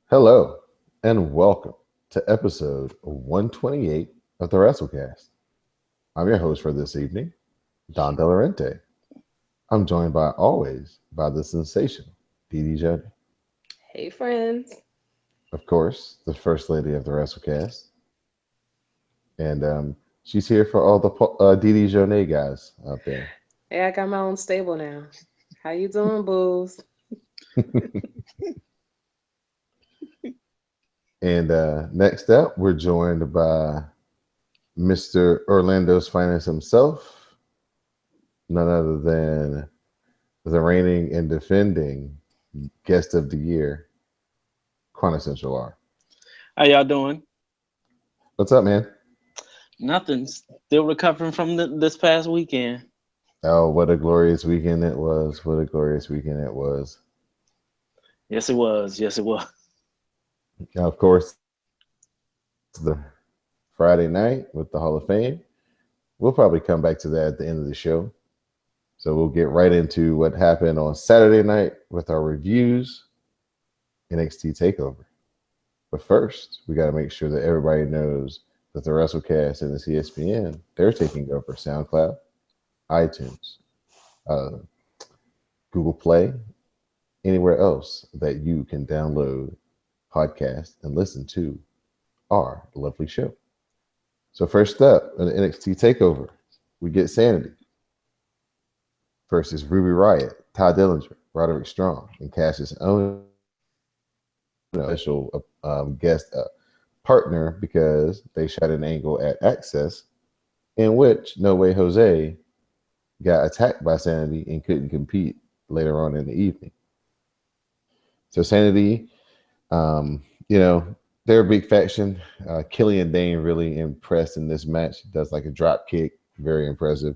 Hello, and welcome to episode 128 of the Wrasslecast. I'm your host for this evening, Don Delarente. I'm joined by always by the sensational Dee Jody. Hey, friends. Of course, the first lady of the Wrasslecast. And she's here for all the Dee Jonay guys out there. Hey, I got my own stable now. How you doing, booze? And next up, we're joined by Mr. Orlando's finest himself, none other than the reigning and defending guest of the year, Quintessential R. How y'all doing? What's up, man? Nothing. Still recovering from this past weekend. Oh, what a glorious weekend it was. What a glorious weekend it was. Yes, it was. Yes, it was. Now, of course, the Friday night with the Hall of Fame. We'll probably come back to that at the end of the show. So we'll get right into what happened on Saturday night with our reviews, NXT TakeOver. But first, we got to make sure that everybody knows that the Wrasslecast and the CSPN, they're taking over SoundCloud, iTunes, Google Play, anywhere else that you can download, podcast, and listen to our lovely show. So first up, in the NXT TakeOver, we get Sanity versus Ruby Riott, Ty Dillinger, Roderick Strong, and Cash's own official guest partner because they shot an angle at Access in which No Way Jose got attacked by Sanity and couldn't compete later on in the evening. So Sanity, they're a big faction. Killian Dane really impressed in this match. He does like a drop kick, very impressive.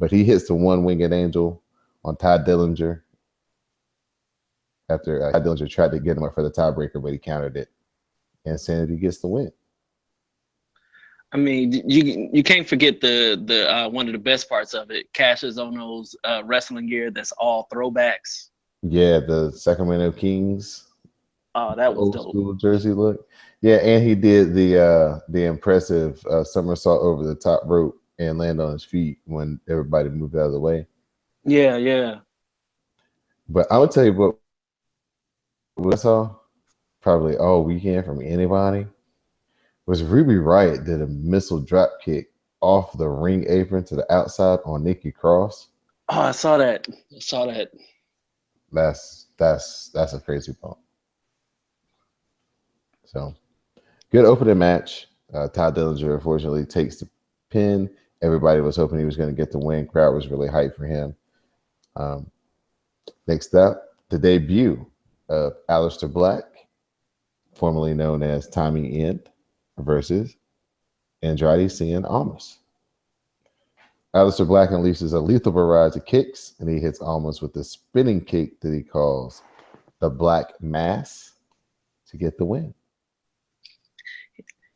But he hits the one-winged angel on Ty Dillinger after Ty Dillinger tried to get him up for the tiebreaker, but he countered it. And Sanity gets the win. I mean, you can't forget the one of the best parts of it. Cash is on those wrestling gear that's all throwbacks. Yeah, the Sacramento Kings. Oh, that was old dope. School jersey look. Yeah, and he did the impressive somersault over the top rope and land on his feet when everybody moved out of the way. Yeah. But I would tell you what I saw probably all weekend from anybody was Ruby Riott did a missile drop kick off the ring apron to the outside on Nikki Cross. Oh, I saw that. That's a crazy bump. So good opening match. Ty Dillinger unfortunately takes the pin. Everybody was hoping he was going to get the win. Crowd was really hyped for him. Next up, the debut of Aleister Black, formerly known as Tommy End, versus Andrade Cien Almas. Aleister Black unleashes a lethal barrage of kicks, and he hits Almas with a spinning kick that he calls the Black Mass to get the win.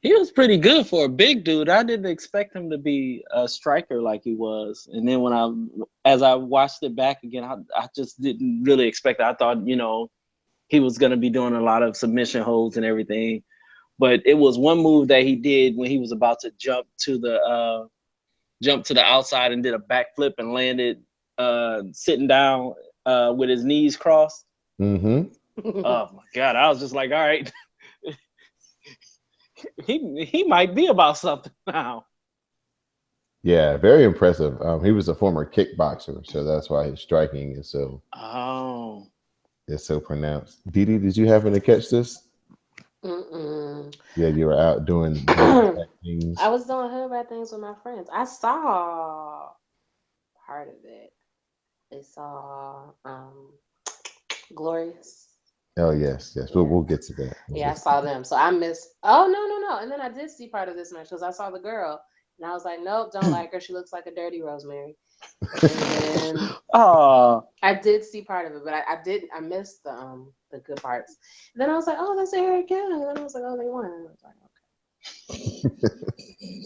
He was pretty good for a big dude. I didn't expect him to be a striker like he was. And then as I watched it back again, I just didn't really expect it. I thought, he was going to be doing a lot of submission holds and everything. But it was one move that he did when he was about to jump to the outside and did a backflip and landed sitting down with his knees crossed. Mm-hmm. Oh my God. I was just like, all right. He might be about something now. Yeah, very impressive. He was a former kickboxer, so that's why his striking is so pronounced. Didi, did you happen to catch this? Mm-mm. Yeah, you were out doing things. I was doing hood rat things with my friends. I saw part of it. I saw Glorious. Oh yes. We'll get to that. I saw them. So I missed. Oh no! And then I did see part of this match because I saw the girl, and I was like, nope, don't like her. She looks like a dirty Rosemary. And then I did see part of it, but I missed the good parts. And then I was like, oh, that's Eric Young. And then I was like, oh, they won. And I was like, okay.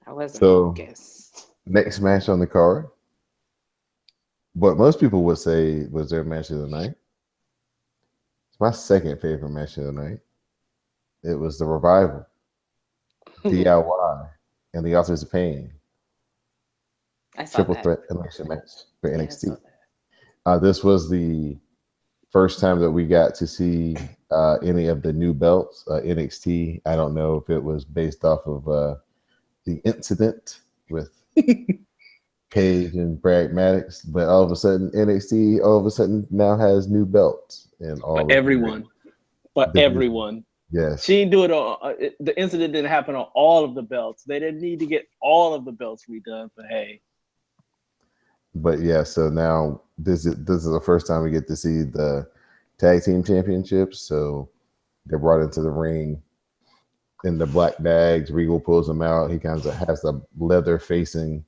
I wasn't focused. Next match on the card, what most people would say was their match of the night. It's my second favorite match of the night. It was the Revival, DIY, and the Authors of Pain triple threat elimination match for NXT. This was the first time that we got to see any of the new belts. NXT, I don't know if it was based off of the incident with Paige and Brad Maddox, but all of a sudden NXT all of a sudden now has new belts and all for everyone. For everyone. Yes. She didn't do it on the incident didn't happen on all of the belts. They didn't need to get all of the belts redone, but hey. But yeah, so now this is the first time we get to see the tag team championships. So they're brought into the ring in the black bags. Regal pulls them out. He kind of has the leather facing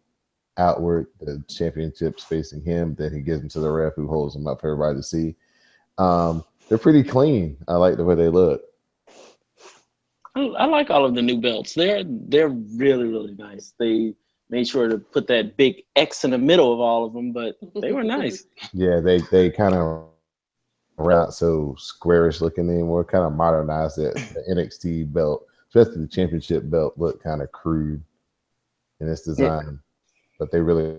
outward, the championships facing him. Then he gives them to the ref, who holds them up for everybody to see. They're pretty clean. I like the way they look. I like all of the new belts. They're really, really nice. They made sure to put that big X in the middle of all of them, but they were nice. Yeah, they kind of not so squarish looking anymore. Kind of modernized it. The NXT belt, especially the championship belt, looked kind of crude in its design, but they really.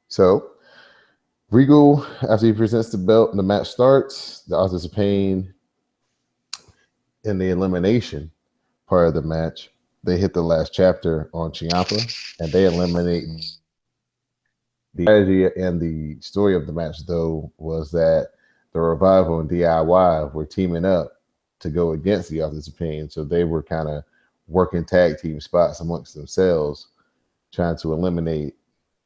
So Regal, after he presents the belt and the match starts, the Authors of Pain in the elimination part of the match, they hit the last chapter on Ciampa and they eliminate. The strategy and the story of the match, though, was that the Revival and DIY were teaming up to go against the Authors of Pain. So they were kind of working tag team spots amongst themselves, trying to eliminate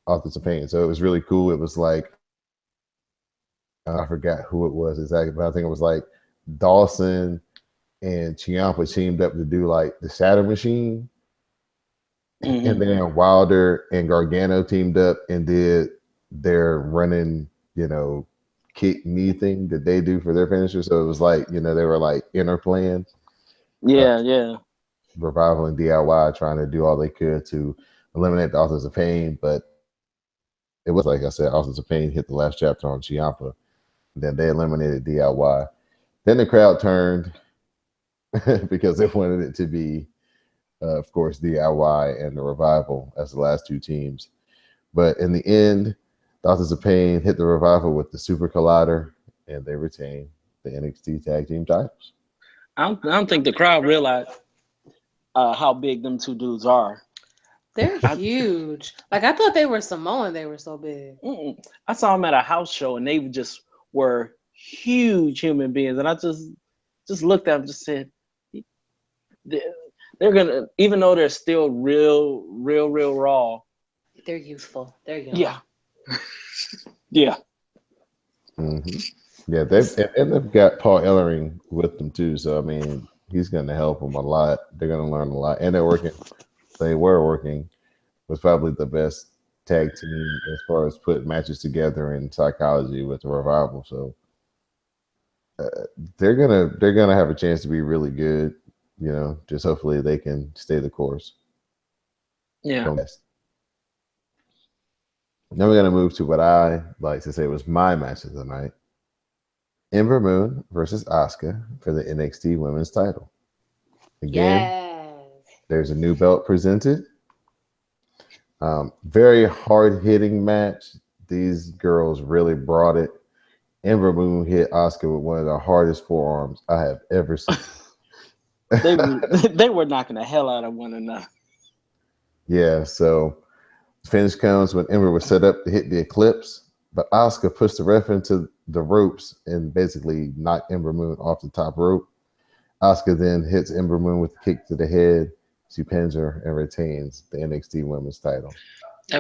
Authors of Pain. So it was really cool. It was like, I forgot who it was exactly, but I think it was like Dawson and Ciampa teamed up to do like the Shatter Machine. Mm-hmm. And then Wilder and Gargano teamed up and did their running, kick knee thing that they do for their finisher. So it was like, they were like interplaying. Yeah. Revival and DIY trying to do all they could to eliminate the Authors of Pain. But it was, like I said, Authors of Pain hit the last chapter on Ciampa. Then they eliminated DIY. Then the crowd turned because they wanted it to be, of course, DIY and the Revival as the last two teams. But in the end, the Authors of Pain hit the Revival with the Super Collider, and they retained the NXT Tag Team titles. I don't think the crowd realized how big them two dudes are. They're huge. Like, I thought they were Samoan. They were so big. I saw them at a house show, and they just were huge human beings. And I just looked at them and just said, they're gonna, even though they're still real raw. They're youthful. They're young. Yeah. Yeah. Mm-hmm. Yeah, they've got Paul Ellering with them too. So I mean, he's going to help them a lot. They're going to learn a lot, and they were working with probably the best tag team as far as putting matches together in psychology with the Revival. So they're gonna have a chance to be really good. Just hopefully they can stay the course. Yeah. Now we're gonna move to what I like to say was my match of the night: Ember Moon versus Asuka for the NXT Women's Title. Again, there's a new belt presented. Very hard hitting match. These girls really brought it. Ember Moon hit Asuka with one of the hardest forearms I have ever seen. they were knocking the hell out of one another. Yeah, so the finish comes when Ember was set up to hit the Eclipse, but Asuka pushed the ref into the ropes and basically knocked Ember Moon off the top rope. Asuka then hits Ember Moon with a kick to the head. She pins her and retains the NXT Women's Title. I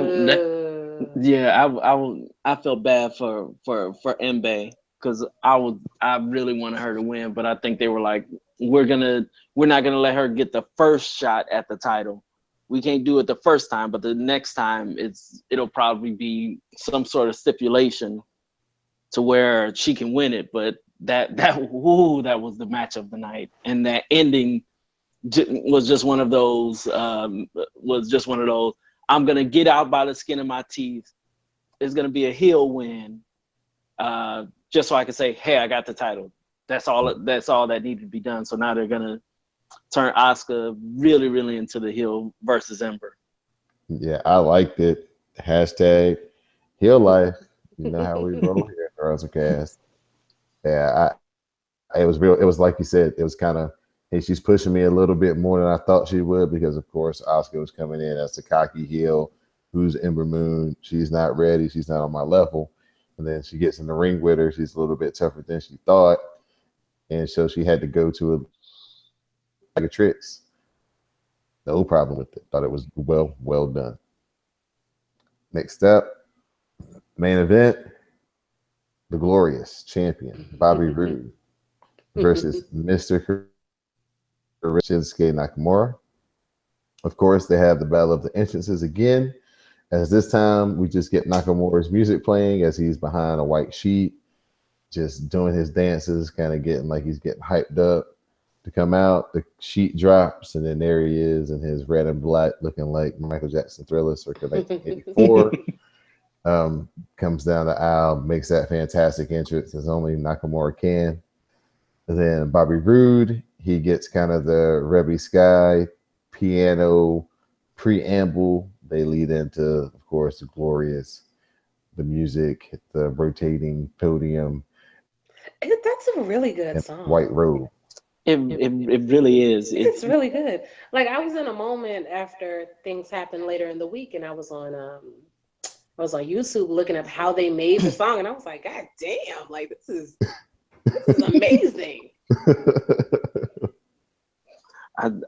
felt bad for Embe because I really wanted her to win, but I think they were like, we're not gonna let her get the first shot at the title. We can't do it the first time, but the next time it'll probably be some sort of stipulation to where she can win it. But that was the match of the night, and that ending was just one of those. I'm gonna get out by the skin of my teeth. It's gonna be a heel win, just so I can say, "Hey, I got the title." That's all. That's all that needed to be done. So now they're gonna turn Asuka really, really into the heel versus Ember. Yeah, I liked it. Hashtag heel life. You know how we roll here at the Wrasslecast. Yeah, it was real. It was like you said. It was kind of, hey, she's pushing me a little bit more than I thought she would because, of course, Asuka was coming in as the cocky heel, who's Ember Moon. She's not ready. She's not on my level. And then she gets in the ring with her. She's a little bit tougher than she thought, and so she had to go to a bag of tricks. No problem with it. Thought it was well done. Next up, main event: the glorious champion Bobby Roode versus Mr. Shinsuke Nakamura. Of course, they have the battle of the entrances again. As this time, we just get Nakamura's music playing as he's behind a white sheet, just doing his dances, kind of getting like he's getting hyped up to come out. The sheet drops, and then there he is in his red and black, looking like Michael Jackson Thriller circa 1984. Comes down the aisle, makes that fantastic entrance as only Nakamura can. And then Bobby Roode, he gets kind of the Rebby Sky piano preamble. They lead into, of course, the music, the rotating podium. That's a really good song. White robe. It really is. It's really good. Like, I was in a moment after things happened later in the week, and I was on YouTube looking up how they made the song, and I was like, God damn, like this is amazing.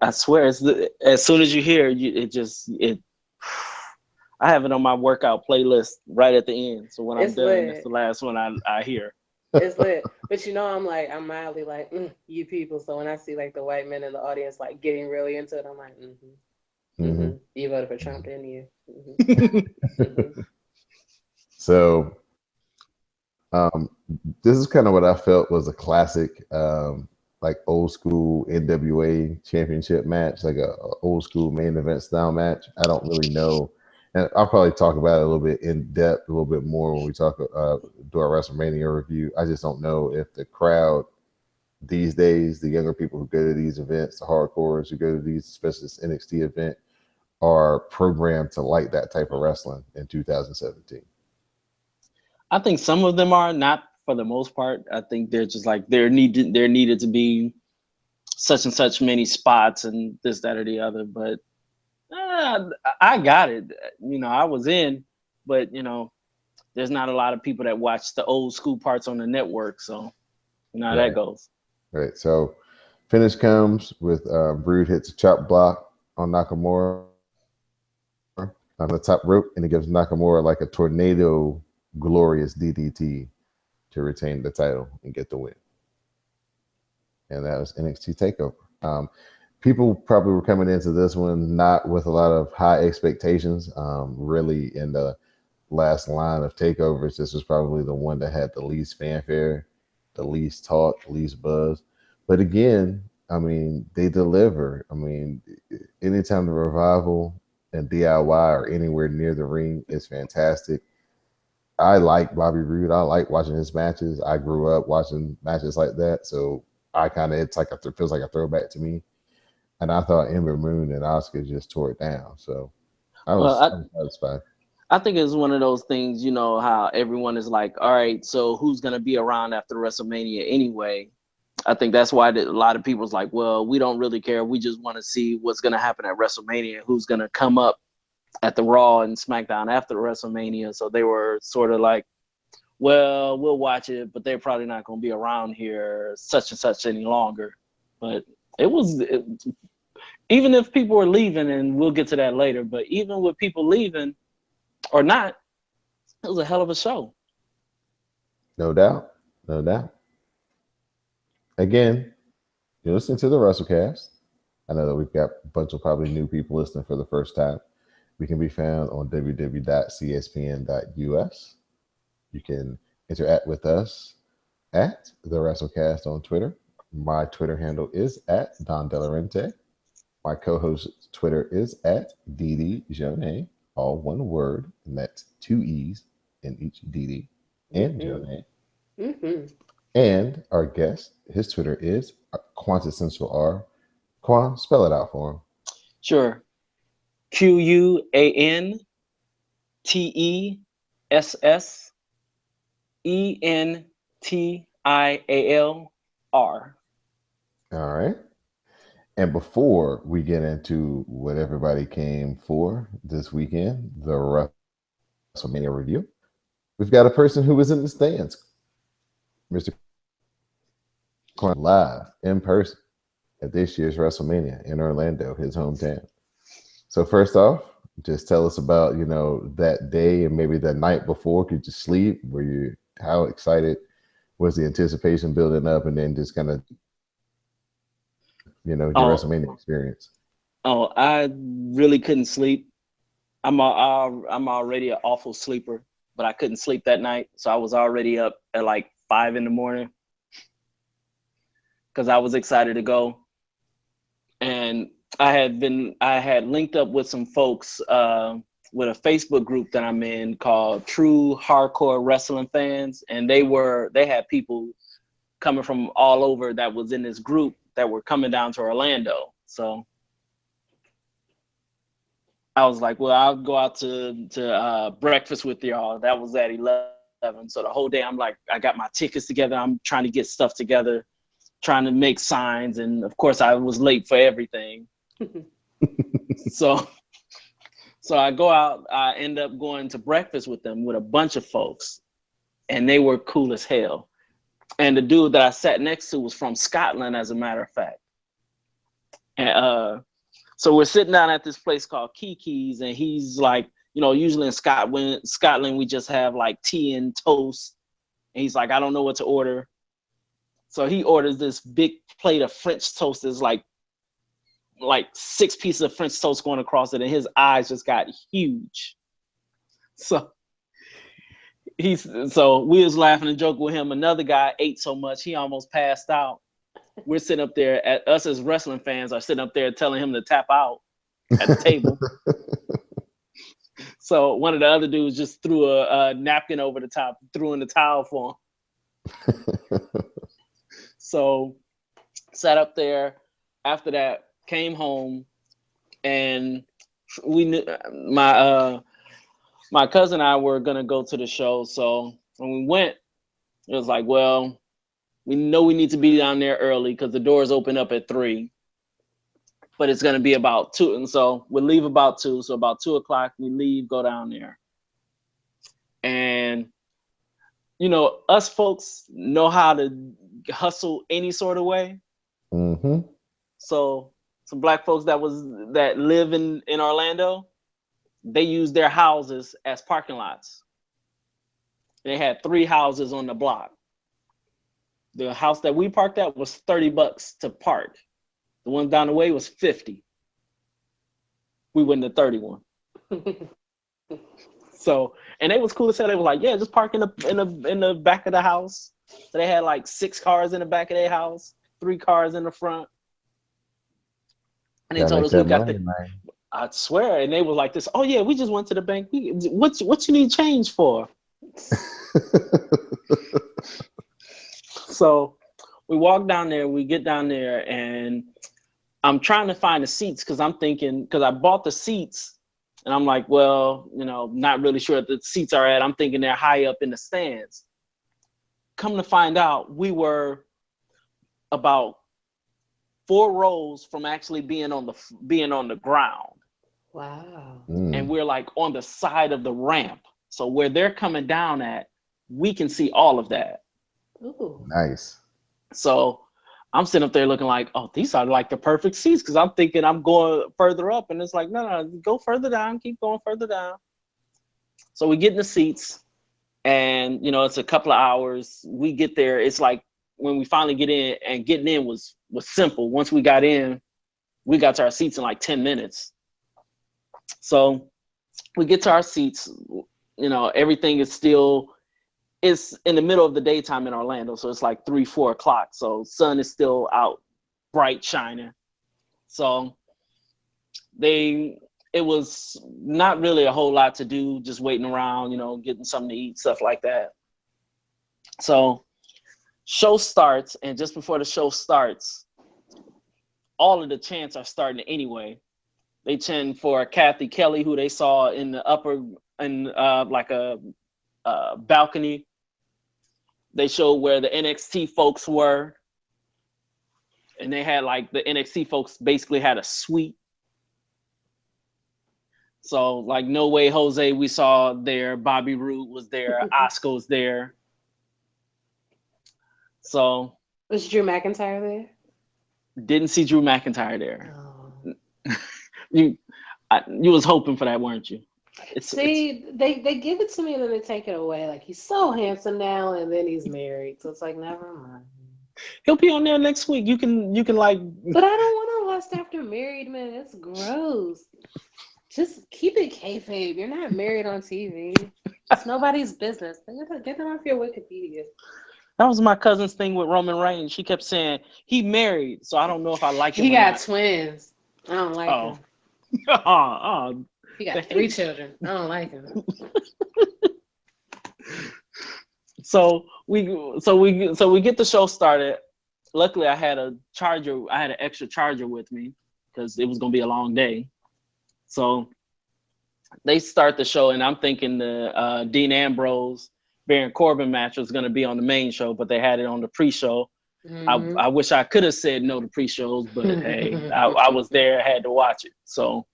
I swear, as soon as you hear it, I have it on my workout playlist right at the end. So when I'm done, it's the last one I hear. It's lit. But I'm mildly like, you people. So when I see like the white men in the audience like getting really into it, I'm like, you voted for Trump, didn't you? So this is kind of what I felt was a classic like old school NWA championship match, like a old school main event style match. I don't really know, and I'll probably talk about it a little bit in depth, a little bit more when we talk do our WrestleMania review. I just don't know if the crowd these days, the younger people who go to these events, the hardcores who go to these, especially this NXT event, are programmed to like that type of wrestling in 2017. I think some of them are, not for the most part. I think they're just like there needed to be such and such many spots and this, that, or the other. But I got it. I was in, but there's not a lot of people that watch the old school parts on the network. So how that goes. Right. So finish comes with Roode hits a chop block on Nakamura on the top rope, and he gives Nakamura like a tornado glorious DDT to retain the title and get the win. And that was NXT TakeOver. People probably were coming into this one not with a lot of high expectations. Really, in the last line of takeovers, this was probably the one that had the least fanfare, the least talk, the least buzz. But again, I mean, they deliver. I mean, anytime the Revival and DIY are anywhere near the ring is fantastic. I like Bobby Roode. I like watching his matches. I grew up watching matches like that, so it feels like a throwback to me. And I thought Ember Moon and Asuka just tore it down. So I was satisfied. I think it's one of those things, how everyone is like, all right, so who's going to be around after WrestleMania anyway? I think that's why a lot of people's like, well, we don't really care. We just want to see what's going to happen at WrestleMania, who's going to come up at the Raw and SmackDown after WrestleMania. So they were sort of like, well, we'll watch it, but they're probably not going to be around here such and such any longer. But even if people were leaving, and we'll get to that later, but even with people leaving or not, it was a hell of a show. No doubt. No doubt. Again, you're listening to the Wrasslecast. I know that we've got a bunch of probably new people listening for the first time. We can be found on www.cspn.us. You can interact with us at the Wrasslecast on Twitter. My Twitter handle is at Don Delarente. My co-host's Twitter is at DD all one word, and that's two E's in each DD and Jonay. And our guest, his Twitter is Quintessential R. Quan, spell it out for him. Sure. QUANTESSENTIALR. All right. And before we get into what everybody came for this weekend, the WrestleMania review, we've got a person who was in the stands, Mr. Quan, live in person at this year's WrestleMania in Orlando, his hometown. So first off, just tell us about, that day and maybe the night before. Could you sleep? How excited was the anticipation building up, and then just kind of, your WrestleMania experience? Oh, I really couldn't sleep. I'm already an awful sleeper, but I couldn't sleep that night. So I was already up at like 5 a.m. because I was excited to go. And I had linked up with some folks with a Facebook group that I'm in called True Hardcore Wrestling Fans. And they had people coming from all over that was in this group that were coming down to Orlando. So I was like, well, I'll go out to breakfast with y'all. That was at 11. So the whole day I'm like, I got my tickets together. I'm trying to get stuff together, trying to make signs. And of course I was late for everything. So I go out, I end up going to breakfast with them with a bunch of folks, and they were cool as hell. And the dude that I sat next to was from Scotland, as a matter of fact. And so we're sitting down at this place called Kiki's, and he's like, usually in Scotland, we just have like tea and toast. And he's like, I don't know what to order. So he orders this big plate of French toast. There's like 6 pieces of French toast going across it, and his eyes just got huge. So we was laughing and joking with him. Another guy ate so much he almost passed out. We're sitting up there, us as wrestling fans are sitting up there telling him to tap out at the table. So one of the other dudes just threw a napkin over the top, threw in the towel for him. So sat up there. After that, came home, and we knew my cousin and I were gonna go to the show. So when we went, it was like, well, we know we need to be down there early because the doors open up at 3, but it's gonna be about 2, and so we'll leave about 2. So about 2 o'clock, we leave, go down there, and us folks know how to hustle any sort of way. Mm-hmm. So some black folks that live in Orlando, they use their houses as parking lots. They had 3 houses on the block. The house that we parked at was $30 to park. The one down the way was $50. We went to 31. So, and it was cool as hell. They were like, yeah, just park in the back of the house. So they had like 6 cars in the back of their house, 3 cars in the front. And they told us we got I swear. And they were like this, oh yeah, we just went to the bank. What you need change for? So we walk down there, we get down there, and I'm trying to find the seats because I'm thinking, because I bought the seats, and I'm like, well, not really sure if the seats are at. I'm thinking they're high up in the stands. Come to find out, we were about 4 rows from actually being on the ground. Wow. And we're like on the side of the ramp. So where they're coming down at, we can see all of that. Ooh. Nice. So I'm sitting up there looking like, oh, these are like the perfect seats, because I'm thinking I'm going further up, and it's like, no, go further down, keep going further down. So we get in the seats, and it's a couple of hours. We get there. It's like when we finally get in, and getting in was simple. Once we got in, we got to our seats in like 10 minutes. So we get to our seats, everything is still, it's in the middle of the daytime in Orlando. So it's like 3-4 o'clock. So sun is still out, bright, shining. So it was not really a whole lot to do, just waiting around, getting something to eat, stuff like that. So show starts, and just before the show starts, all of the chants are starting anyway. They chant for Kathy Kelly, who they saw in the upper, in like a balcony. They showed where the NXT folks were, and they had like the NXT folks basically had a suite. So like No Way Jose, we saw there. Bobby Roode was there. Asuka was there. So was Drew McIntyre there? Didn't see Drew McIntyre there. Oh. You was hoping for that, weren't you? They give it to me and then they take it away. Like, he's so handsome now, and then he's married, so it's like, never mind. He'll be on there next week. You can like. But I don't want to lust after married men. It's gross. Just keep it kayfabe. You're not married on TV. It's nobody's business. Get them off your Wikipedia. That was my cousin's thing with Roman Reigns. She kept saying he married, so I don't know if I like him. He got twins. I don't like him. He got 3 children. I don't like him. So we get the show started. Luckily, I had an extra charger with me because it was gonna be a long day. So they start the show, and I'm thinking the Dean Ambrose Baron Corbin match was gonna be on the main show, but they had it on the pre-show. Mm-hmm. I wish I could have said no to pre-shows, but hey, I was there, had to watch it. So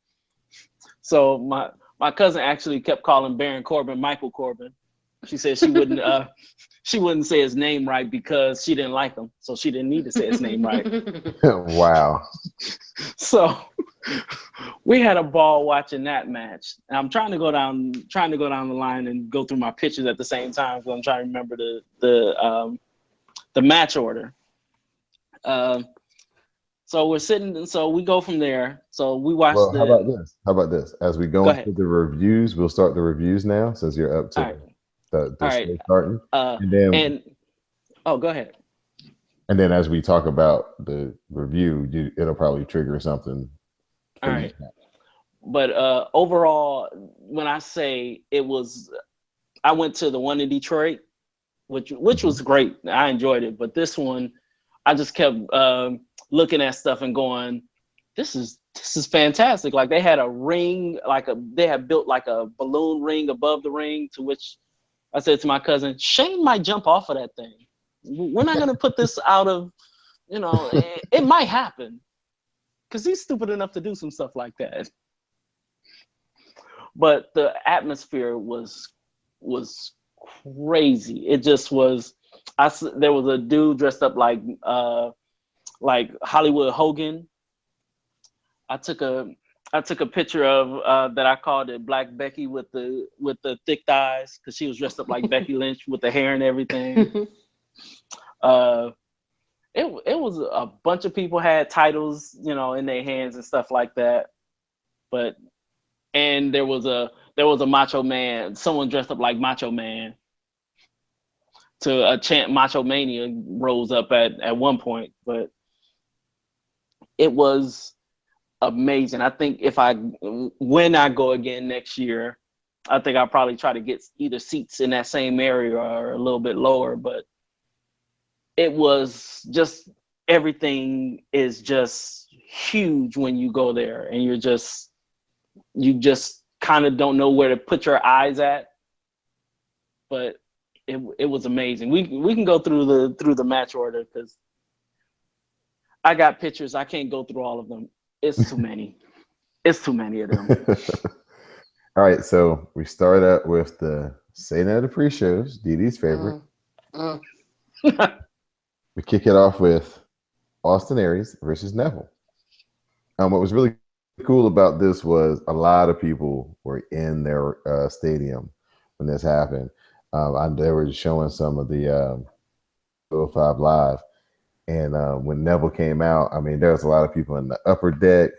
my cousin actually kept calling Baron Corbin Michael Corbin. She said she wouldn't say his name right because she didn't like him, so she didn't need to say his name right. Wow. So we had a ball watching that match. And I'm trying to go down the line and go through my pictures at the same time, because I'm trying to remember the match order. So we're sitting. So we go from there. So we watch. Well, how about this? As we go into the reviews, we'll start the reviews now, since you're up to the show starting. Go ahead. And then as we talk about the review, it'll probably trigger something. All right. But overall, when I say it was, I went to the one in Detroit, which was great. I enjoyed it. But this one, I just kept looking at stuff and going, this is fantastic. Like, they had a ring, they had built like a balloon ring above the ring, to which I said to my cousin, Shane might jump off of that thing. We're not going to put this out of, it might happen, because he's stupid enough to do some stuff like that. But the atmosphere was crazy. It just was. There was a dude dressed up like Hollywood Hogan. I took a picture of that. I called it Black Becky with the thick thighs, because she was dressed up like Becky Lynch with the hair and everything. It was a bunch of people had titles, in their hands and stuff like that. And there was a Macho Man, someone dressed up like Macho Man, to a chant Macho Mania rose up at one point. But it was amazing. I think when I go again next year, I think I'll probably try to get either seats in that same area or a little bit lower. But it was just, everything is just huge when you go there, and you just kind of don't know where to put your eyes at. But it was amazing. We can go through the match order, because I got pictures. I can't go through all of them. It's too many. It's too many of them. All right, so we start out with the Say No to pre-shows, DD's favorite. We kick it off with Austin Aries versus Neville. What was really cool about this was a lot of people were in their stadium when this happened. They were showing some of the 205 Live. And when Neville came out, I mean, there was a lot of people in the upper deck,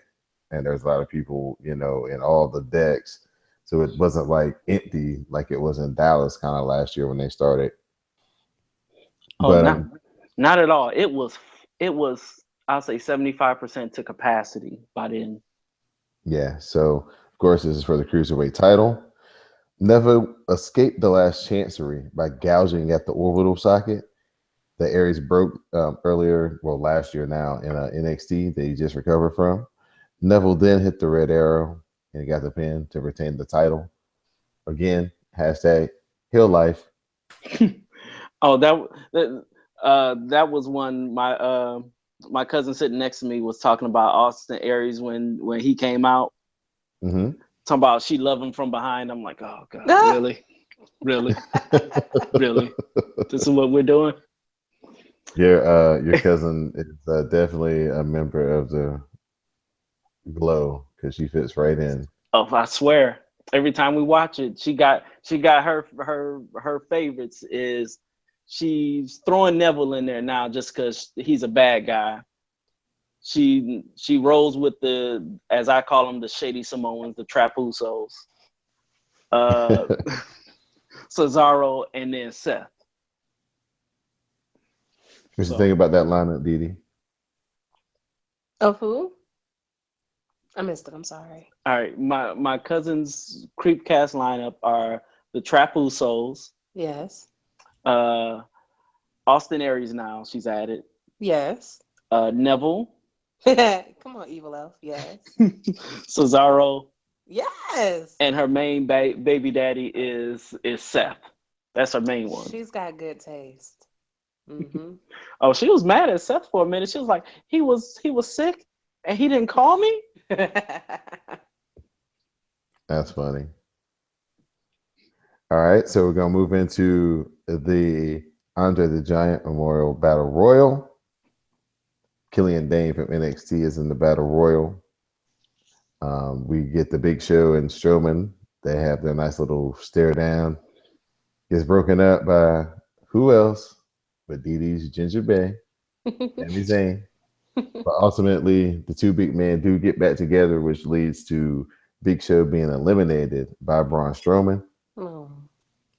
and there's a lot of people, in all the decks. So it wasn't like empty like it was in Dallas kind of last year when they started. Not at all. It was I'll say 75% to capacity by then. Yeah. So of course, this is for the cruiserweight title. Neville escaped the last chancery by gouging at the orbital socket that Aries broke earlier, well, last year now in NXT that he just recovered from. Neville then hit the red arrow and he got the pin to retain the title. Again, hashtag heal life. Oh, that was one my cousin sitting next to me was talking about Austin Aries when he came out. Mm-hmm. Talking about she loved him from behind. I'm like, oh God, really? Really? Really? This is what we're doing? Your cousin is definitely a member of the Glow because she fits right in. Oh, I swear. Every time we watch it, she got her favorites is she's throwing Neville in there now just because he's a bad guy. She rolls with the, as I call them, the shady Samoans, the Trapusos, Cesaro, and then Seth. What's the thing about that lineup, Didi? Of who? I missed it. I'm sorry. All right, my cousin's Creepcast lineup are the Trapusos. Yes. Austin Aries now she's added. Yes. Neville. Come on, Evil Elf. Yes. Cesaro. Yes. And her main baby daddy is Seth. That's her main one. She's got good taste. Mm-hmm. Oh, she was mad at Seth for a minute. She was like, he was sick and he didn't call me. That's funny. All right, so we're gonna move into the Andre the Giant Memorial Battle Royal. Killian Dane from NXT is in the Battle Royal. We get the Big Show and Strowman. They have their nice little stare down. Gets broken up by who else but Didi's Ginger Bay, Sami Zayn. But ultimately, the two big men do get back together, which leads to Big Show being eliminated by Braun Strowman. Oh.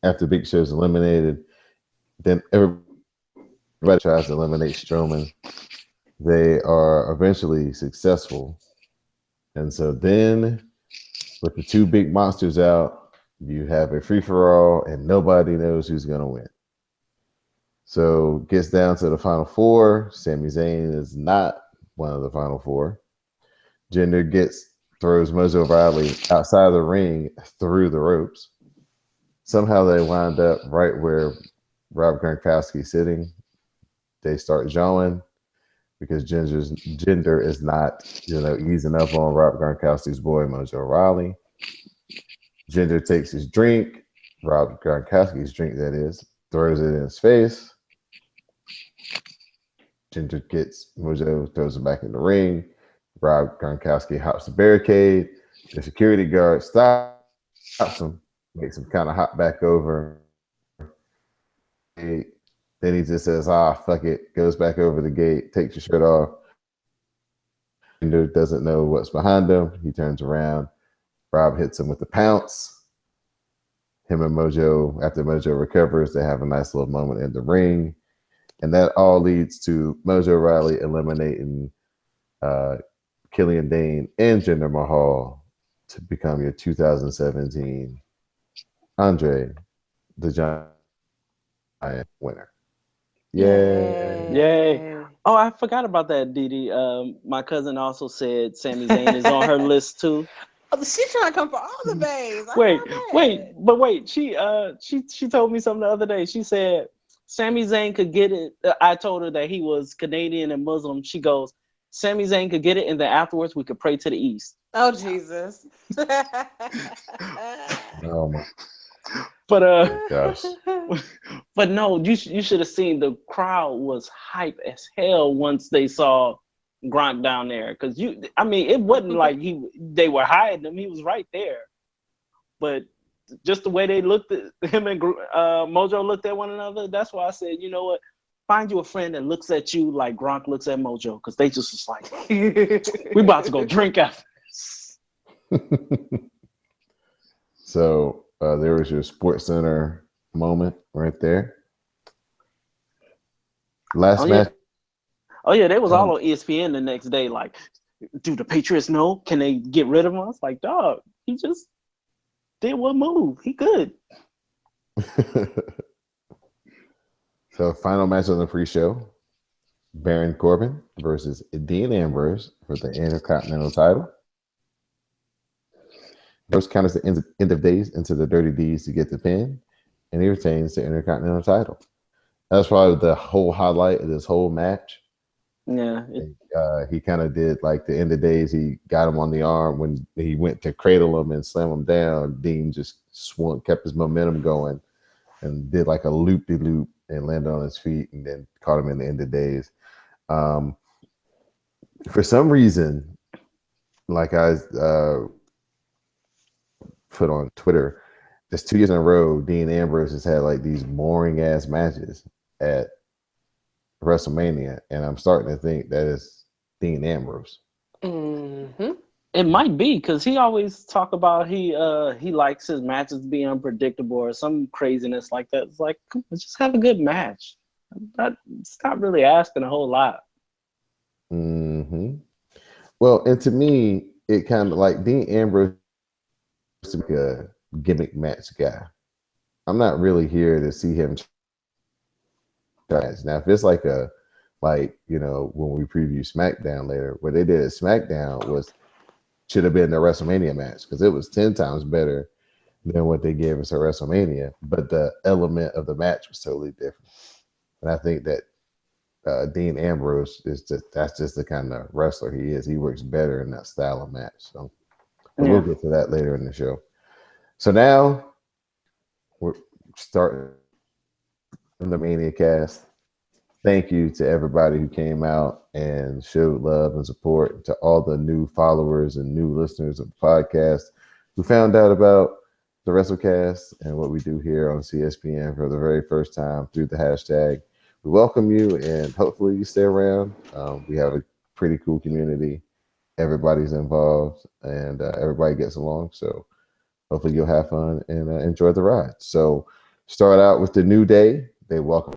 After Big Show's eliminated, then everybody tries to eliminate Strowman. They are eventually successful. And so then, with the two big monsters out, you have a free-for-all, and nobody knows who's going to win. So gets down to the final four. Sami Zayn is not one of the final four. Jinder throws Mojo Rawley outside the ring through the ropes. Somehow they wind up right where Rob Gronkowski's sitting. They start jawing because Jinder is not, easing up on Rob Gronkowski's boy Mojo Rawley. Jinder takes his drink, Rob Gronkowski's drink that is, throws it in his face. Jinder gets Mojo, throws him back in the ring. Rob Gronkowski hops the barricade. The security guard stops him, makes him kind of hop back over. Then he just says, fuck it, goes back over the gate, takes your shirt off. Jinder doesn't know what's behind him. He turns around. Rob hits him with the pounce. Him and Mojo, after Mojo recovers, they have a nice little moment in the ring. And that all leads to Mojo Rawley eliminating Killian Dane and Jinder Mahal to become your 2017 Andre the Giant winner. Yay. Yay. Oh, I forgot about that, Didi. My cousin also said Sami Zayn is on her list too. Oh, she's trying to come for all the babes. Wait. She told me something the other day. She said Sami Zayn could get it. I told her that he was Canadian and Muslim. She goes, Sami Zayn could get it, and then afterwards we could pray to the east. Oh, Jesus. Oh my. But gosh. But no, you should have seen the crowd was hype as hell once they saw Gronk down there, because it wasn't like they were hiding him. He was right there, but just the way they looked at him and Mojo looked at one another. That's why I said, you know what? Find you a friend that looks at you like Gronk looks at Mojo, because they just was like, we about to go drink after this. So there was your Sports Center moment right there. Last match. Oh yeah, they was all on ESPN the next day. Like, Do the Patriots know? Can they get rid of him? I was like, dog, he just did one move. He good. So, final match on the pre-show: Baron Corbin versus Dean Ambrose for the Intercontinental title. Ambrose counters the end of days into the Dirty Deeds to get the pin, and he retains the Intercontinental title. That's probably the whole highlight of this whole match. Yeah. He kind of did like the end of days. He got him on the arm when he went to cradle him and slam him down. Dean just swung, kept his momentum going, and did like a loop-de-loop and landed on his feet, and then caught him in the end of days. For some reason, like I put on Twitter, just 2 years in a row, Dean Ambrose has had like these boring ass matches at WrestleMania, and I'm starting to think that is Dean Ambrose. Mm-hmm. It might be because he always talk about he likes his matches to be unpredictable or some craziness like that. It's like, let's just have a good match. It's not really asking a whole lot. Mm-hmm. Well, and to me, it kind of like Dean Ambrose is like a gimmick match guy. I'm not really here to see him match. Now, if it's like when we preview SmackDown later, what they did at SmackDown should have been the WrestleMania match because it was 10 times better than what they gave us at WrestleMania. But the element of the match was totally different. And I think that Dean Ambrose that's just the kind of wrestler he is. He works better in that style of match. So we'll get to that later in the show. So now we're starting the Mania cast. Thank you to everybody who came out and showed love and support, to all the new followers and new listeners of the podcast who found out about the Wrasslecast and what we do here on CSPN for the very first time through the hashtag. We welcome you, and hopefully you stay around. We have a pretty cool community. Everybody's involved, and everybody gets along. So hopefully you'll have fun and enjoy the ride. So start out with the New Day. They welcome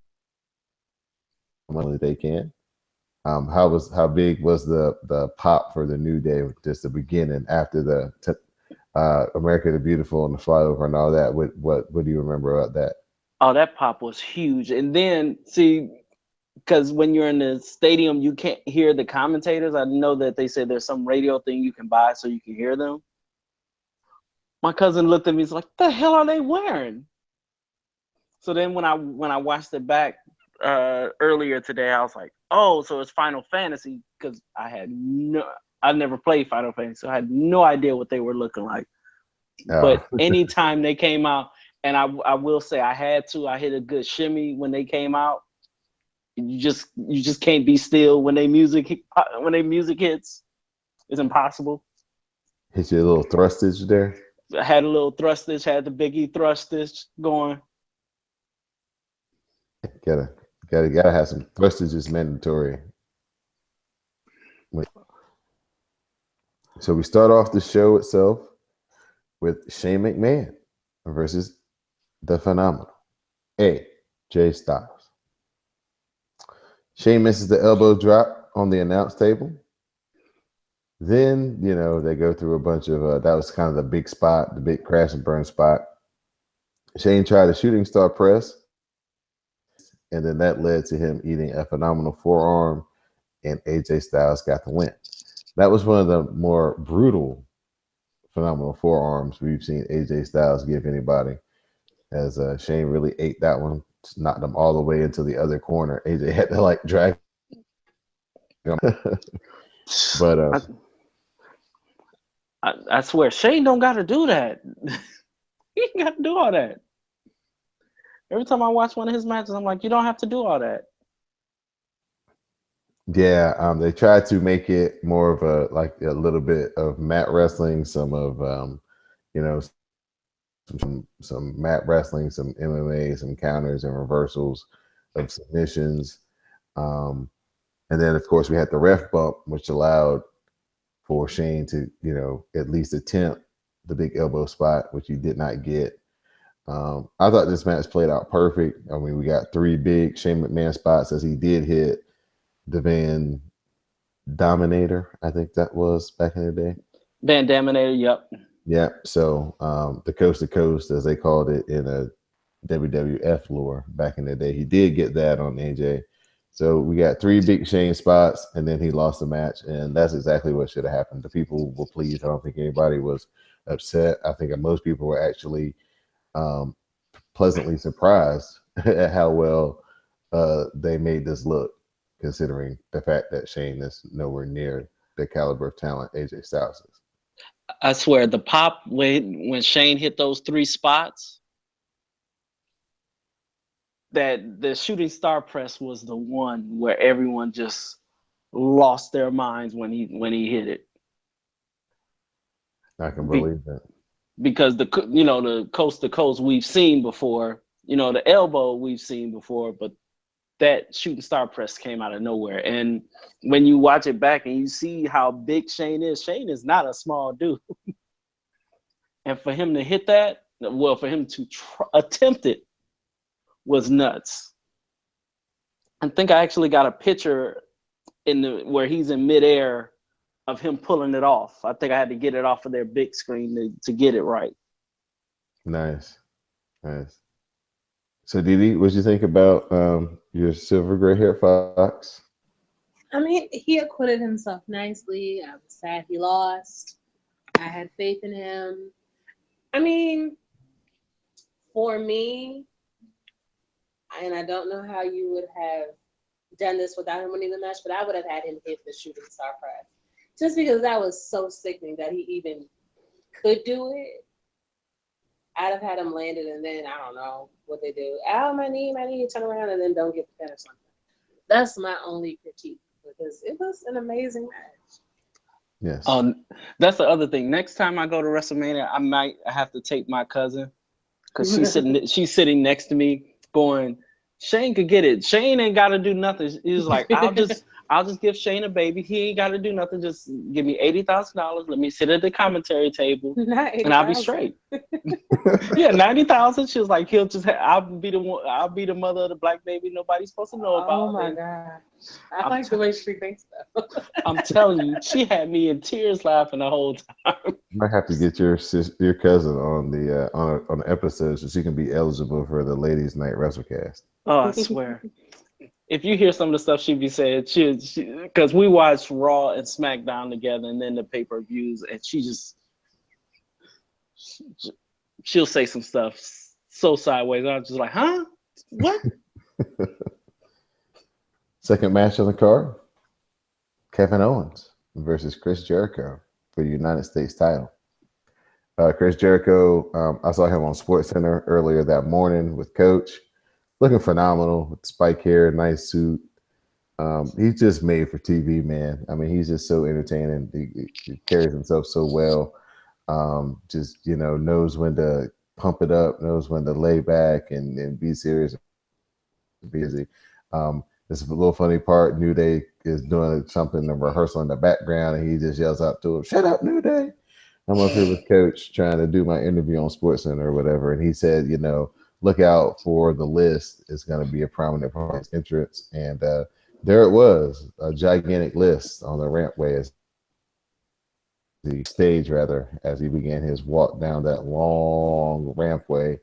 they can. How big was the pop for the New Day? Just the beginning after the America the Beautiful and the flyover and all that. What do you remember about that? Oh, that pop was huge. And then see, because when you're in the stadium, you can't hear the commentators. I know that they said there's some radio thing you can buy so you can hear them. My cousin looked at me, he's like, "The hell are they wearing?" So then when I watched it back earlier today, I was like, "Oh, so it's Final Fantasy," because I never played Final Fantasy, so I had no idea what they were looking like. But anytime they came out, and I will say I hit a good shimmy when they came out. You just can't be still when they music hits. It's impossible. Hit you a little thrustage there. I had a little thrustage, had the Biggie thrustage going. Gotta have some thrustage is mandatory. So we start off the show itself with Shane McMahon versus the phenomenal AJ Styles. Shane misses the elbow drop on the announce table. Then, they go through a bunch of, that was kind of the big spot, the big crash and burn spot. Shane tried a shooting star press, and then that led to him eating a phenomenal forearm, and AJ Styles got the win. That was one of the more brutal phenomenal forearms we've seen AJ Styles give anybody, as Shane really ate that one, knocked him all the way into the other corner. AJ had to drag him. But I swear, Shane don't got to do that. He ain't got to do all that. Every time I watch one of his matches, I'm like, you don't have to do all that. Yeah, they tried to make it more of a little bit of mat wrestling, some of some mat wrestling, some MMA, some counters and reversals of submissions, and then of course we had the ref bump, which allowed for Shane to at least attempt the big elbow spot, which he did not get. I thought this match played out perfect. I mean, we got 3 big Shane McMahon spots, as he did hit the Van Dominator, I think that was back in the day. Van Daminator, yep. Yeah. So the coast to coast, as they called it in a WWF lore back in the day, he did get that on AJ. So we got 3 big Shane spots, and then he lost the match, and that's exactly what should have happened. The people were pleased. I don't think anybody was upset. I think most people were actually um, pleasantly surprised at how well they made this look, considering the fact that Shane is nowhere near the caliber of talent AJ Styles is. I swear, the pop when Shane hit those 3 spots, that the shooting star press was the one where everyone just lost their minds when he hit it. I can believe that. Because the coast to coast we've seen before, the elbow we've seen before, but that shooting star press came out of nowhere. And when you watch it back and you see how big Shane is not a small dude. And for him to hit that, well, for him to attempt it was nuts. I think I actually got a picture where he's in midair of him pulling it off. I think I had to get it off of their big screen to get it right. Nice. So, Didi, what you think about your silver gray hair fox? I mean, he acquitted himself nicely. I was sad he lost. I had faith in him. I mean, for me, and I don't know how you would have done this without him winning the match, but I would have had him hit the shooting star press. Just because that was so sickening that he even could do it. I'd have had him landed, and then I don't know what they do. Ow, my knee, turn around, and then don't get the pin or something. That's my only critique, because it was an amazing match. Yes. That's the other thing. Next time I go to WrestleMania, I might have to take my cousin, because she's sitting next to me going, Shane could get it. Shane ain't got to do nothing. He's like, I'll just give Shane a baby. He ain't got to do nothing. Just give me $80,000. Let me sit at the commentary table, and I'll be straight. Yeah, 90,000. She was like, I'll be the mother of the black baby nobody's supposed to know about. Oh my god, I like the way she thinks though. I'm telling you, she had me in tears laughing the whole time. You might have to get your cousin on the on an episode so she can be eligible for the Ladies' Night Wrasslecast. Oh, I swear. If you hear some of the stuff she be saying, because we watched Raw and SmackDown together, and then the pay-per-views, and she'll say some stuff so sideways. I was just like, huh? What? Second match on the card: Kevin Owens versus Chris Jericho for the United States title. Chris Jericho, I saw him on SportsCenter earlier that morning with Coach, looking phenomenal with spike hair, nice suit. He's just made for TV, man. I mean, he's just so entertaining. He carries himself so well. Just knows when to pump it up, knows when to lay back and be serious, busy. This is a little funny part. New Day is doing something, a rehearsal in the background, and he just yells out to him, "Shut up, New Day!" I'm up here with Coach trying to do my interview on SportsCenter or whatever, and he said, look out for the list. It's going to be a prominent part of his entrance, and there it was, a gigantic list on the rampway as the stage, rather, as he began his walk down that long rampway,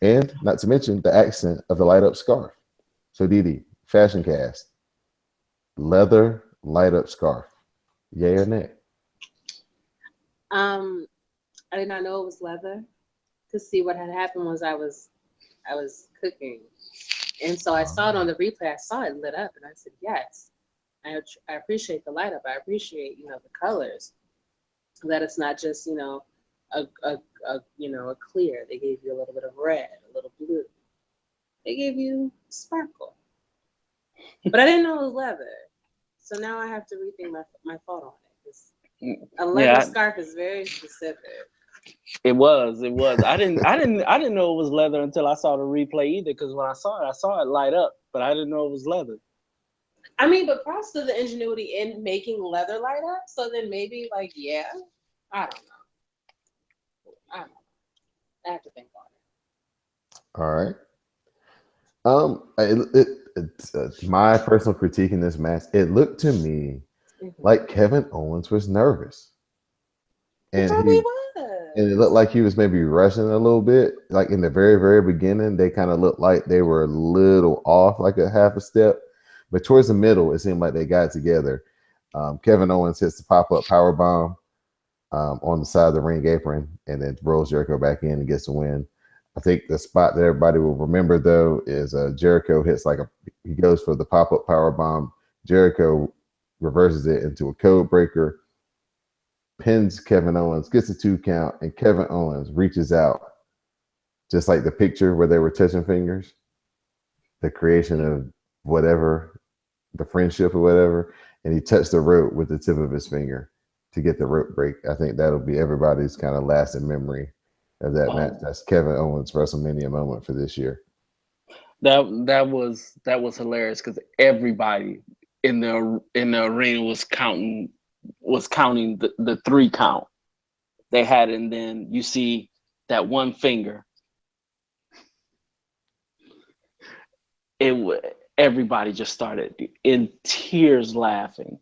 and not to mention the accent of the light up scarf. So, Didi, Fashion Cast, leather light up scarf, yay or nay? I did not know it was leather. To see what had happened was I was cooking, and so I saw it on the replay. I saw it lit up, and I said, "Yes, I appreciate the light up. I appreciate the colors. That it's not just a clear. They gave you a little bit of red, a little blue. They gave you sparkle, but I didn't know it was leather. So now I have to rethink my thought on it, because a leather scarf is very specific. It was. I didn't know it was leather until I saw the replay either. Because when I saw it light up, but I didn't know it was leather. I mean, but props to the ingenuity in making leather light up. So then maybe I don't know. I have to think on it. All right. My personal critique in this match, it looked to me like Kevin Owens was nervous, He and probably it was. looked like he was maybe rushing a little bit. Like in the very, very beginning, they kind of looked like they were a little off, like a half a step. But towards the middle, it seemed like they got together. Kevin Owens hits the pop up power bomb on the side of the ring apron, and then rolls Jericho back in and gets the win. I think the spot that everybody will remember though is Jericho hits he goes for the pop up power bomb. Jericho reverses it into a code breaker, pins Kevin Owens, gets a 2 count, and Kevin Owens reaches out, just like the picture where they were touching fingers, the creation of whatever, the friendship or whatever, and he touched the rope with the tip of his finger to get the rope break. I think that'll be everybody's kind of lasting memory of that match. That's Kevin Owens' WrestleMania moment for this year. That was hilarious because everybody in the arena was counting the 3 count they had, and then you see that one finger. Everybody just started in tears laughing.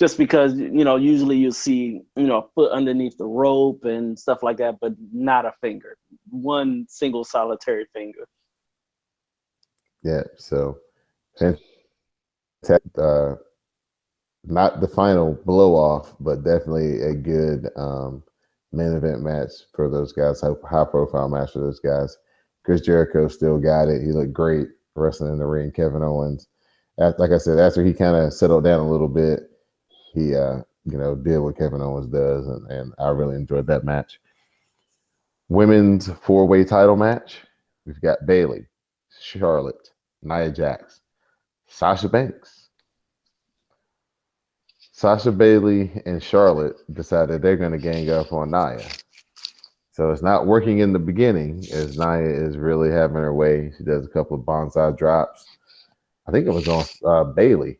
Just because usually you see a foot underneath the rope and stuff like that, but not a finger, one single solitary finger. Yeah, so not the final blow off, but definitely a good main event match for those guys, high profile match for those guys. Chris Jericho still got it. He looked great wrestling in the ring. Kevin Owens, like I said, after he kind of settled down a little bit, he did what Kevin Owens does, and I really enjoyed that match. Women's 4-way title match. We've got Bayley, Charlotte, Nia Jax, Sasha Banks. Sasha Bayley and Charlotte decided they're going to gang up on Nia. So it's not working in the beginning as Nia is really having her way. She does a couple of bonsai drops. I think it was on Bayley.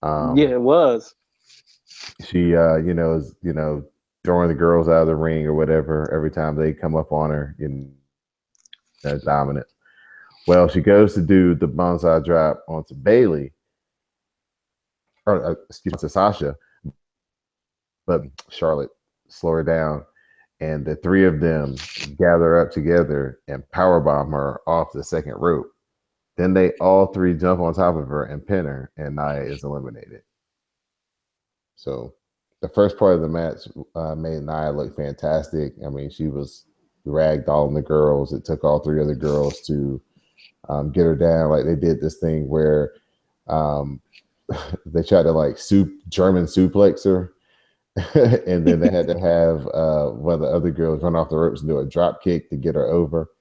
Yeah, it was. She, is throwing the girls out of the ring or whatever every time they come up on her. Dominant. Well, she goes to do the bonsai drop onto Bayley, or excuse me, to Sasha, but Charlotte slow her down, and the three of them gather up together and powerbomb her off the second rope. Then they all three jump on top of her and pin her, and Nia is eliminated. So the first part of the match made Nia look fantastic. I mean, she was ragdolling the girls. It took all three of the girls to get her down. Like they did this thing where they tried to German suplex her. And then they had to have one of the other girls run off the ropes and do a drop kick to get her over.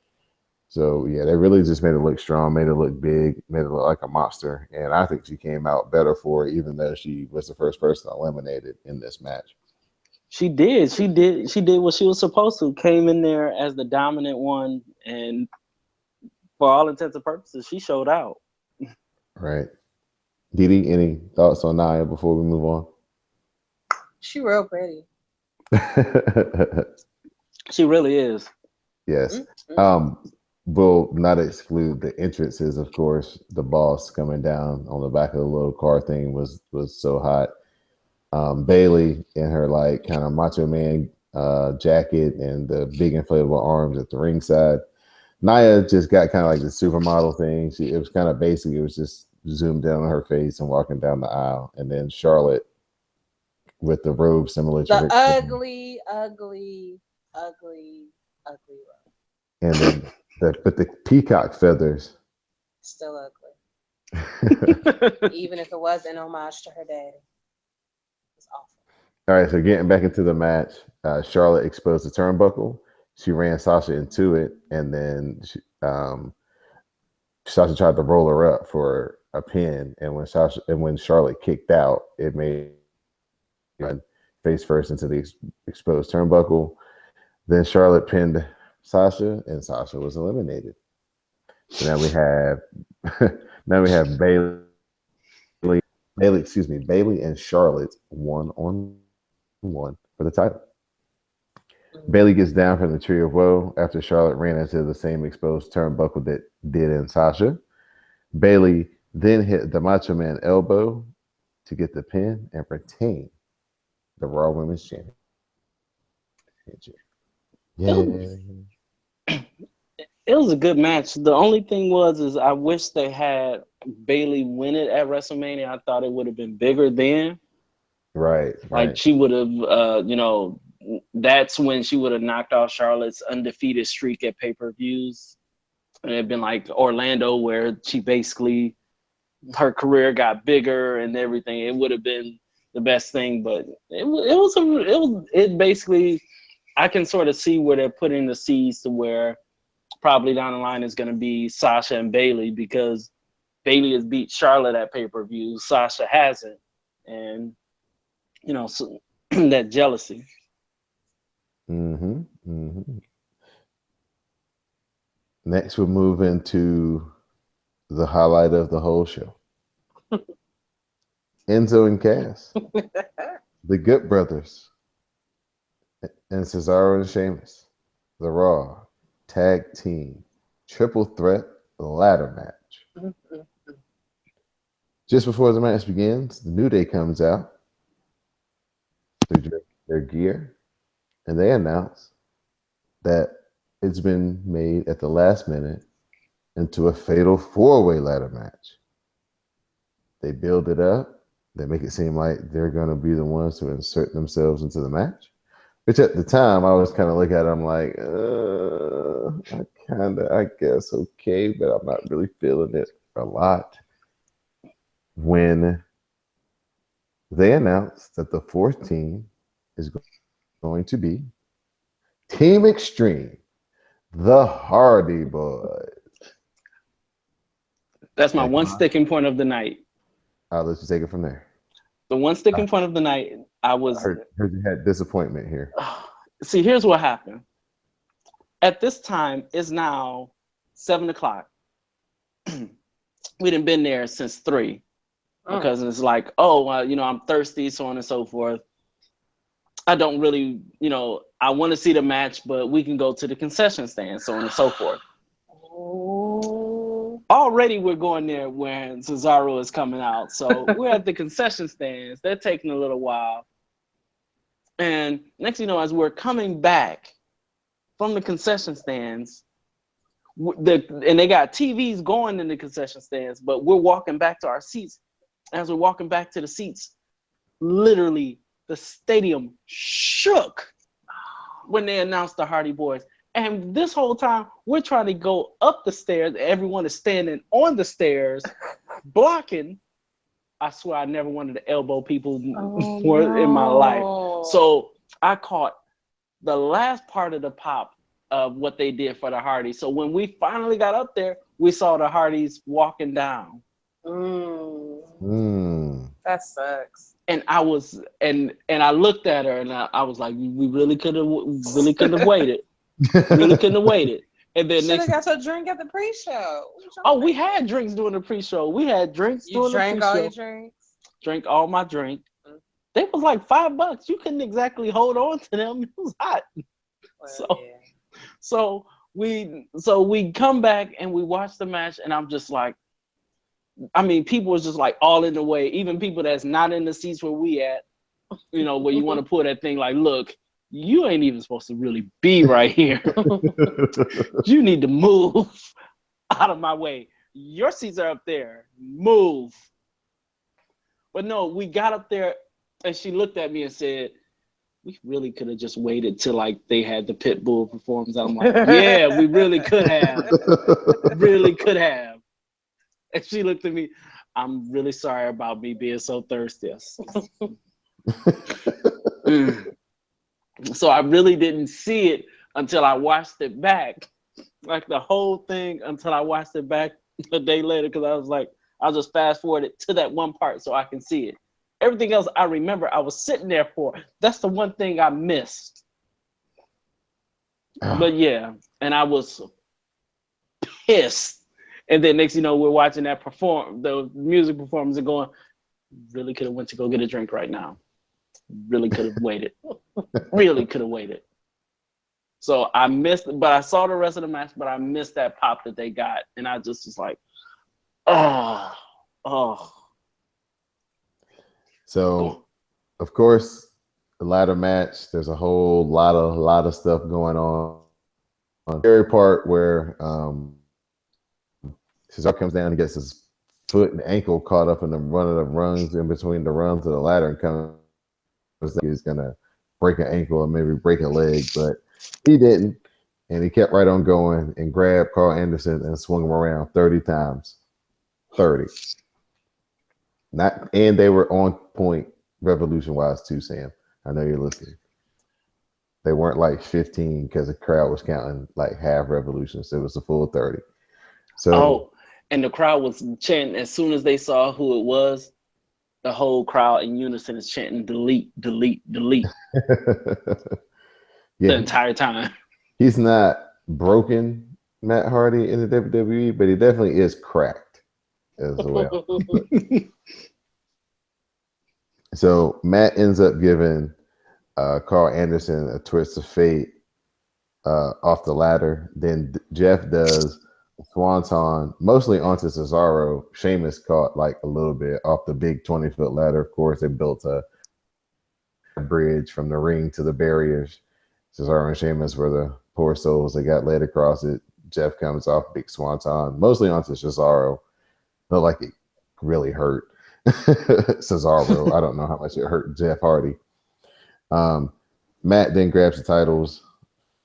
So yeah, they really just made it look strong, made it look big, made it look like a monster. And I think she came out better for it, even though she was the first person eliminated in this match. She did. She did what she was supposed to. Came in there as the dominant one, and for all intents and purposes, she showed out. Right. Didi, any thoughts on Nia before we move on? She real pretty. She really is. Yes. We'll not exclude the entrances, of course. The boss coming down on the back of the little car thing was so hot. Bayley in her kind of Macho Man jacket and the big inflatable arms at the ringside. Nia just got kind of like the supermodel thing. It was kind of basic. It was just zoomed down on her face and walking down the aisle. And then Charlotte with the robe similar to the her ugly robe. And then the peacock feathers. Still ugly. Even if it was an homage to her daddy. It's awful. All right, so getting back into the match, Charlotte exposed the turnbuckle. She ran Sasha into it, and then Sasha tried to roll her up for a pin. And when Charlotte kicked out, it made run face first into the exposed turnbuckle. Then Charlotte pinned Sasha, and Sasha was eliminated. So now we have Bayley and Charlotte 1-on-1 for the title. Bayley gets down from the Tree of Woe after Charlotte ran into the same exposed turnbuckle that did in Sasha. Bailey then hit the Macho Man elbow to get the pin and retain the Raw Women's Championship. Yeah. It was a good match. The only thing is I wish they had Bailey win it at WrestleMania. I thought it would have been bigger then. Right. Like she would have, that's when she would have knocked off Charlotte's undefeated streak at pay-per-views. And it'd been like Orlando, where she basically, her career got bigger and everything. It would have been the best thing, but it basically, I can sort of see where they're putting the seeds to where probably down the line is going to be Sasha and Bailey, because Bailey has beat Charlotte at pay-per-view, Sasha hasn't, and so that jealousy. Next, we'll move into the highlight of the whole show. Enzo and Cass, the Good Brothers, and Cesaro and Sheamus, the Raw Tag Team Triple Threat Ladder Match. Just before the match begins, the New Day comes out. They dress their gear, and they announce that it's been made at the last minute into a fatal four-way ladder match. They build it up. They make it seem like they're going to be the ones to insert themselves into the match, which at the time I was kind of looking at it, I'm like, I guess okay, but I'm not really feeling it a lot. When they announced that the fourth team is going to be Team Extreme, the Hardy Boys. That's my one sticking point of the night. I'll let you take it from there. The one sticking point of the night, I heard you had disappointment here. See, here's what happened. At this time, it's now 7:00. We done been there since 3, because it's like, I'm thirsty, so on and so forth. I don't really, I want to see the match, but we can go to the concession stand, so on and so forth. Already we're going there when Cesaro is coming out. So we're at the concession stands. They're taking a little while. And next thing you know, as we're coming back from the concession stands, and they got TVs going in the concession stands, but we're walking back to our seats. As we're walking back to the seats, literally the stadium shook when they announced the Hardy Boys. And this whole time, we're trying to go up the stairs. Everyone is standing on the stairs, blocking. I swear I never wanted to elbow people in my life. So I caught the last part of the pop of what they did for the Hardys. So when we finally got up there, we saw the Hardys walking down. That sucks. And I was, and I looked at her, and I was like, we really could have waited. Really couldn't have waited. And then should have got your drink at the pre-show. We had drinks during the pre-show. We had drinks during the pre-show. You drank all your drinks? Drank all my drink. They was like $5. You couldn't exactly hold on to them. It was hot. Well, so we come back and we watch the match, and I'm just like, people was just like all in the way. Even people that's not in the seats where we at, where you want to pull that thing like, look, you ain't even supposed to really be right here. You need to move out of my way. Your seats are up there. Move. But no, we got up there, and she looked at me and said, we really could have just waited till like they had the Pitbull performance. I'm like, yeah, we really could have. Really could have. And she looked at me, I'm really sorry about me being so thirsty. So I really didn't see it until I watched it back. Like the whole thing until I watched it back a day later, because I was like, I'll just fast forward it to that one part so I can see it. Everything else I remember I was sitting there for. That's the one thing I missed. But yeah, and I was pissed. And then next, we're watching that the music performance, and going, really could have went to go get a drink right now. Really could have waited. Really could have waited. So I missed, but I saw the rest of the match, but I missed that pop that they got. And I just was like, Oh, oh. So, of course, the ladder match. There's a whole lot of stuff going on. The scary part where Cesaro comes down and gets his foot and ankle caught up in the one of the rungs in between the rungs of the ladder and comes he's gonna break an ankle or maybe break a leg, but he didn't. And he kept right on going and grabbed Carl Anderson and swung him around 30 times. 30. Not and they were on point revolution wise too, Sam. I know you're listening. They weren't like 15 because the crowd was counting like half revolutions. So it was a full 30. So and the crowd was chanting as soon as they saw who it was. The whole crowd in unison is chanting delete, delete, delete. The entire time. He's not broken, Matt Hardy, in the WWE, but he definitely is cracked as well. So Matt ends up giving Carl Anderson a twist of fate off the ladder. Then Jeff does Swanton, mostly onto Cesaro. Sheamus caught like a little bit off the big 20-foot ladder. Of course, they built a bridge from the ring to the barriers. Cesaro and Sheamus were the poor souls that got laid across it. Jeff comes off big Swanton, mostly onto Cesaro. Felt like it really hurt Cesaro. I don't know how much it hurt Jeff Hardy. Matt then grabs the titles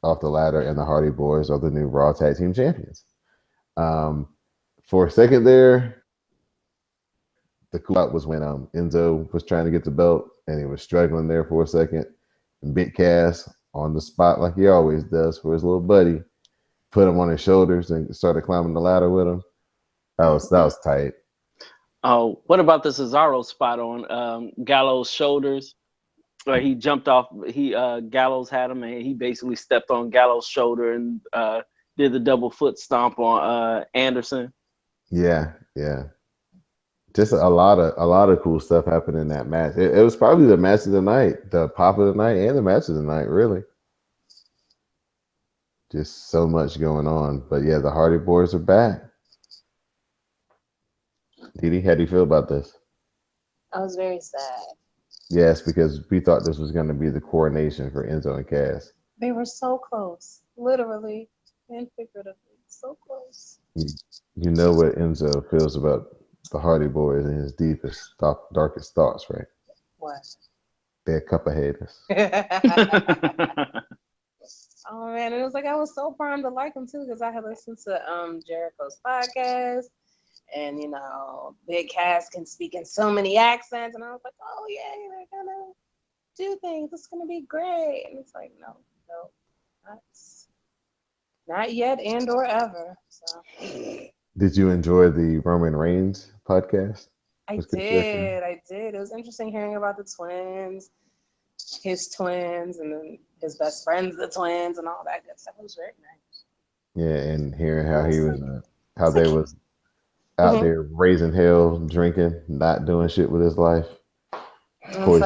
off the ladder, and the Hardy Boys are the new Raw Tag Team Champions. For a second there, the cool out was when Enzo was trying to get the belt, and he was struggling there for a second. And Big Cass on the spot, like he always does for his little buddy, put him on his shoulders and started climbing the ladder with him. That was tight. Oh, what about the Cesaro spot on Gallows' shoulders? Where he jumped off, Gallows had him, and he basically stepped on Gallows' shoulder and did the double foot stomp on Anderson. Yeah. Just a lot of cool stuff happened in that match. It was probably the match of the night, the pop of the night, and the match of the night, really. Just so much going on. But yeah, the Hardy Boys are back. Didi, how do you feel about this? I was very sad. Yes, because we thought this was going to be the coronation for Enzo and Cass. They were so close, literally and figuratively, so close. You know what Enzo feels about the Hardy Boys and his deepest, darkest thoughts, right? What? They're a couple haters. Oh man, it was like I was so primed to like him too because I had listened to Jericho's podcast, and Big Cass can speak in so many accents, and I was like, oh yeah, they're gonna do things. It's gonna be great. And it's like, no, not yet, and or ever. So. Did you enjoy the Roman Reigns podcast? I did. It was interesting hearing about the twins, his twins, and then his best friends, the twins, and all that good stuff. It was very nice. Yeah, and hearing how he was, how they was out there raising hell, drinking, not doing shit with his life, poised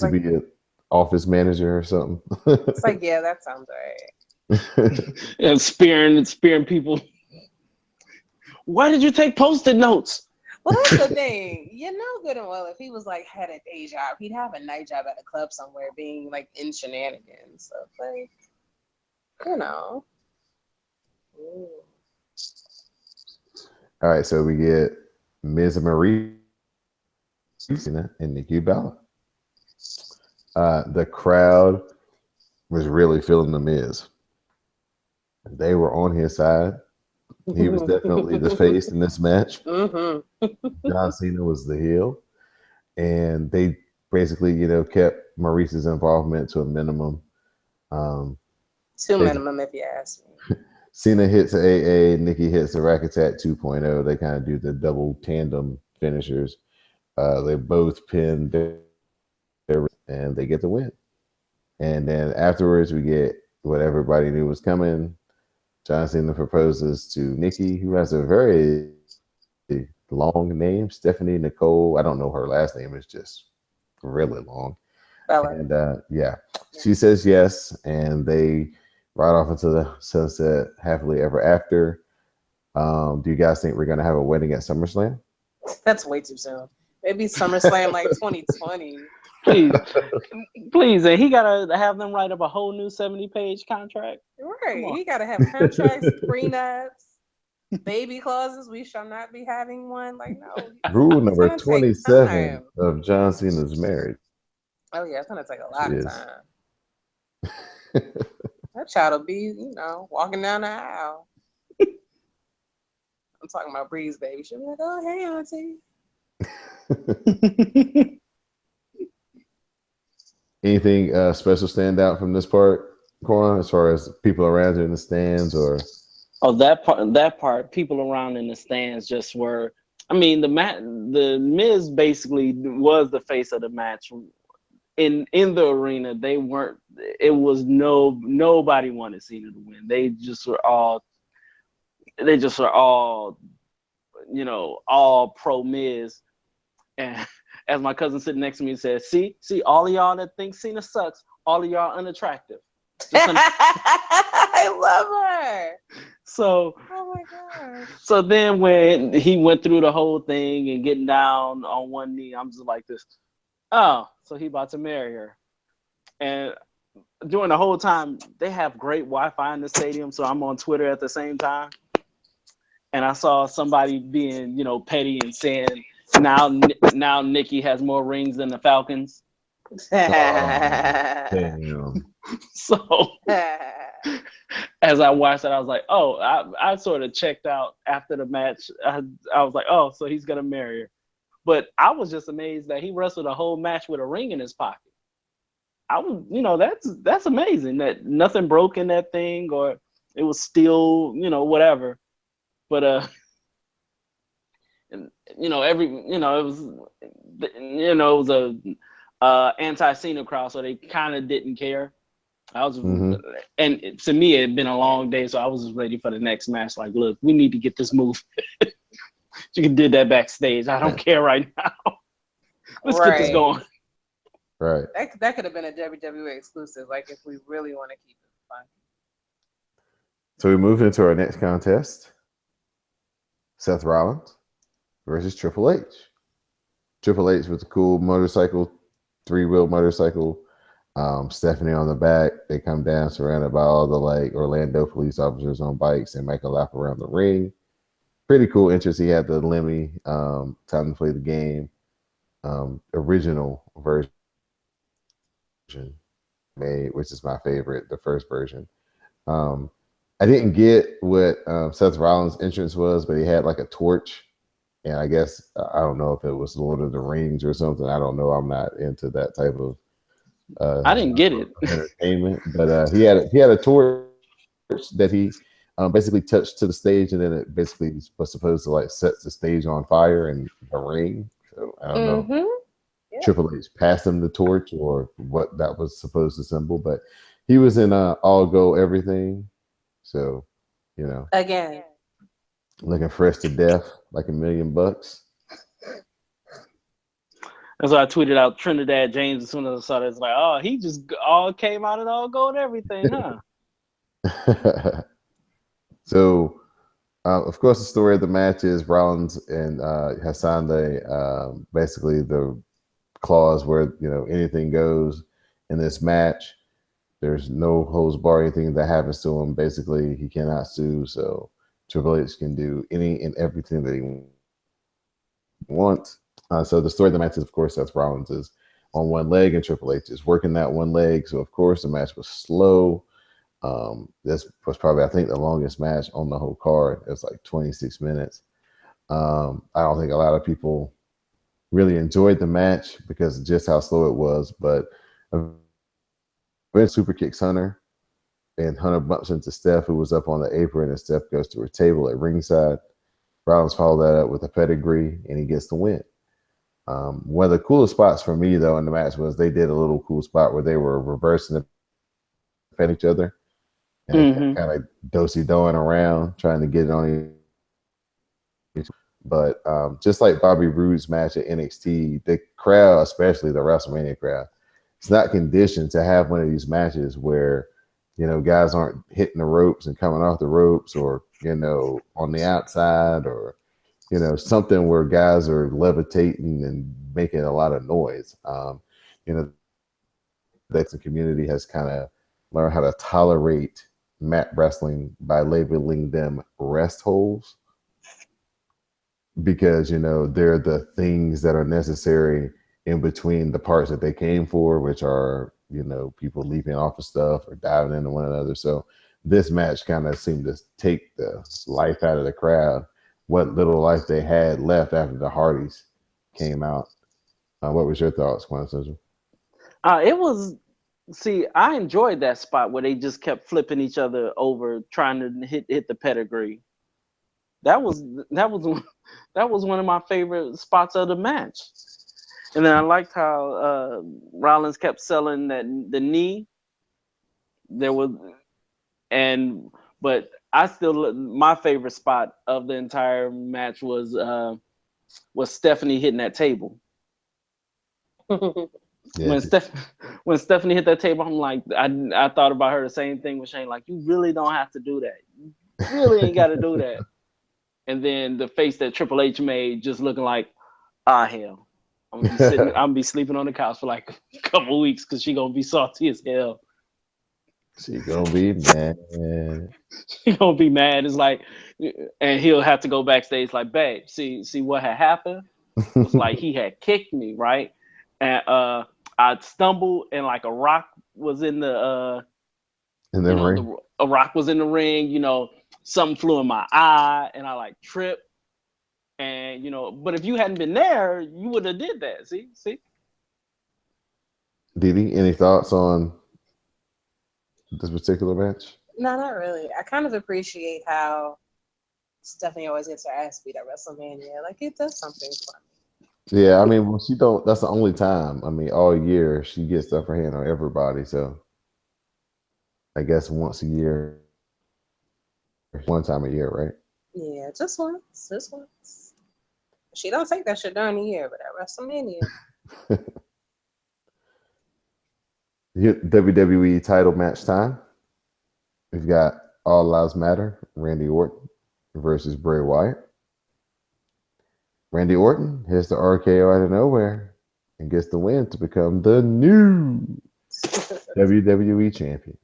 to be an office manager or something. It's like, yeah, that sounds right. And spearing people. Why did you take Post-it notes? Well, that's the thing. You know good and well if he was like had a day job, he'd have a night job at a club somewhere being like in shenanigans. So like, Ooh. All right, so we get Miz and Marie and Nikki Bella. The crowd was really feeling the Miz. They were on his side. He was definitely the face in this match. John Cena was the heel. And they basically, kept Maurice's involvement to a minimum. Minimum, if you ask me. Cena hits AA, Nikki hits the Rack Attack 2.0. They kind of do the double tandem finishers. They both pin their and they get the win. And then afterwards, we get what everybody knew was coming. John Cena proposes to Nikki, who has a very long name, Stephanie Nicole. I don't know her last name. It's just really long. Bella. And she says yes, and they ride off into the sunset happily ever after. Do you guys think we're gonna have a wedding at SummerSlam? That's way too soon. Maybe SummerSlam like 2020. Please, please, and he gotta have them write up a whole new 70-page contract. Right, he gotta have contracts, prenups, baby clauses. We shall not be having one. Like, no. Rule number 27 of John Cena's marriage. Oh yeah, it's gonna take a lot of time. That child will be, walking down the aisle. I'm talking about Bree's baby. She'll be like, "Oh, hey, auntie." Anything special stand out from this part, Corin, as far as people around you in the stands, or? Oh, that part, people around in the stands just were. I mean, the Miz basically was the face of the match. In the arena, they weren't. It was nobody wanted Cena to win. They just were all, all pro Miz. And as my cousin sitting next to me said, see, all of y'all that think Cena sucks, all of y'all unattractive. I love her. So, oh my gosh. So then when he went through the whole thing and getting down on one knee, I'm just like this. Oh, so he about to marry her. And during the whole time, they have great Wi-Fi in the stadium, so I'm on Twitter at the same time. And I saw somebody being, petty and saying, now Nikki has more rings than the Falcons. Damn. So as I watched it, I was like, oh, I sort of checked out after the match. I was like, oh, so he's going to marry her. But I was just amazed that he wrestled a whole match with a ring in his pocket. I was, that's amazing that nothing broke in that thing, or it was still, whatever. But it was a anti-Cena crowd, so they kind of didn't care. And to me, it had been a long day, so I was just ready for the next match. Like, look, we need to get this move. You can do that backstage. I don't care right now. Let's get this going. Right. That could have been a WWE exclusive, like if we really want to keep it fun. So we move into our next contest. Seth Rollins versus Triple H. Triple H with the cool motorcycle, 3-wheel motorcycle. Stephanie on the back. They come down surrounded by all the Orlando police officers on bikes and make a lap around the ring. Pretty cool entrance. He had the Lemmy, Time to Play the Game, original version made, which is my favorite, the first version. I didn't get what Seth Rollins' entrance was, but he had like a torch. And I guess, I don't know if it was Lord of the Rings or something. I don't know. I'm not into that type of I didn't get it. Entertainment. But he had a torch that he basically touched to the stage, and then it basically was supposed to set the stage on fire in the ring. So I don't know. Yeah. Triple H passed him the torch or what that was supposed to symbol, but he was in all go everything. So, again, looking fresh to death, like $1 million. That's why I tweeted out Trinidad James as soon as I saw that. It's like, oh, he just all came out and all go and everything, huh? So, of course, the story of the match is Rollins and has signed basically the clause where anything goes in this match. There's no holds bar. Anything that happens to him, basically, he cannot sue. So Triple H can do any and everything that he wants. So the story of the match is, of course, Seth Rollins is on one leg and Triple H is working that one leg. So, of course, the match was slow. This was probably, I think, the longest match on the whole card. It was like 26 minutes. I don't think a lot of people really enjoyed the match because of just how slow it was. But Vince super kicks Hunter, and Hunter bumps into Steph, who was up on the apron, and Steph goes to her table at ringside. Rollins followed that up with a pedigree, and he gets the win. One of the coolest spots for me, though, in the match was they did a little cool spot where they were reversing at each other and kind of do-si-doing around, trying to get it on each. But just like Bobby Roode's match at NXT, the crowd, especially the WrestleMania crowd, it's not conditioned to have one of these matches where guys aren't hitting the ropes and coming off the ropes, or on the outside, or something where guys are levitating and making a lot of noise. The community has kind of learned how to tolerate mat wrestling by labeling them rest holds, because they're the things that are necessary in between the parts that they came for, which are people leaping off of stuff or diving into one another. So this match kind of seemed to take the life out of the crowd, what little life they had left after the Hardys came out. What was your thoughts, Quintessential? It was. See, I enjoyed that spot where they just kept flipping each other over, trying to hit the pedigree. That was one of my favorite spots of the match. And then I liked how Rollins kept selling the knee. But my favorite spot of the entire match was Stephanie hitting that table. Yeah. When Stephanie hit that table, I'm like, I thought about her the same thing with Shane. Like, you really don't have to do that. You really ain't got to do that. And then the face that Triple H made, just looking like, hell, I'm gonna be sleeping on the couch for like a couple of weeks because she gonna be salty as hell. She gonna be mad. She gonna be mad. It's like, and he'll have to go backstage like, babe, see what had happened? It was like he had kicked me, right? And I stumbled and like a rock was in the ring. A rock was in the ring. Something flew in my eye, and I like tripped. And but if you hadn't been there, you would have did that. See. Didi, any thoughts on this particular match? No, not really. I kind of appreciate how Stephanie always gets her ass beat at WrestleMania. Like, it does something for me. Yeah, I mean, well, she don't. That's the only time. I mean, all year she gets stuff her hand on everybody. So, I guess once a year, one time a year, right? Yeah, just once. She don't take that shit during the year, but at WrestleMania. WWE title match time. We've got All Lives Matter, Randy Orton versus Bray Wyatt. Randy Orton hits the RKO out of nowhere and gets the win to become the new WWE champion.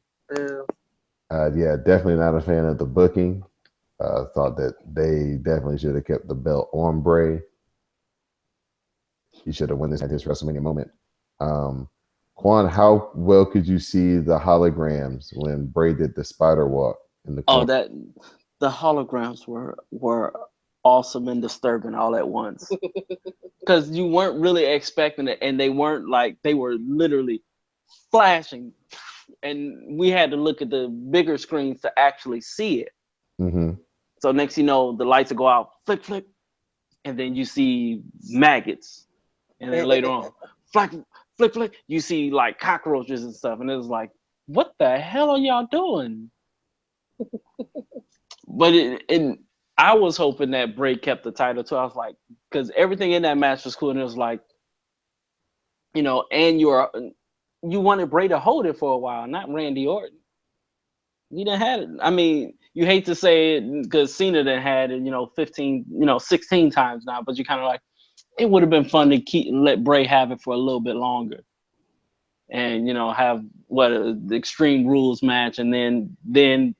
Yeah, definitely not a fan of the booking. Thought that they definitely should have kept the belt on Bray. He should have won this at his WrestleMania moment. Quan, how well could you see the holograms when Bray did the spider walk in the corner? Oh, the holograms were awesome and disturbing all at once. Because you weren't really expecting it, and they weren't like, they were literally flashing. And we had to look at the bigger screens to actually see it. Mm-hmm. So next you know, the lights will go out, flick, flick, and then you see maggots. And then later on, flick, flick, flick, you see like cockroaches and stuff. And it was like, what the hell are y'all doing? But I was hoping that Bray kept the title too. I was like, because everything in that match was cool. And it was like, and you wanted Bray to hold it for a while, not Randy Orton. He didn't have it. I mean, you hate to say it because Cena done had it, 15, 16 times now, but you kind of like, it would have been fun to let Bray have it for a little bit longer. And, have the Extreme Rules match and then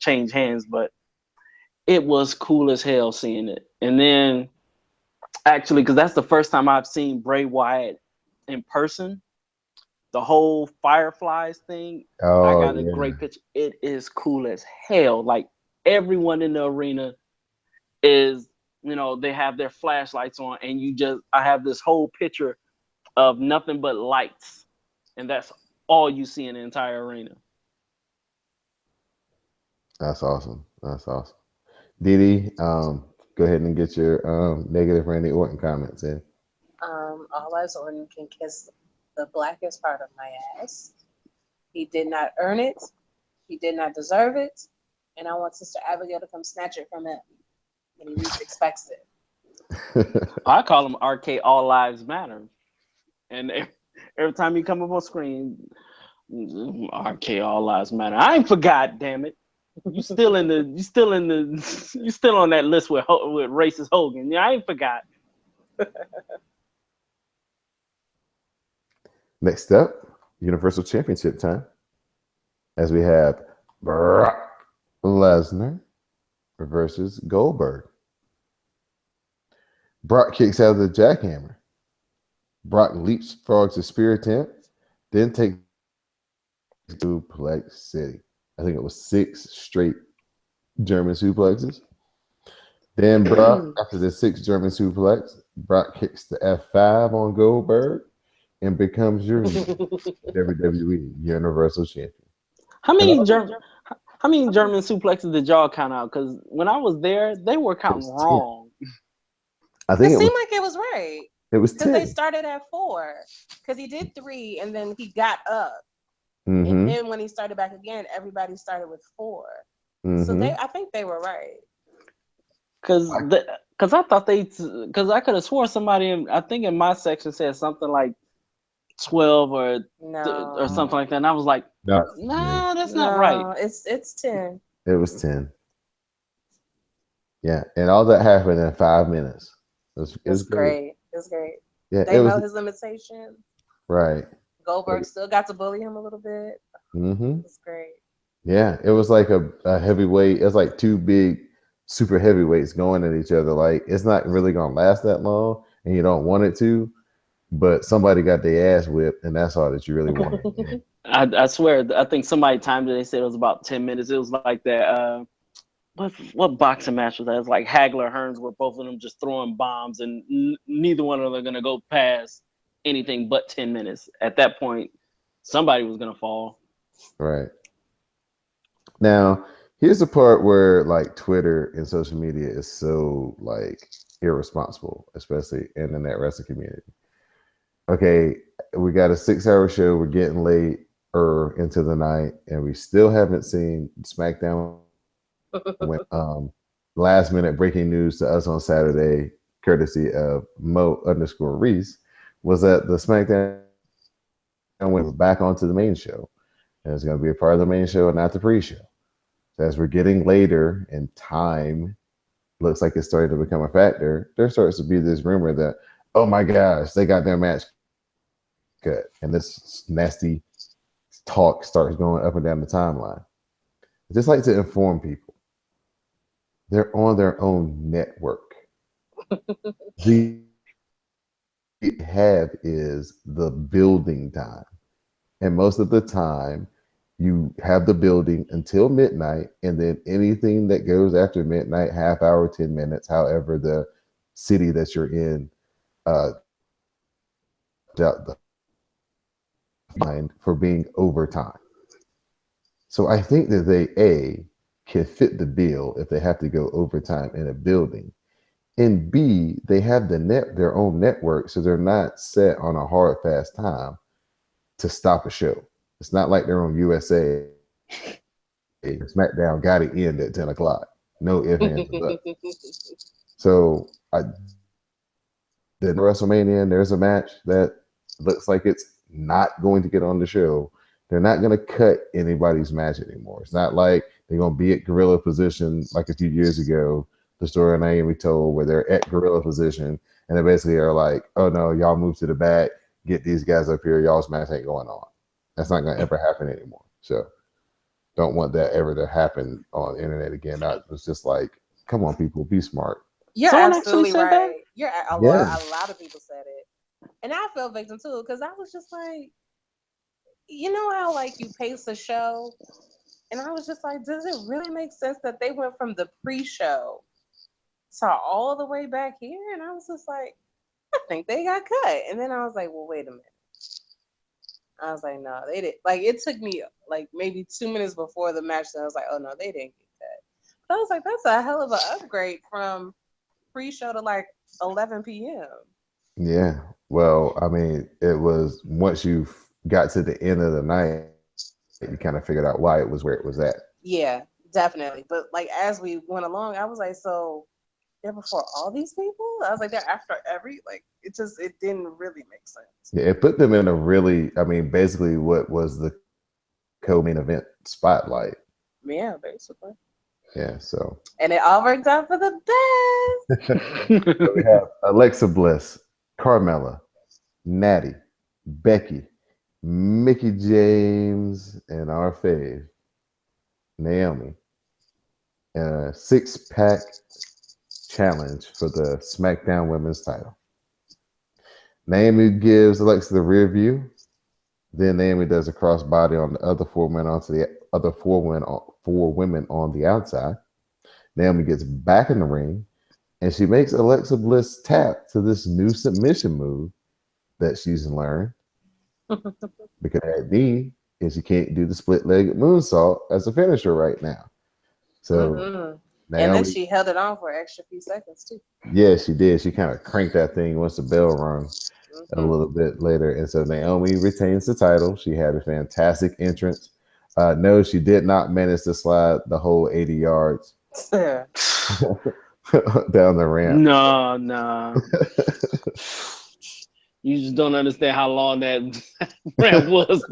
change hands. But it was cool as hell seeing it. And then actually, because that's the first time I've seen Bray Wyatt in person, the whole Fireflies thing, I got a great picture. It is cool as hell. Like, everyone in the arena is, they have their flashlights on, and I have this whole picture of nothing but lights. And that's all you see in the entire arena. That's awesome. Didi, go ahead and get your negative Randy Orton comments in. All Lives Orton can kiss the blackest part of my ass. He did not earn it. He did not deserve it. And I want Sister Abigail to come snatch it from him when he least expects it. I call him RK All Lives Matter. And every time you come up on screen, RK All Lives Matter. I ain't forgot, damn it. You still you still on that list with racist Hogan. Yeah, I ain't forgot. Next up, Universal Championship time, as we have Brock Lesnar versus Goldberg. Brock kicks out of the jackhammer. Brock leapfrogs the spear attempt, then takes suplex city. I think it was 6 straight German suplexes. Then Brock, after the 6 German suplex, Brock kicks the F5 on Goldberg and becomes your WWE Universal Champion. How many German suplexes did y'all count out? Because when I was there, they were counting wrong. I think it seemed like it was right. It was 10. Because they started at 4. Because he did 3 and then he got up. Mm-hmm. And then when he started back again, everybody started with 4. Mm-hmm. So I think they were right. Because I thought because I could have swore somebody I think in my section said something like 12 or something like that, and I was like, no, that's not right. It's 10. It was 10. Yeah, and all that happened in 5 minutes. It was great. It was great. Yeah, they know his limitations. Right. Goldberg still got to bully him a little bit. Mm-hmm. It's great. Yeah, it was like a heavyweight. It was like 2 big super heavyweights going at each other. Like, it's not really gonna last that long, and you don't want it to. But somebody got their ass whipped, and that's all that you really wanted. I swear, I think somebody timed it. They said it was about 10 minutes. It was like that. What boxing match was that? It was like Hagler Hearns, where both of them just throwing bombs, and neither one of them are gonna go past anything but 10 minutes. At that point, somebody was gonna fall. Right. Now, here's the part where like Twitter and social media is so like irresponsible, especially in the net wrestling community. Okay, we got a 6-hour show. We're getting late into the night, and we still haven't seen SmackDown. Last minute breaking news to us on Saturday, courtesy of Mo_Reese, was that the SmackDown went back onto the main show, and it's going to be a part of the main show and not the pre-show. So as we're getting later in time, looks like it's starting to become a factor. There starts to be this rumor that, oh my gosh, they got their match cut, and this nasty talk starts going up and down the timeline. I just like to inform people they're on their own network. The have is the building time, and most of the time you have the building until midnight, and then anything that goes after midnight, half hour, 10 minutes, however the city that you're in the mind for being overtime. So I think that they can fit the bill if they have to go overtime in a building, and B, they have their own network, so they're not set on a hard fast time to stop a show. It's not like they're on USA. SmackDown got to end at 10 o'clock. No ifs, ands, or buts. So the WrestleMania, and there's a match that looks like it's not going to get on the show. They're not going to cut anybody's match anymore. It's not like they're going to be at gorilla position like a few years ago, the story Naomi told, where they're at gorilla position and they basically are like, oh no, y'all move to the back, get these guys up here, y'all's match ain't going on. That's not going to ever happen anymore. So don't want that ever to happen on the internet again. I was just like, come on, people, be smart. You're absolutely right. A lot of people said it. And I felt victim too, because I was just like, you know how like you pace a show? And I was just like, does it really make sense that they went from the pre-show to all the way back here? And I was just like, I think they got cut. And then I was like, well, wait a minute. I was like, no, they didn't. Like, it took me like maybe 2 minutes before the match, and I was like, oh no, they didn't get cut. But I was like, that's a hell of an upgrade from pre-show to like 11 p.m. Yeah. Well, I mean, it was once you got to the end of the night, you kind of figured out why it was where it was at. Yeah, definitely. But like as we went along, I was like, so they're before all these people? I was like, they're after it didn't really make sense. Yeah, it put them in a really, I mean, basically what was the co-main event spotlight. Yeah, basically. Yeah, so. And it all worked out for the best. So we have Alexa Bliss, Carmella, Natty, Becky, Mickey James, and our fave, Naomi. In a 6-pack challenge for the SmackDown Women's title. Naomi gives Alexa the rear view. Then Naomi does a crossbody on the other 4 men onto the other 4 women on the outside. Naomi gets back in the ring, and she makes Alexa Bliss tap to this new submission move that she's learned. Because that knee, and she can't do the split-legged moonsault as a finisher right now. So Naomi, and then she held it on for an extra few seconds too. Yeah, she did. She kind of cranked that thing once the bell rung a little bit later. And so Naomi retains the title. She had a fantastic entrance. No, she did not manage to slide the whole 80 yards down the ramp. No. You just don't understand how long that ramp was.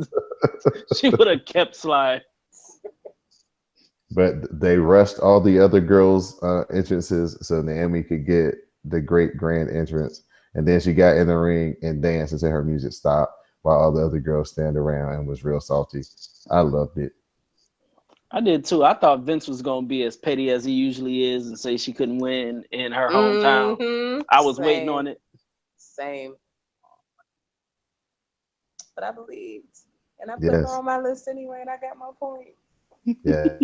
She would have kept sliding. But they rushed all the other girls' entrances so Naomi could get the great grand entrance. And then she got in the ring and danced until her music stopped while all the other girls stand around and was real salty. I loved it. I did too. I thought Vince was going to be as petty as he usually is and say she couldn't win in her hometown. I was waiting on it. Same. But I believed. And I put her on my list anyway, and I got my point. Yeah.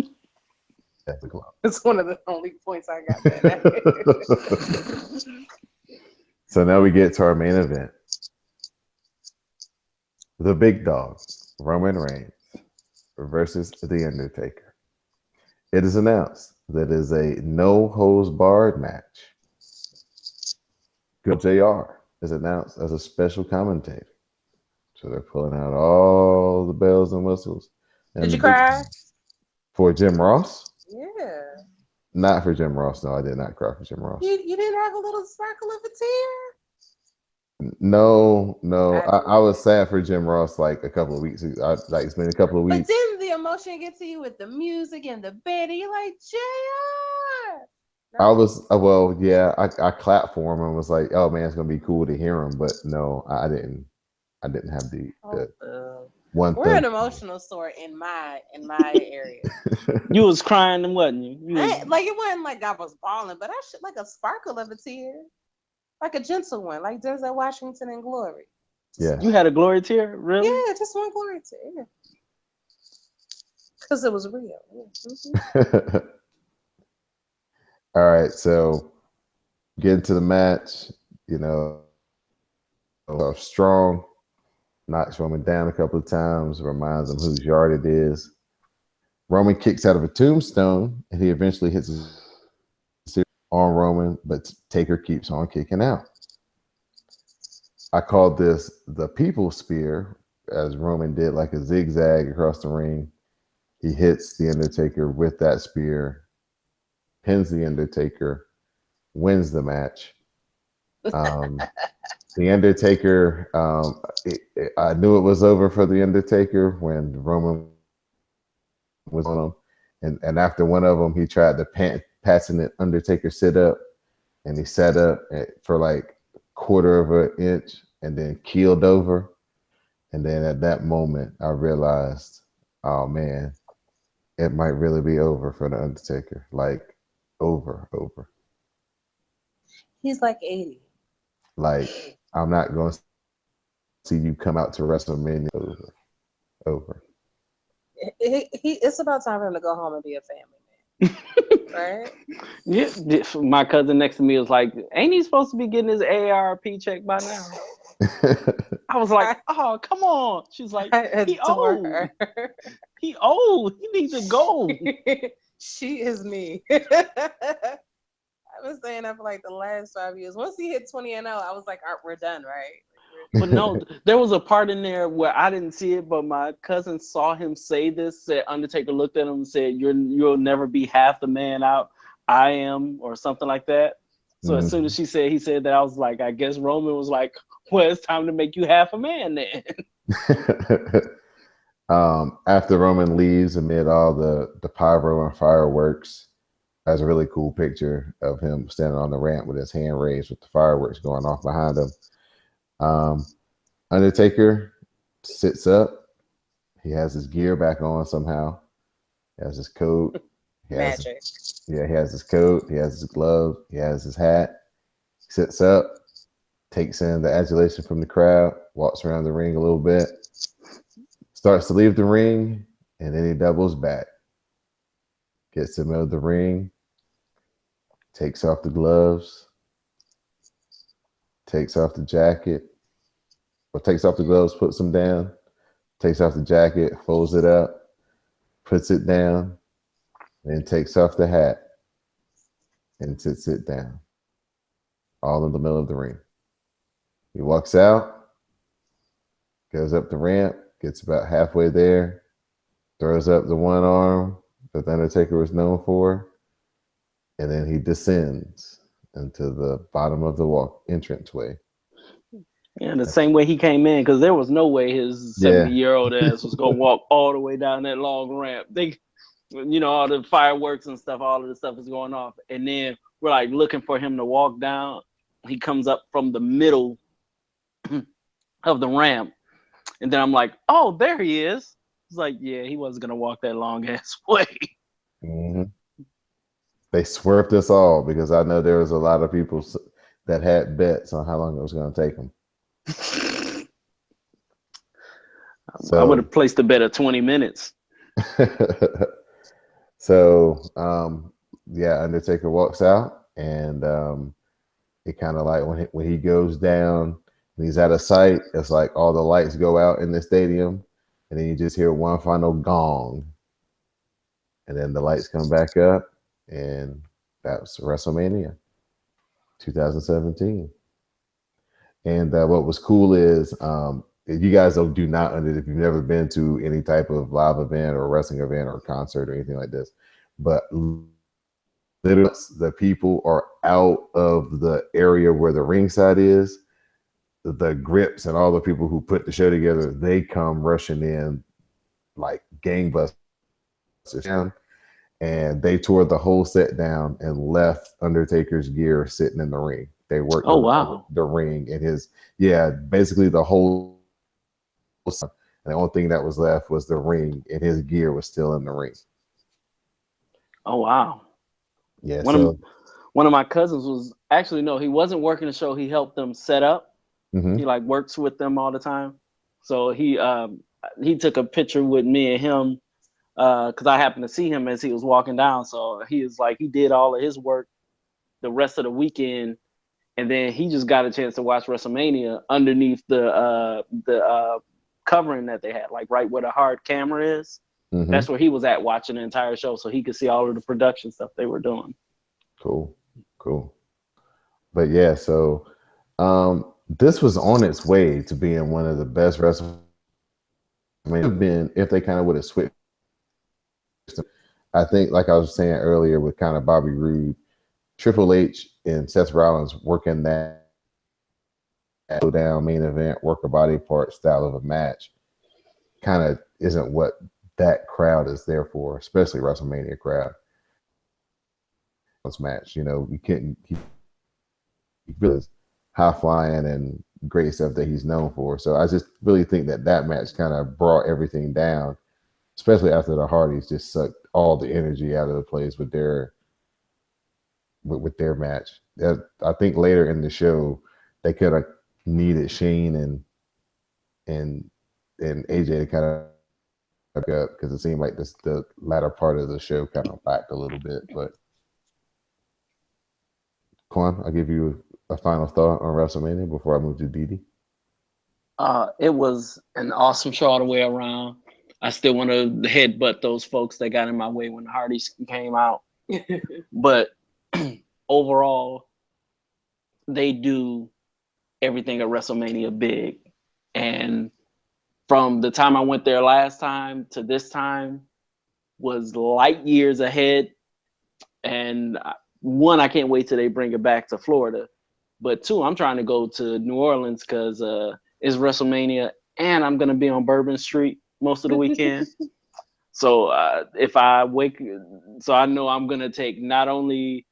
It's one of the only points I got that. So now we get to our main event. The big dog, Roman Reigns, versus The Undertaker. It is announced that it is a no-holds-barred match. Good JR is announced as a special commentator. So they're pulling out all the bells and whistles. And did you cry? For Jim Ross? Yeah. Not for Jim Ross. No, I did not cry for Jim Ross. You didn't have a little sparkle of a tear? No. I was sad for Jim Ross like a couple of weeks ago. It's been a couple of weeks. But didn't the emotion get to you with the music and the band? And you're like, JR! No? I was, I clapped for him and was like, oh man, it's going to be cool to hear him. But no, I didn't have the one. We're an emotional store in my area. You was crying, wasn't you? It wasn't like I was bawling, but I should like a sparkle of a tear, like a gentle one, like Denzel Washington in Glory. Yeah, you had a glory tear, really? Yeah, just one glory tear. Because it was real. Yeah. All right, so get into the match. Strong. Knocks Roman down a couple of times, reminds him whose yard it is. Roman kicks out of a tombstone, and he eventually hits on Roman, but Taker keeps on kicking out. I called this the people spear, as Roman did like a zigzag across the ring. He hits the Undertaker with that spear, pins the Undertaker, wins the match. The Undertaker, I knew it was over for the Undertaker when Roman was on him, and after one of them, he tried to passing the Undertaker sit up, and he sat up for like a quarter of an inch, and then keeled over, and then at that moment, I realized, oh man, it might really be over for the Undertaker, like over. He's like 80. Like, I'm not going to see you come out to WrestleMania over. It's about time for him to go home and be a family man. Right? Yeah. My cousin next to me was like, ain't he supposed to be getting his AARP check by now? I was like, oh, come on. She's like, he old. He old. He needs to go. She is me. I've been saying that for like the last 5 years. Once he hit 20-0, I was like, all right, we're done, right? But no, there was a part in there where I didn't see it, but my cousin saw him say this. Said Undertaker looked at him and said, "You'll never be half the man I am," or something like that. So as soon as he said that, I was like, I guess Roman was like, well, it's time to make you half a man then. After Roman leaves amid all the pyro and fireworks, that's a really cool picture of him standing on the ramp with his hand raised with the fireworks going off behind him. Um, Undertaker sits up. He has his gear back on somehow. He has his coat. He has, Magic. yeah, he has his coat. He has his gloves. He has his hat. He sits up, takes in the adulation from the crowd, walks around the ring a little bit, starts to leave the ring, and then he doubles back. Gets to the middle of the ring, takes off the gloves, takes off the jacket, or takes off the gloves, puts them down, takes off the jacket, folds it up, puts it down, then takes off the hat and sits it down, all in the middle of the ring. He walks out, goes up the ramp, gets about halfway there, throws up the one arm that the Undertaker was known for, and then he descends into the bottom of the walk entranceway. Yeah, the same way he came in, because there was no way his 70-year-old ass was gonna walk all the way down that long ramp. They, all the fireworks and stuff, all of the stuff is going off, and then we're like looking for him to walk down. He comes up from the middle of the ramp, and then I'm like, oh, there he is. It's like, yeah, he wasn't gonna walk that long ass way. Mm-hmm. They swerved us all because I know there was a lot of people that had bets on how long it was going to take them. So, I would have placed a bet of 20 minutes. So, Undertaker walks out, and it kind of like when he goes down, and he's out of sight, it's like all the lights go out in the stadium, and then you just hear one final gong, and then the lights come back up, and that's WrestleMania 2017. And what was cool is you guys do not if you've never been to any type of live event or wrestling event or concert or anything like this, but literally the people are out of the area where the ringside is. The grips and all the people who put the show together, they come rushing in like gangbusters, and they tore the whole set down and left Undertaker's gear sitting in the ring. They worked the ring and basically the whole. And the only thing that was left was the ring, and his gear was still in the ring. Oh wow! Yeah. One of my cousins was he wasn't working the show. He helped them set up. Mm-hmm. He like works with them all the time. So he took a picture with me and him because I happened to see him as he was walking down. So he did all of his work the rest of the weekend. And then he just got a chance to watch WrestleMania underneath the covering that they had, like right where the hard camera is. Mm-hmm. That's where he was at watching the entire show, so he could see all of the production stuff they were doing. Cool. But yeah, so this was on its way to being one of the best WrestleMania. If they kind of would have switched. I think, like I was saying earlier, with kind of Bobby Roode, Triple H and Seth Rollins working that down main event, work a body part style of a match kind of isn't what that crowd is there for, especially WrestleMania crowd. This match, we couldn't keep really high flying and great stuff that he's known for. So I just really think that match kind of brought everything down, especially after the Hardys just sucked all the energy out of the place with their match. I think later in the show they could have needed Shane and AJ to kind of up because it seemed like the latter part of the show kind of lacked a little bit. But Quan, I'll give you a final thought on WrestleMania before I move to Didi. It was an awesome show all the way around. I still want to headbutt those folks that got in my way when the Hardys came out. But overall, they do everything at WrestleMania big. And from the time I went there last time to this time was light years ahead. And one, I can't wait till they bring it back to Florida. But two, I'm trying to go to New Orleans because it's WrestleMania and I'm going to be on Bourbon Street. most of the weekend. So if I wake, so I know I'm gonna take not only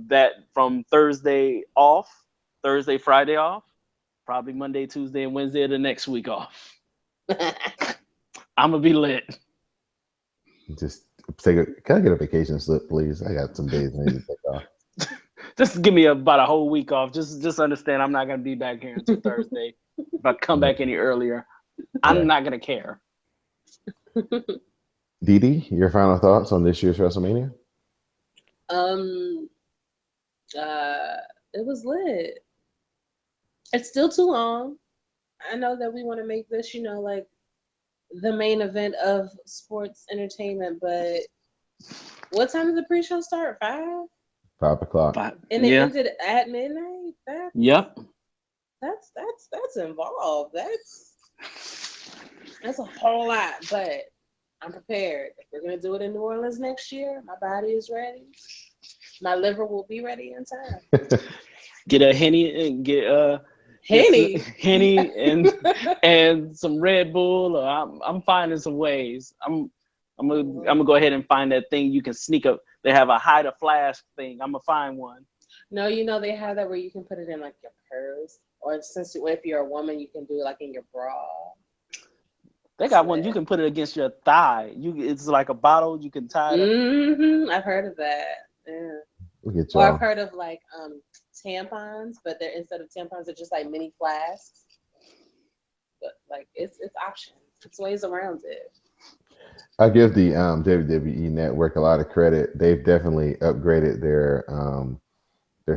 that from Thursday off, Thursday, Friday off, probably Monday, Tuesday, and Wednesday of the next week off. I'm gonna be lit. Just take a. Can I get a vacation slip, please? I got some days I need to take off. Just give me about a whole week off. Just understand I'm not gonna be back here until Thursday. If I come back any earlier, I'm not gonna care. Dee, your final thoughts on this year's WrestleMania? It was lit. It's still too long. I know that we want to make this, like the main event of sports entertainment, but what time did the pre-show start? 5? 5 o'clock. And it ended at midnight? Yep. That's involved. That's a whole lot, but I'm prepared. If we're gonna do it in New Orleans next year, my body is ready. My liver will be ready in time. Get a Henny and get Henny and some Red Bull. Or I'm finding some ways. I'm gonna go ahead and find that thing you can sneak up. They have a hide a flask thing. I'm gonna find one. No, they have that where you can put it in like your purse, or if you're a woman, you can do it like in your bra. They got one you can put it against your thigh. It's like a bottle you can tie it up. I've heard of that. Yeah. Or I've heard of like tampons, but they're instead of tampons, they're just like mini flasks. But like it's options. It's ways around it. I give the WWE Network a lot of credit. They've definitely upgraded their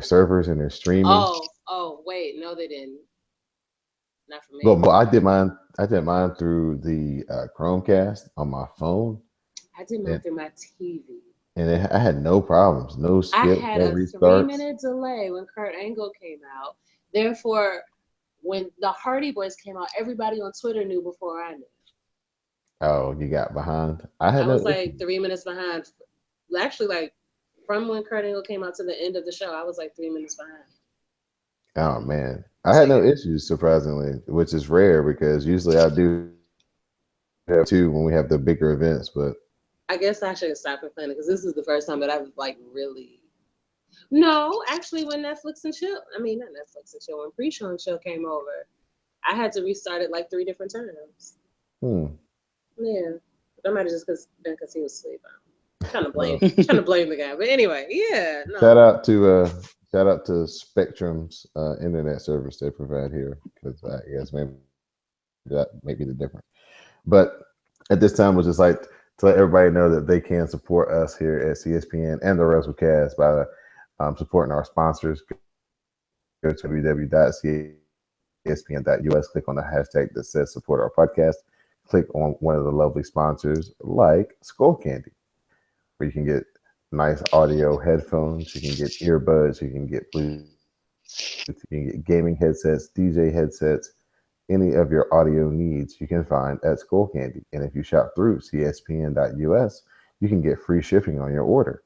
servers and their streaming. Oh, wait, no, they didn't. Not for me. Well, I did mine through the Chromecast on my phone. I did mine through my TV. And I had no problems, no skips, I had no a restarts. 3-minute delay when Kurt Angle came out. Therefore, when the Hardy Boys came out, everybody on Twitter knew before I knew. Oh, you got behind? I was like 3 minutes behind. Actually, like from when Kurt Angle came out to the end of the show, I was like 3 minutes behind. Oh man, I had no issues, surprisingly, which is rare because usually I do have 2 when we have the bigger events. But I guess I should have stopped complaining because this is the first time that I've like really. No, actually, when Netflix and Chill, when Pre-Show and Chill came over, I had to restart it like 3 different times. Yeah, that might have just been because he was asleep. I'm trying to blame the guy, but anyway, yeah. No. Shout out to Spectrum's internet service they provide here, because I guess maybe that may be the difference. But at this time, we'll just like to let everybody know that they can support us here at CSPN and the Wrasslecast by supporting our sponsors. Go to www.cspn.us, click on the hashtag that says support our podcast. Click on one of the lovely sponsors like Skull Candy, where you can get nice audio headphones, you can get earbuds, you can get Bluetooth, you can get gaming headsets, DJ headsets, any of your audio needs you can find at Skull Candy. And if you shop through cspn.us, you can get free shipping on your order.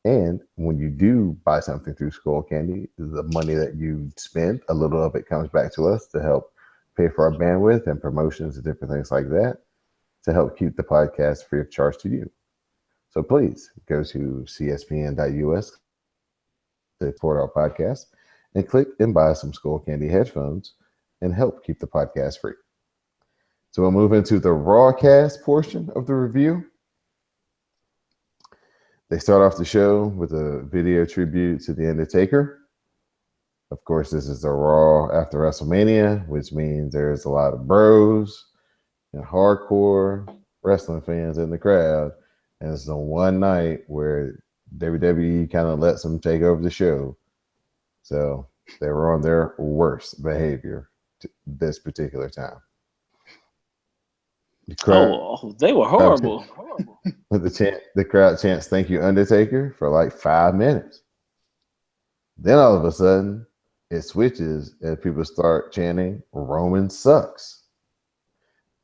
And when you do buy something through Skull Candy, the money that you spend, a little of it comes back to us to help pay for our bandwidth and promotions and different things like that, to help keep the podcast free of charge to you. So please go to cspn.us to support our podcast and click and buy some Skull Candy headphones and help keep the podcast free. So we'll move into the Rawcast portion of the review. They start off the show with a video tribute to The Undertaker. Of course, this is the Raw after WrestleMania, which means there's a lot of bros and hardcore wrestling fans in the crowd. And it's the one night where WWE kind of lets them take over the show. So they were on their worst behavior this particular time. They were horrible. With the crowd chants "Thank you, Undertaker" for like 5 minutes. Then all of a sudden, it switches and people start chanting "Roman sucks."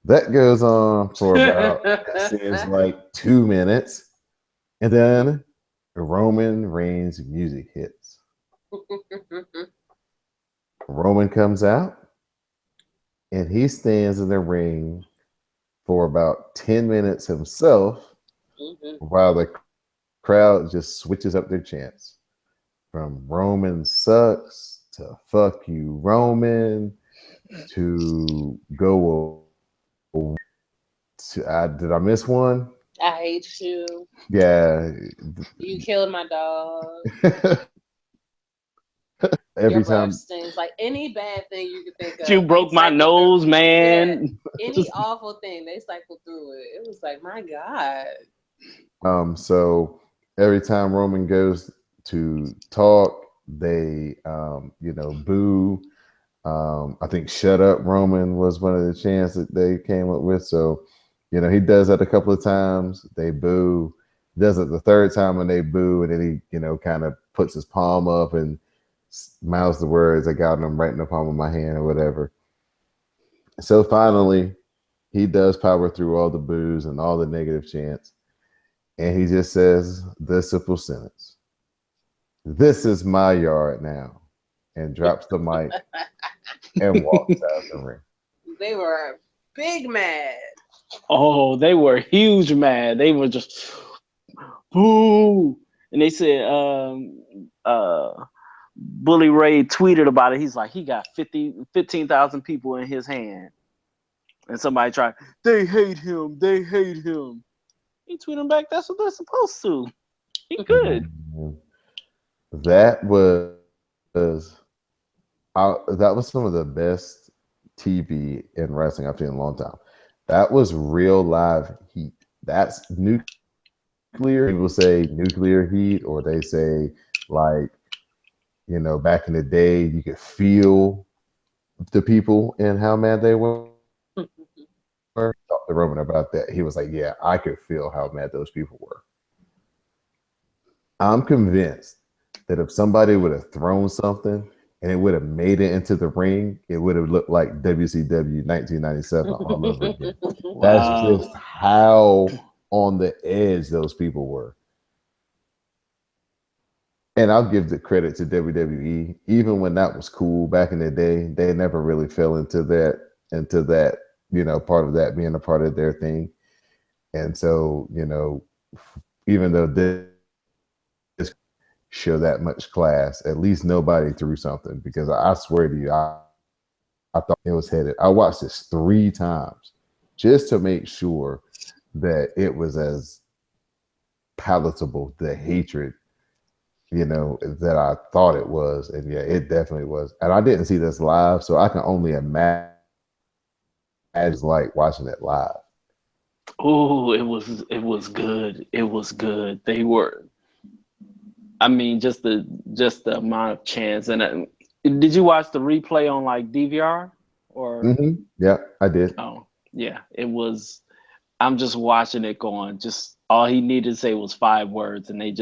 That goes on for about, it seems like 2 minutes. And then Roman Reigns music hits. Roman comes out and he stands in the ring for about 10 minutes himself, while the crowd just switches up their chants from Roman sucks to fuck you, Roman, to go. Did I miss one? I hate you. Yeah. You killed my dog. Every Your time. breath stinks. Like any bad thing you could think of. You broke my nose, man. Yeah, any awful thing, they cycled through it. It was like, my God. So every time Roman goes to talk, they boo. I think "Shut Up, Roman" was one of the chants that they came up with. So, he does that a couple of times. They boo. Does it the third time and they boo, and then he, kind of puts his palm up and mouths the words, "I got them right in the palm of my hand," or whatever. So finally, he does power through all the boos and all the negative chants, and he just says the simple sentence: "This is my yard now," and drops the mic and walks out the ring. They were big mad. Oh, they were huge mad. They were just boo. And they said Bully Ray tweeted about it. He's like, he got 15,000 people in his hand. And somebody tried, they hate him. They hate him. He tweeted back, that's what they're supposed to. He good. That was some of the best TV in wrestling I've seen in a long time. That was real live heat. That's nuclear. People say nuclear heat, or they say, like, back in the day, you could feel the people and how mad they were. Talked to Roman about that. He was like, "Yeah, I could feel how mad those people were." I'm convinced that if somebody would have thrown something and it would have made it into the ring, it would have looked like WCW 1997 all over again. Wow. That's just how on the edge those people were. And I'll give the credit to WWE. Even when that was cool back in the day, they never really fell into that, part of that being a part of their thing. And so, even though this show that much class, at least nobody threw something, because I swear to you, I thought it was headed. I watched this 3 times just to make sure that it was as palatable, the hatred, that I thought it was. And yeah, it definitely was. And I didn't see this live, so I can only imagine it's like watching it live. Oh, it was good. It was good. They were, I mean, just the amount of chance. And did you watch the replay on like DVR or? Yeah, I did. Oh, yeah. It was. I'm just watching it going. Just all he needed to say was 5 words, and it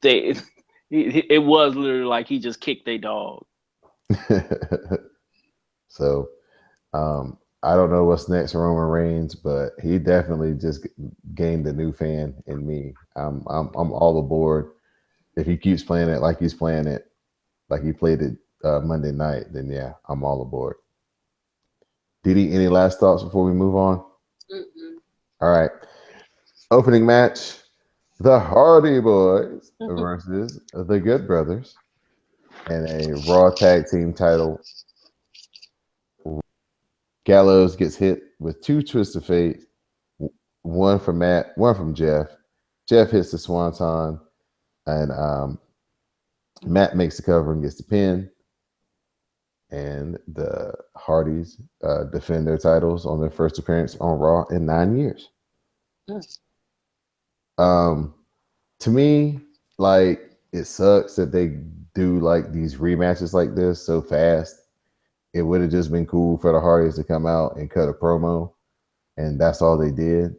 was literally like he just kicked their dog. So, I don't know what's next for Roman Reigns, but he definitely just gained a new fan in me. I'm all aboard. If he keeps playing it like he's playing it, like he played it Monday night, then yeah, I'm all aboard. Didi, any last thoughts before we move on? All right. Opening match: the Hardy Boys versus the Good Brothers in a Raw Tag Team title. Gallows gets hit with 2 twists of fate, one from Matt, one from Jeff. Jeff hits the swanton, and Matt makes the cover and gets the pin. And the Hardys defend their titles on their first appearance on Raw in 9 years. Yes. To me, like, it sucks that they do like these rematches like this so fast. It would have just been cool for the Hardys to come out and cut a promo, and that's all they did.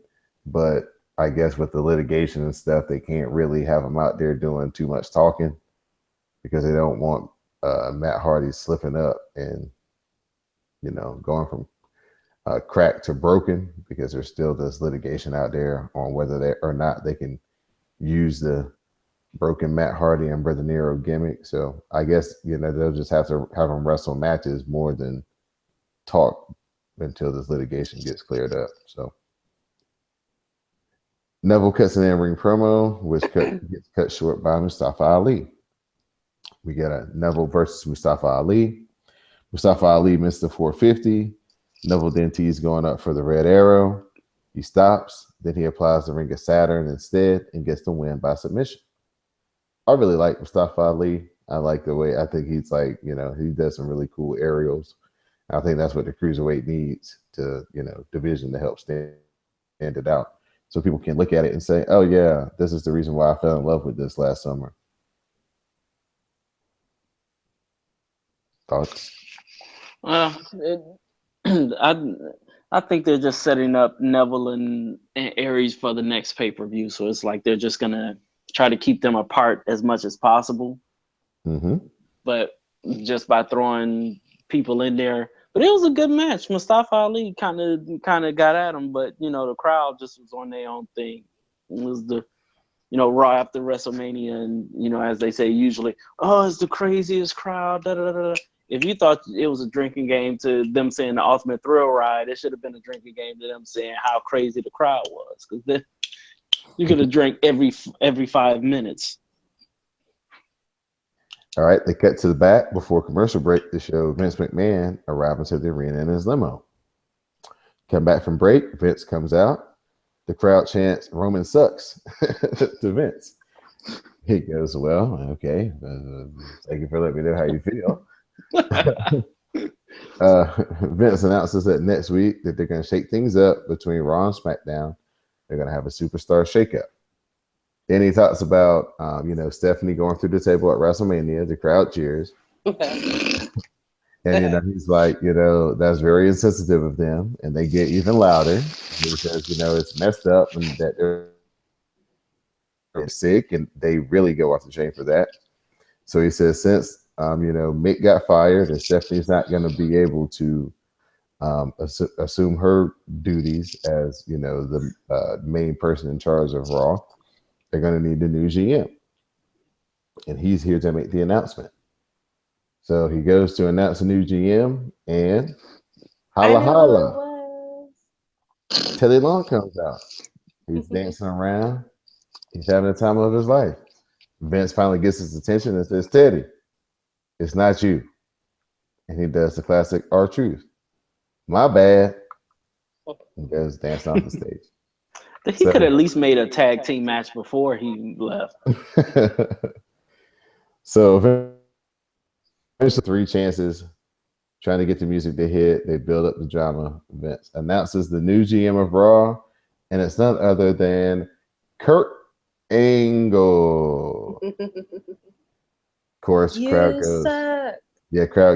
But I guess with the litigation and stuff, they can't really have them out there doing too much talking, because they don't want Matt Hardy slipping up and going from cracked to broken, because there's still this litigation out there on whether they or not they can use the broken Matt Hardy and Brother Nero gimmick. So I guess they'll just have to have them wrestle matches more than talk until this litigation gets cleared up. So Neville cuts an in-ring promo, which gets cut short by Mustafa Ali. We get a Neville versus Mustafa Ali. Mustafa Ali missed the 450. Neville then tees going up for the red arrow. He stops. Then he applies the Ring of Saturn instead and gets the win by submission. I really like Mustafa Ali. I like the way I think he's like, he does some really cool aerials. I think that's what the cruiserweight needs to, division to help stand it out. So people can look at it and say, oh, yeah, this is the reason why I fell in love with this last summer. Thoughts? Well, I think they're just setting up Neville and Aries for the next pay-per-view. So it's like they're just going to try to keep them apart as much as possible. Mm-hmm. But just by throwing people in there. But it was a good match. Mustafa Ali kind of got at him, but the crowd just was on their own thing. It was the Raw after WrestleMania, and as they say usually, oh, it's the craziest crowd. Da, da, da, da. If you thought it was a drinking game to them saying the Ultimate Thrill Ride, it should have been a drinking game to them saying how crazy the crowd was, because you could have drank every 5 minutes. All right, they cut to the back before commercial break to show Vince McMahon arriving to the arena in his limo. Come back from break, Vince comes out. The crowd chants, "Roman sucks," to Vince. He goes, well, okay, thank you for letting me know how you feel. Vince announces that next week that they're going to shake things up between Raw and SmackDown. They're going to have a superstar shakeup. Then he talks about, Stephanie going through the table at WrestleMania. The crowd cheers. And, he's like, that's very insensitive of them. And they get even louder. He says, it's messed up and that they're sick. And they really go off the chain for that. So he says, since, Mick got fired and Stephanie's not going to be able to assume her duties as, the main person in charge of Raw, they're going to need a new GM. And he's here to make the announcement. So he goes to announce a new GM, and holla holla. Teddy Long comes out. He's dancing around. He's having the time of his life. Vince finally gets his attention and says, Teddy, it's not you. And he does the classic R-Truth. My bad. And goes dancing off the stage. He could at least made a tag team match before he left. So eventually 3 chances, trying to get the music to hit. They build up the drama. Vince announces the new GM of Raw, and it's none other than Kurt Angle. Of course, crowd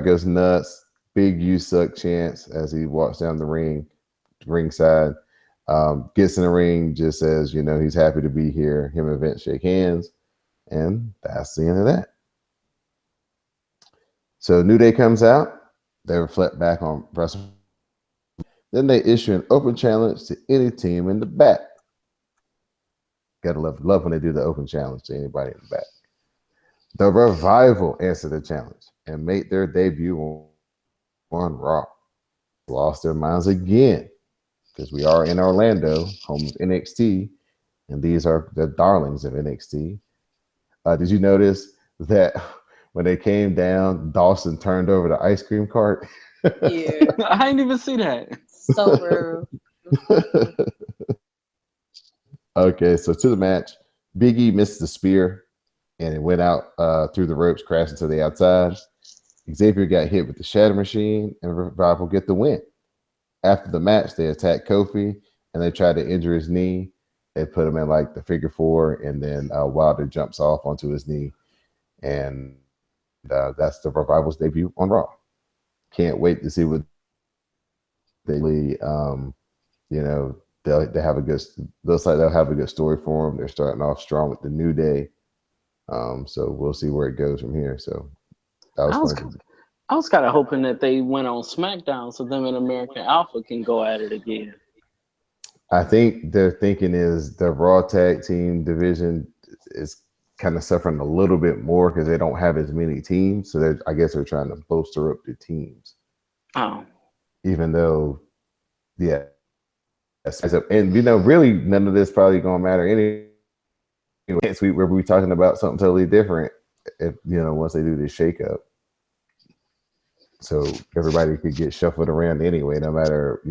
goes nuts. Big "you suck" chants as he walks down the ringside. Gets in the ring, just says, he's happy to be here. Him and Vince shake hands, and that's the end of that. So New Day comes out. They reflect back on WrestleMania. Then they issue an open challenge to any team in the back. Gotta love when they do the open challenge to anybody in the back. The Revival answered the challenge and made their debut on Raw. Lost their minds again, because we are in Orlando, home of NXT, and these are the darlings of NXT. Did you notice that when they came down, Dawson turned over the ice cream cart? Yeah. I didn't even see that. So rude. Okay, so to the match, Big E missed the spear, and it went out through the ropes, crashing to the outside. Xavier got hit with the Shatter Machine, and Revival get the win. After the match, they attacked Kofi, and they tried to injure his knee. They put him in like the figure 4, and then Wilder jumps off onto his knee, and that's the Revival's debut on Raw. Can't wait to see what they, they have a good. Looks like they'll have a good story for them. They're starting off strong with the New Day, so we'll see where it goes from here. So that was fun. I was kind of hoping that they went on SmackDown so them and American Alpha can go at it again. I think their thinking is the Raw tag team division is kind of suffering a little bit more because they don't have as many teams. So I guess they're trying to bolster up the teams. Oh. Even though Yeah. And really none of this probably gonna matter anyway. Next week we'll be talking about something totally different if once they do this shakeup. So everybody could get shuffled around anyway, no matter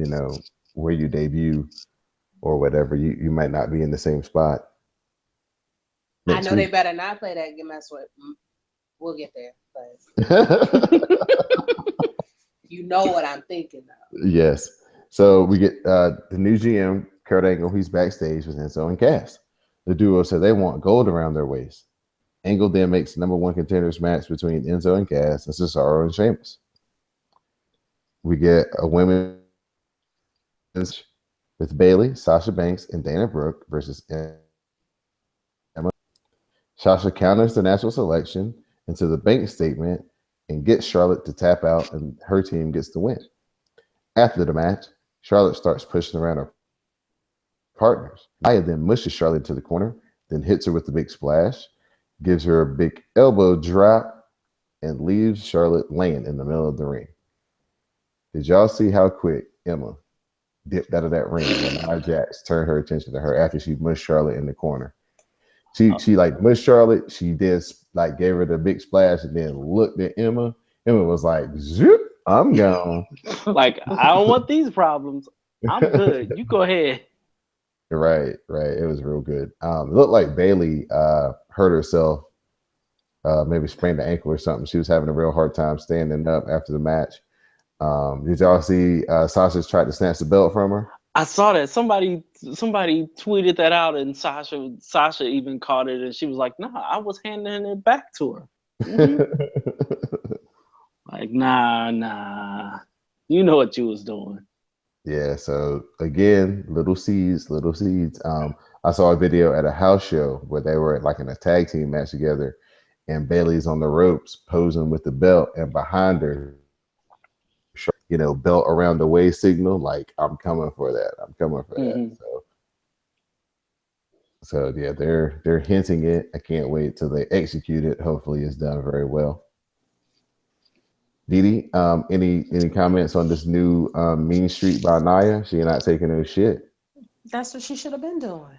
where you debut or whatever. You might not be in the same spot. I know they better not play that mess with. We'll get there, but you know what I'm thinking though. Yes. So we get the new GM, Kurt Angle, he's backstage with Enzo and Cass. The duo said they want gold around their waist. Angle then makes the number one contenders match between Enzo and Cass and Cesaro and Sheamus. We get a women's with Bayley, Sasha Banks, and Dana Brooke versus Emma. Sasha counters the natural selection into the Banks statement and gets Charlotte to tap out, and her team gets the win. After the match, Charlotte starts pushing around her partners. Nia then mushes Charlotte to the corner, then hits her with the big splash, gives her a big elbow drop, and leaves Charlotte laying in the middle of the ring. Did y'all see how quick Emma dipped out of that ring when Nia Jax turned her attention to her after she mushed Charlotte in the corner? She like mushed Charlotte. She did like gave her the big splash and then looked at Emma. Emma was like, "Zoop, I'm gone." Like, I don't want these problems. I'm good. You go ahead. Right. It was real good. It looked like Bayley hurt herself, maybe sprained the ankle or something. She was having a real hard time standing up after the match. Did y'all see Sasha tried to snatch the belt from her? I saw that. Somebody tweeted that out, and Sasha even caught it, and she was like, "Nah, I was handing it back to her." Mm-hmm. Like, nah. You know what you was doing. Yeah, so again, little seeds. I saw a video at a house show where they were like in a tag team match together, and Bayley's on the ropes posing with the belt, and behind her, belt around the way signal, like I'm coming for that. Mm-hmm. So yeah, they're hinting it. I can't wait till they execute it. Hopefully, it's done very well. Didi, any comments on this new Mean Street by Nia? She not taking no shit. That's what she should have been doing.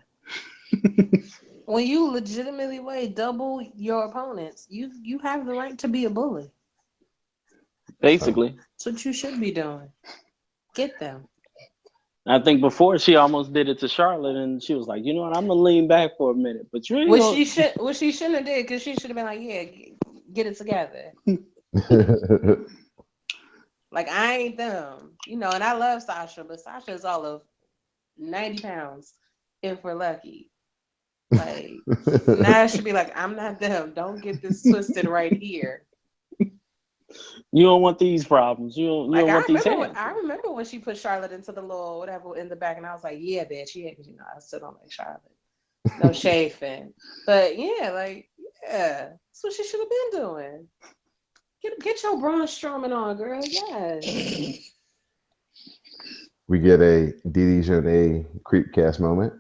When you legitimately weigh double your opponents, you have the right to be a bully. Basically, that's what you should be doing. Get them. I think before she almost did it to Charlotte, and she was like, "You know what? I'm gonna lean back for a minute." But you, she shouldn't have did, because she should have been like, "Yeah, get it together." Like, I ain't them, and I love Sasha, but Sasha is all of 90 pounds if we're lucky. Like, now it should be like, I'm not them. Don't get this twisted right here. You don't want these problems. You don't want these hands. I remember when she put Charlotte into the little whatever in the back, and I was like, yeah, bitch, yeah, because I still don't like Charlotte. No shade fan. But yeah, that's what she should have been doing. Get your Braun Strowman on, girl. Yes. We get a Didi Jonay Creepcast moment,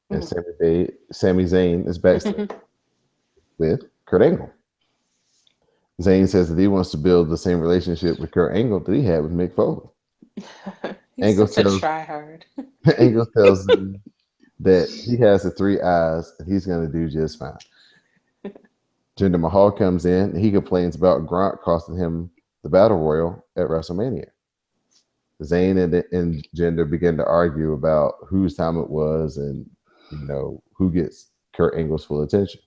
and Sami Zayn is backstage with Kurt Angle. Zayn says that he wants to build the same relationship with Kurt Angle that he had with Mick Foley. Angle tells try hard. Angle tells him that he has the 3 eyes and he's going to do just fine. Jinder Mahal comes in and he complains about Gronk costing him the Battle Royal at WrestleMania. Zayn and Jinder begin to argue about whose time it was and who gets Kurt Angle's full attention.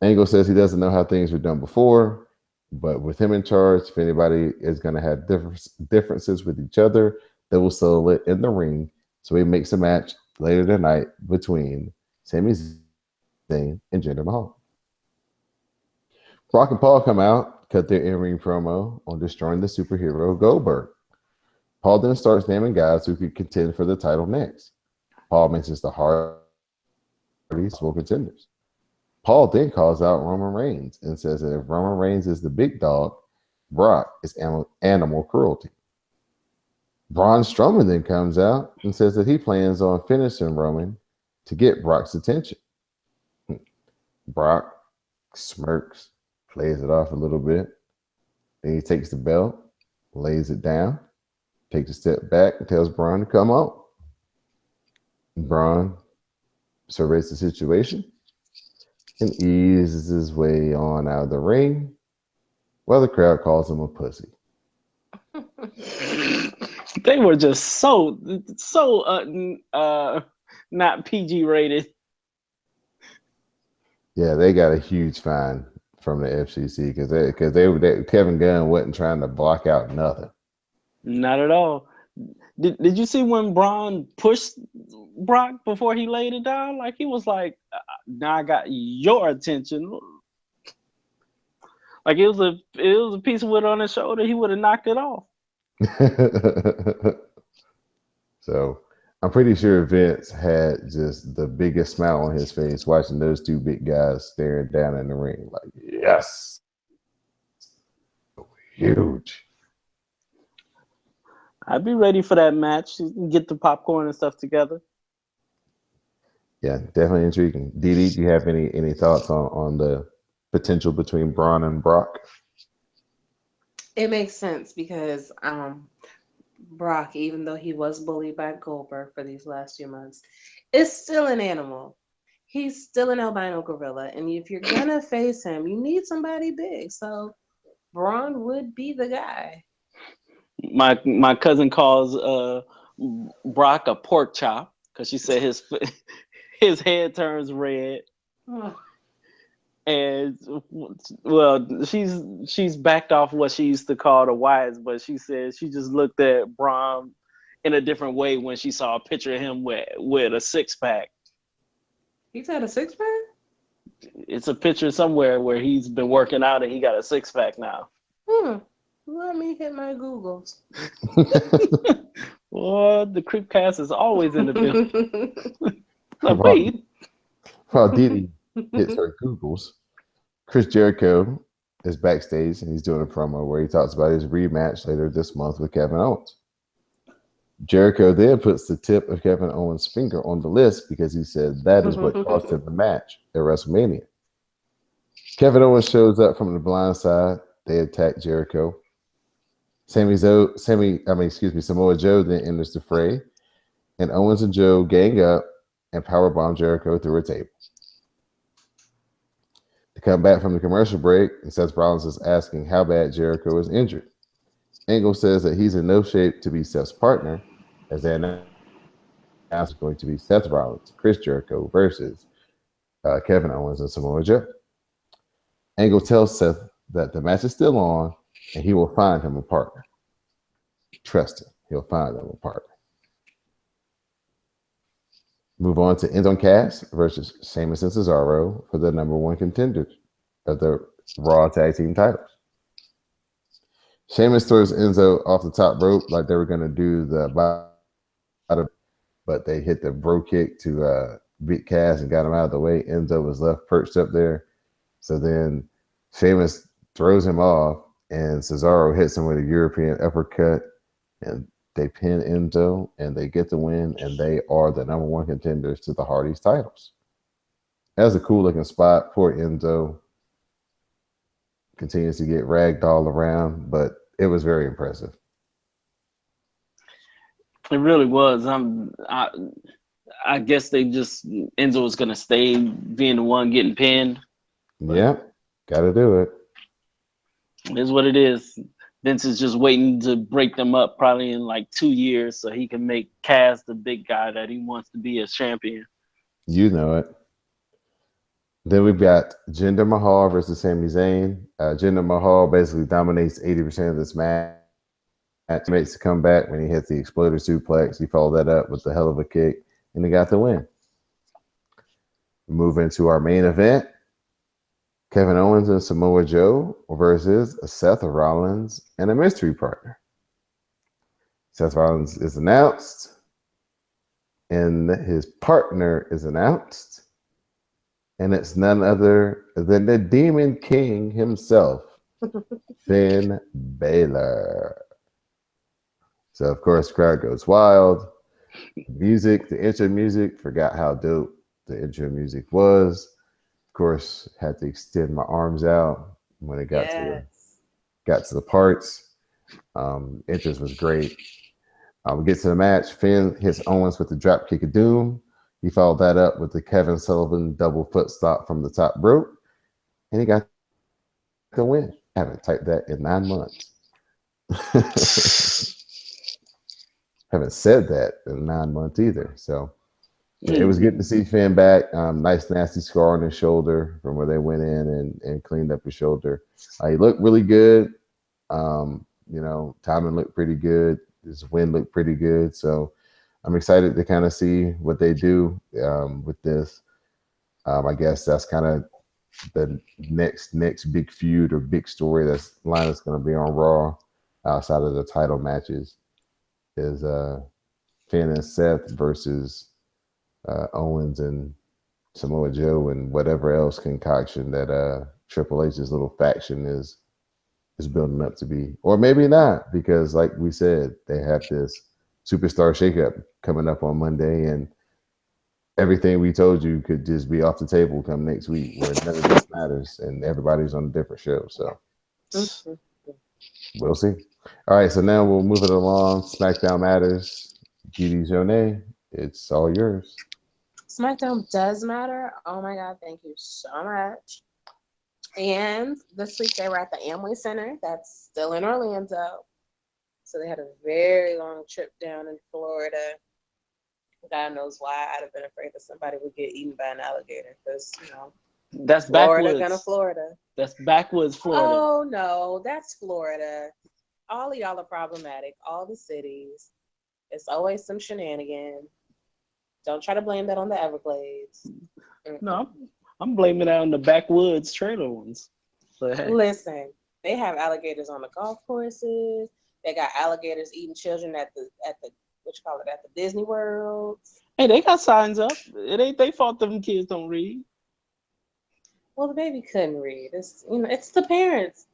Angle says he doesn't know how things were done before, but with him in charge, if anybody is going to have differences with each other, they will settle it in the ring. So he makes a match later tonight between Sami Zayn and Jinder Mahal. Brock and Paul come out, cut their in-ring promo on destroying the superhero Goldberg. Paul then starts naming guys who could contend for the title next. Paul mentions the Hardys, full contenders. Paul then calls out Roman Reigns and says that if Roman Reigns is the big dog, Brock is animal cruelty. Braun Strowman then comes out and says that he plans on finishing Roman to get Brock's attention. Brock smirks, plays it off a little bit. Then he takes the belt, lays it down, takes a step back and tells Braun to come on. Braun surveys the situation and eases his way on out of the ring while the crowd calls him a pussy. They were just so not PG rated. Yeah, they got a huge fine from the FCC because Kevin Gunn wasn't trying to block out nothing. Not at all. Did you see when Braun pushed Brock before he laid it down? Like he was like, "Now I got your attention." Like it was a piece of wood on his shoulder. He would have knocked it off. So I'm pretty sure Vince had just the biggest smile on his face watching those two big guys staring down in the ring. Like, yes, huge. I'd be ready for that match. Get the popcorn and stuff together. Yeah, definitely intriguing. Didi, do you have any thoughts on the potential between Braun and Brock? It makes sense because Brock, even though he was bullied by Goldberg for these last few months, is still an animal. He's still an albino gorilla, and if you're gonna face him, you need somebody big. So Braun would be the guy. My cousin calls Brock a pork chop because she said his head turns red. And well, she's backed off what she used to call the wise, but she said she just looked at Braun in a different way when she saw a picture of him with a six-pack. He's had a six-pack? It's a picture somewhere where he's been working out and he got a six-pack now. Let me hit my Googles. Well, the Creepcast is always in the building. Wait. While Didi hits her Googles, Chris Jericho is backstage and he's doing a promo where he talks about his rematch later this month with Kevin Owens. Jericho then puts the tip of Kevin Owens' finger on the list because he said that is what cost him the match at WrestleMania. Kevin Owens shows up from the blind side. They attack Jericho. Samoa Joe then enters the fray, and Owens and Joe gang up and powerbomb Jericho through a table. To come back from the commercial break, and Seth Rollins is asking how bad Jericho is injured. Angle says that he's in no shape to be Seth's partner, as they announced it's going to be Seth Rollins, Chris Jericho versus Kevin Owens and Samoa Joe. Angle tells Seth that the match is still on, and he will find him a partner. Trust him, he'll find him a partner. Move on to Enzo and Cass versus Sheamus and Cesaro for the number one contenders of the Raw Tag Team titles. Sheamus throws Enzo off the top rope like they were going to do the bottom, but they hit the bro kick to beat Cass and got him out of the way. Enzo was left perched up there. So then Sheamus throws him off, and Cesaro hits him with a European uppercut, and they pin Enzo, and they get the win, and they are the number one contenders to the Hardys titles. That was a cool looking spot. Poor Enzo continues to get ragged all around, but it was very impressive. It really was. I guess they just Enzo was gonna stay being the one getting pinned. Yep, got to do it. It is what it is. Vince is just waiting to break them up probably in like 2 years so he can make Cass the big guy that he wants to be as champion. You know it. Then we've got Jinder Mahal versus Sami Zayn. Jinder Mahal basically dominates 80% of this match. He makes a comeback when he hits the exploder suplex. He followed that up with the hell of a kick, and he got the win. Move into our main event. Kevin Owens and Samoa Joe versus Seth Rollins and a mystery partner. Seth Rollins is announced, and his partner is announced, and it's none other than the Demon King himself, Finn Balor. So, of course, the crowd goes wild. Music, the intro music, forgot how dope the intro music was. Of course, had to extend my arms out when it got to the parts. Interest was great. We get to the match. Finn hits Owens with the drop kick of doom. He followed that up with the Kevin Sullivan double foot stop from the top rope, and he got the win. I haven't typed that in 9 months. Haven't said that in 9 months either. So it was good to see Finn back. Nice nasty scar on his shoulder from where they went in and cleaned up his shoulder. He looked really good. Timing looked pretty good. His win looked pretty good. So I'm excited to kind of see what they do with this. I guess that's kind of the next big feud or big story that's going to be on Raw outside of the title matches is Finn and Seth versus Owens and Samoa Joe and whatever else concoction that Triple H's little faction is building up to be, or maybe not, because like we said, they have this superstar shakeup coming up on Monday, and everything we told you could just be off the table come next week, where none of this matters and everybody's on a different show. So we'll see. All right, so now we'll move it along. SmackDown matters. Didi Jonay, it's all yours. SmackDown does matter. Oh my God, thank you so much. And this week they were at the Amway Center. That's still in Orlando. So they had a very long trip down in Florida. God knows why. I'd have been afraid that somebody would get eaten by an alligator because, that's Florida backwoods. Gonna Florida. That's backwoods Florida. Oh no, that's Florida. All of y'all are problematic. All the cities. It's always some shenanigans. Don't try to blame that on the Everglades. No, I'm blaming that on the backwoods trailer ones. But hey. Listen, they have alligators on the golf courses. They got alligators eating children at the at the Disney World. Hey, they got signs up. It ain't they fault them kids don't read. Well, the baby couldn't read. It's the parents.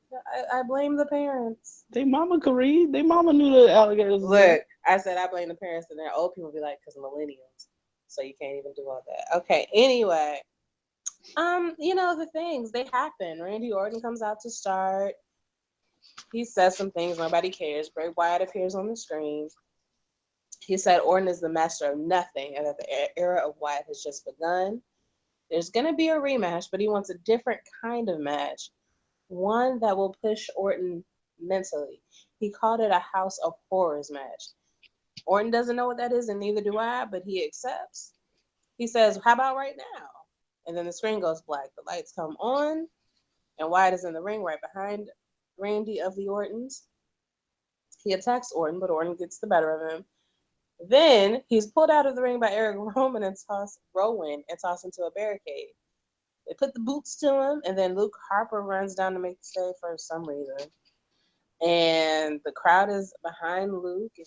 I blame the parents. They mama could read. They mama knew the alligators. Look, I said I blame the parents, and their old people be like, because millennials. So you can't even do all that. Okay. Anyway, the things they happen. Randy Orton comes out to start. He says some things nobody cares. Bray Wyatt appears on the screen. He said Orton is the master of nothing, and that the era of Wyatt has just begun. There's going to be a rematch, but he wants a different kind of match. One that will push Orton mentally. He called it a House of Horrors match. Orton doesn't know what that is, and neither do I, but he accepts. He says, how about right now? And then the screen goes black. The lights come on, and Wyatt is in the ring right behind Randy of the Ortons. He attacks Orton, but Orton gets the better of him. Then he's pulled out of the ring by Eric Rowan and tossed into a barricade. They put the boots to him, and then Luke Harper runs down to make the save for some reason. And the crowd is behind Luke, and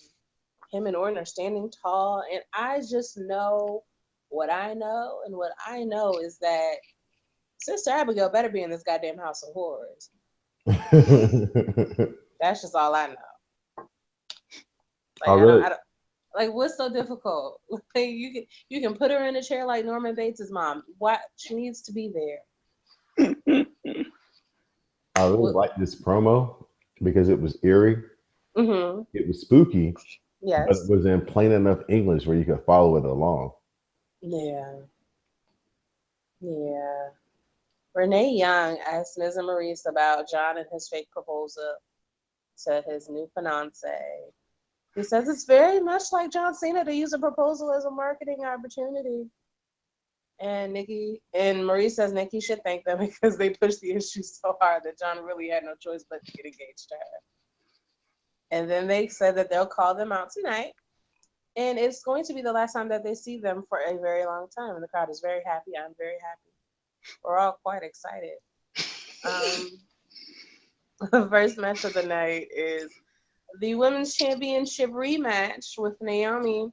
him and Orton are standing tall. And I just know what I know, and what I know is that Sister Abigail better be in this goddamn House of Horrors. That's just all I know. Really? Like, what's so difficult? Like, you can put her in a chair like Norman Bates' mom. What? She needs to be there. I really like this promo because it was eerie. Mm-hmm. It was spooky. Yes. But it was in plain enough English where you could follow it along. Yeah. Renee Young asked Miz and Maurice about John and his fake proposal to his new fiance. He says it's very much like John Cena to use a proposal as a marketing opportunity. And Marie says Nikki should thank them because they pushed the issue so hard that John really had no choice but to get engaged to her. And then they said that they'll call them out tonight. And it's going to be the last time that they see them for a very long time. And the crowd is very happy. I'm very happy. We're all quite excited. The first match of the night is the Women's Championship rematch with Naomi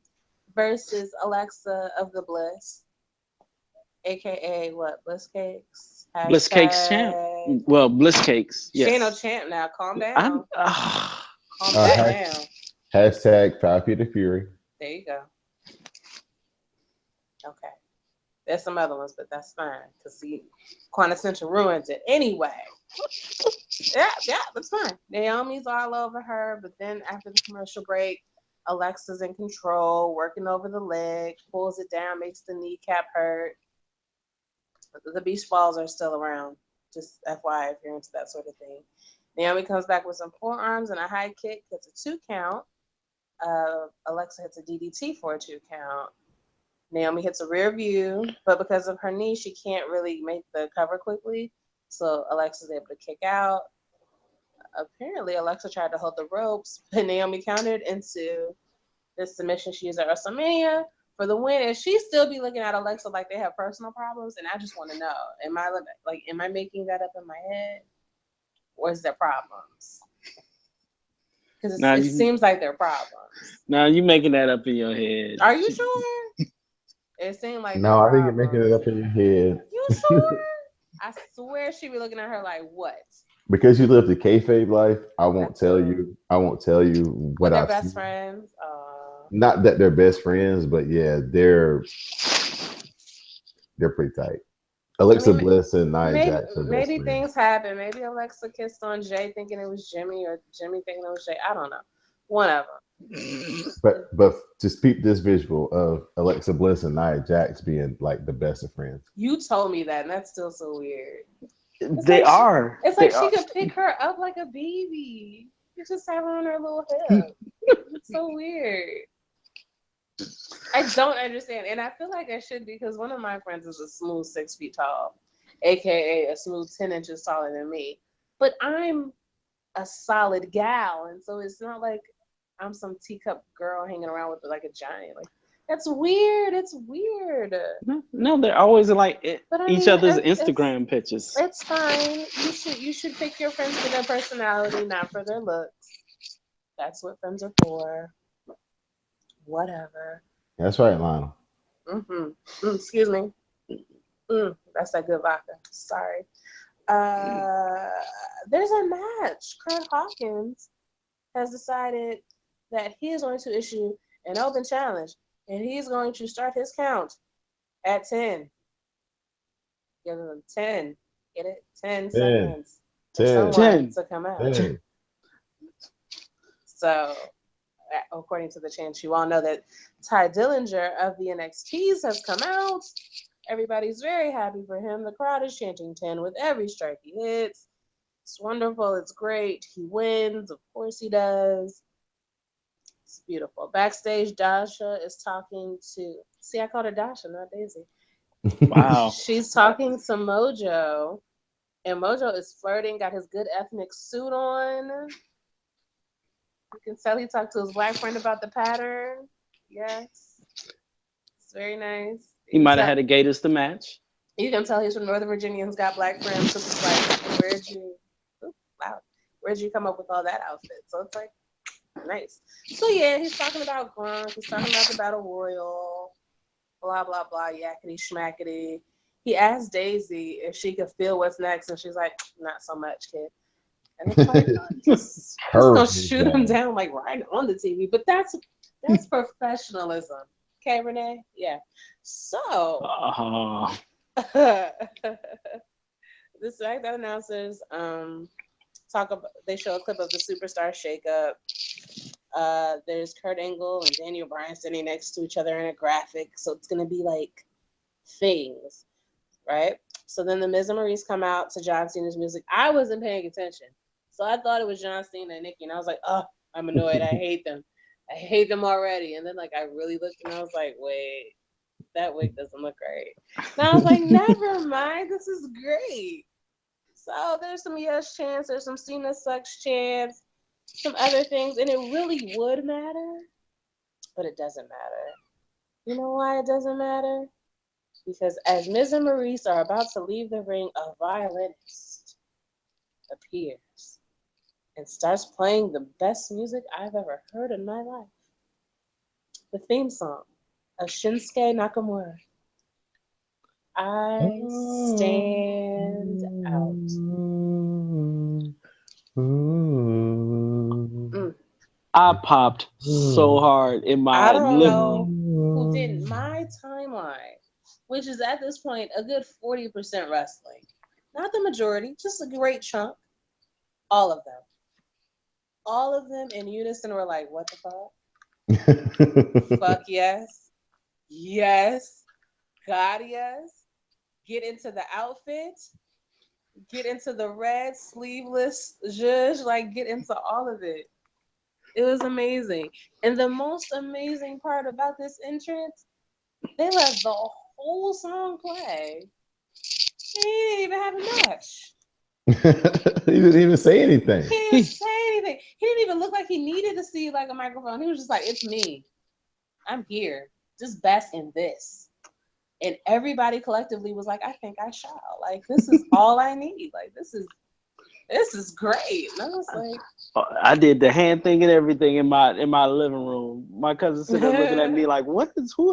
versus Alexa of the Bliss, aka what? Bliss Cakes. # Bliss Cakes champ. Well, Bliss Cakes. Yes. She ain't no champ now. Calm down. Calm down. Hashtag 5 Feet of Fury. There you go. Okay. There's some other ones, but that's fine. Because Quintessential ruins it. Anyway. Yeah, that's fine. Naomi's all over her, but then after the commercial break, Alexa's in control, working over the leg, pulls it down, makes the kneecap hurt. The beach balls are still around. Just FYI if you're into that sort of thing. Naomi comes back with some forearms and a high kick, hits a 2 count. Alexa hits a DDT for a 2 count. Naomi hits a rear view, but because of her knee, she can't really make the cover quickly. So Alexa's able to kick out. Apparently, Alexa tried to hold the ropes, but Naomi countered into the submission she used at WrestleMania for the win. And she still be looking at Alexa like they have personal problems. And I just want to know, am I making that up in my head, or is there problems? Because it seems like there are problems. Now you making that up in your head. Are you sure? It seemed like no, I think you're making it up in your head. You sure? I swear she be looking at her like, what? Because you live the kayfabe life, I won't tell you. I won't tell you what I've best friends. Not that they're best friends, but yeah, they're pretty tight. Alexa Bliss and Nia Jax are maybe things happen. Maybe Alexa kissed on Jay thinking it was Jimmy, or Jimmy thinking it was Jay. I don't know. One of them. But just peep this visual of Alexa Bliss and Nia Jax being like the best of friends. You told me that, and that's still so weird. It's like she could pick her up like a baby. You just have her on her little hip. It's so weird. I don't understand, and I feel like I should, because one of my friends is a smooth 6 feet tall, aka a smooth 10 inches taller than me. But I'm a solid gal, and so it's not like I'm some teacup girl hanging around with like a giant. Like, that's weird. It's weird. No, they're always like each other's Instagram pictures. It's fine. You should pick your friends for their personality, not for their looks. That's what friends are for. Whatever. That's right, Lionel. Excuse me. That's that good vodka. Sorry. There's a match. Kurt Hawkins has decided that he is going to issue an open challenge, and he's going to start his count at 10. Give him 10. Get it? 10 seconds. 10 to come out. 10. So, according to the chant, you all know that Ty Dillinger of the NXTs has come out. Everybody's very happy for him. The crowd is chanting 10 with every strike he hits. It's wonderful. It's great. He wins. Of course he does. It's beautiful. Backstage, Dasha is talking to... See, I called her Dasha, not Daisy. Wow. She's talking to Mojo. And Mojo is flirting, got his good ethnic suit on. You can tell he talked to his black friend about the pattern. Yes. It's very nice. He might have had a Gators to match. You can tell he's from Northern Virginia and's got black friends. So it's like, where'd you come up with all that outfit? So it's like, nice. So yeah, he's talking about Gronk. He's talking about the Battle Royal. Blah, blah, blah, yakety schmackety. He asked Daisy if she could feel what's next, and she's like, not so much, kid. And it's like, he's gonna shoot him down like right on the TV. But that's professionalism. Okay, Renee? Yeah. So the SmackDown announcers they show a clip of the Superstar Shakeup. There's Kurt Angle and Daniel Bryan sitting next to each other in a graphic, so it's gonna be like things, right? So then the Miz and Maurice come out to John Cena's music. I wasn't paying attention, so I thought it was John Cena and Nikki, and I was like, oh, I'm annoyed. I hate them. I hate them already. And then like I really looked and I was like, wait, that wig doesn't look right. And I was like, never mind, this is great. So there's some yes chants, there's some Cena sucks chants, some other things, and it really would matter, but it doesn't matter. You know why it doesn't matter? Because as Miz and Maurice are about to leave the ring, a violinist appears and starts playing the best music I've ever heard in my life. The theme song of Shinsuke Nakamura. I stand out. I popped so hard in my... I don't know who didn't. My timeline, which is at this point a good 40% wrestling. Not the majority, just a great chunk. All of them in unison were like, what the fuck? Fuck yes. Yes. God yes. Get into the outfit. Get into the red sleeveless zhuzh. Like, get into all of it. It was amazing. And the most amazing part about this entrance, they let the whole song play. He didn't even have a match. He didn't even say anything. He didn't say anything. He didn't even look like he needed to see like a microphone. He was just like, "It's me. I'm here. Just bask in this." And everybody collectively was like, "I think I shall. Like, this is all I need. Like, this is great." And I was like, I did the hand thing and everything in my living room. My cousin sitting there looking at me like, who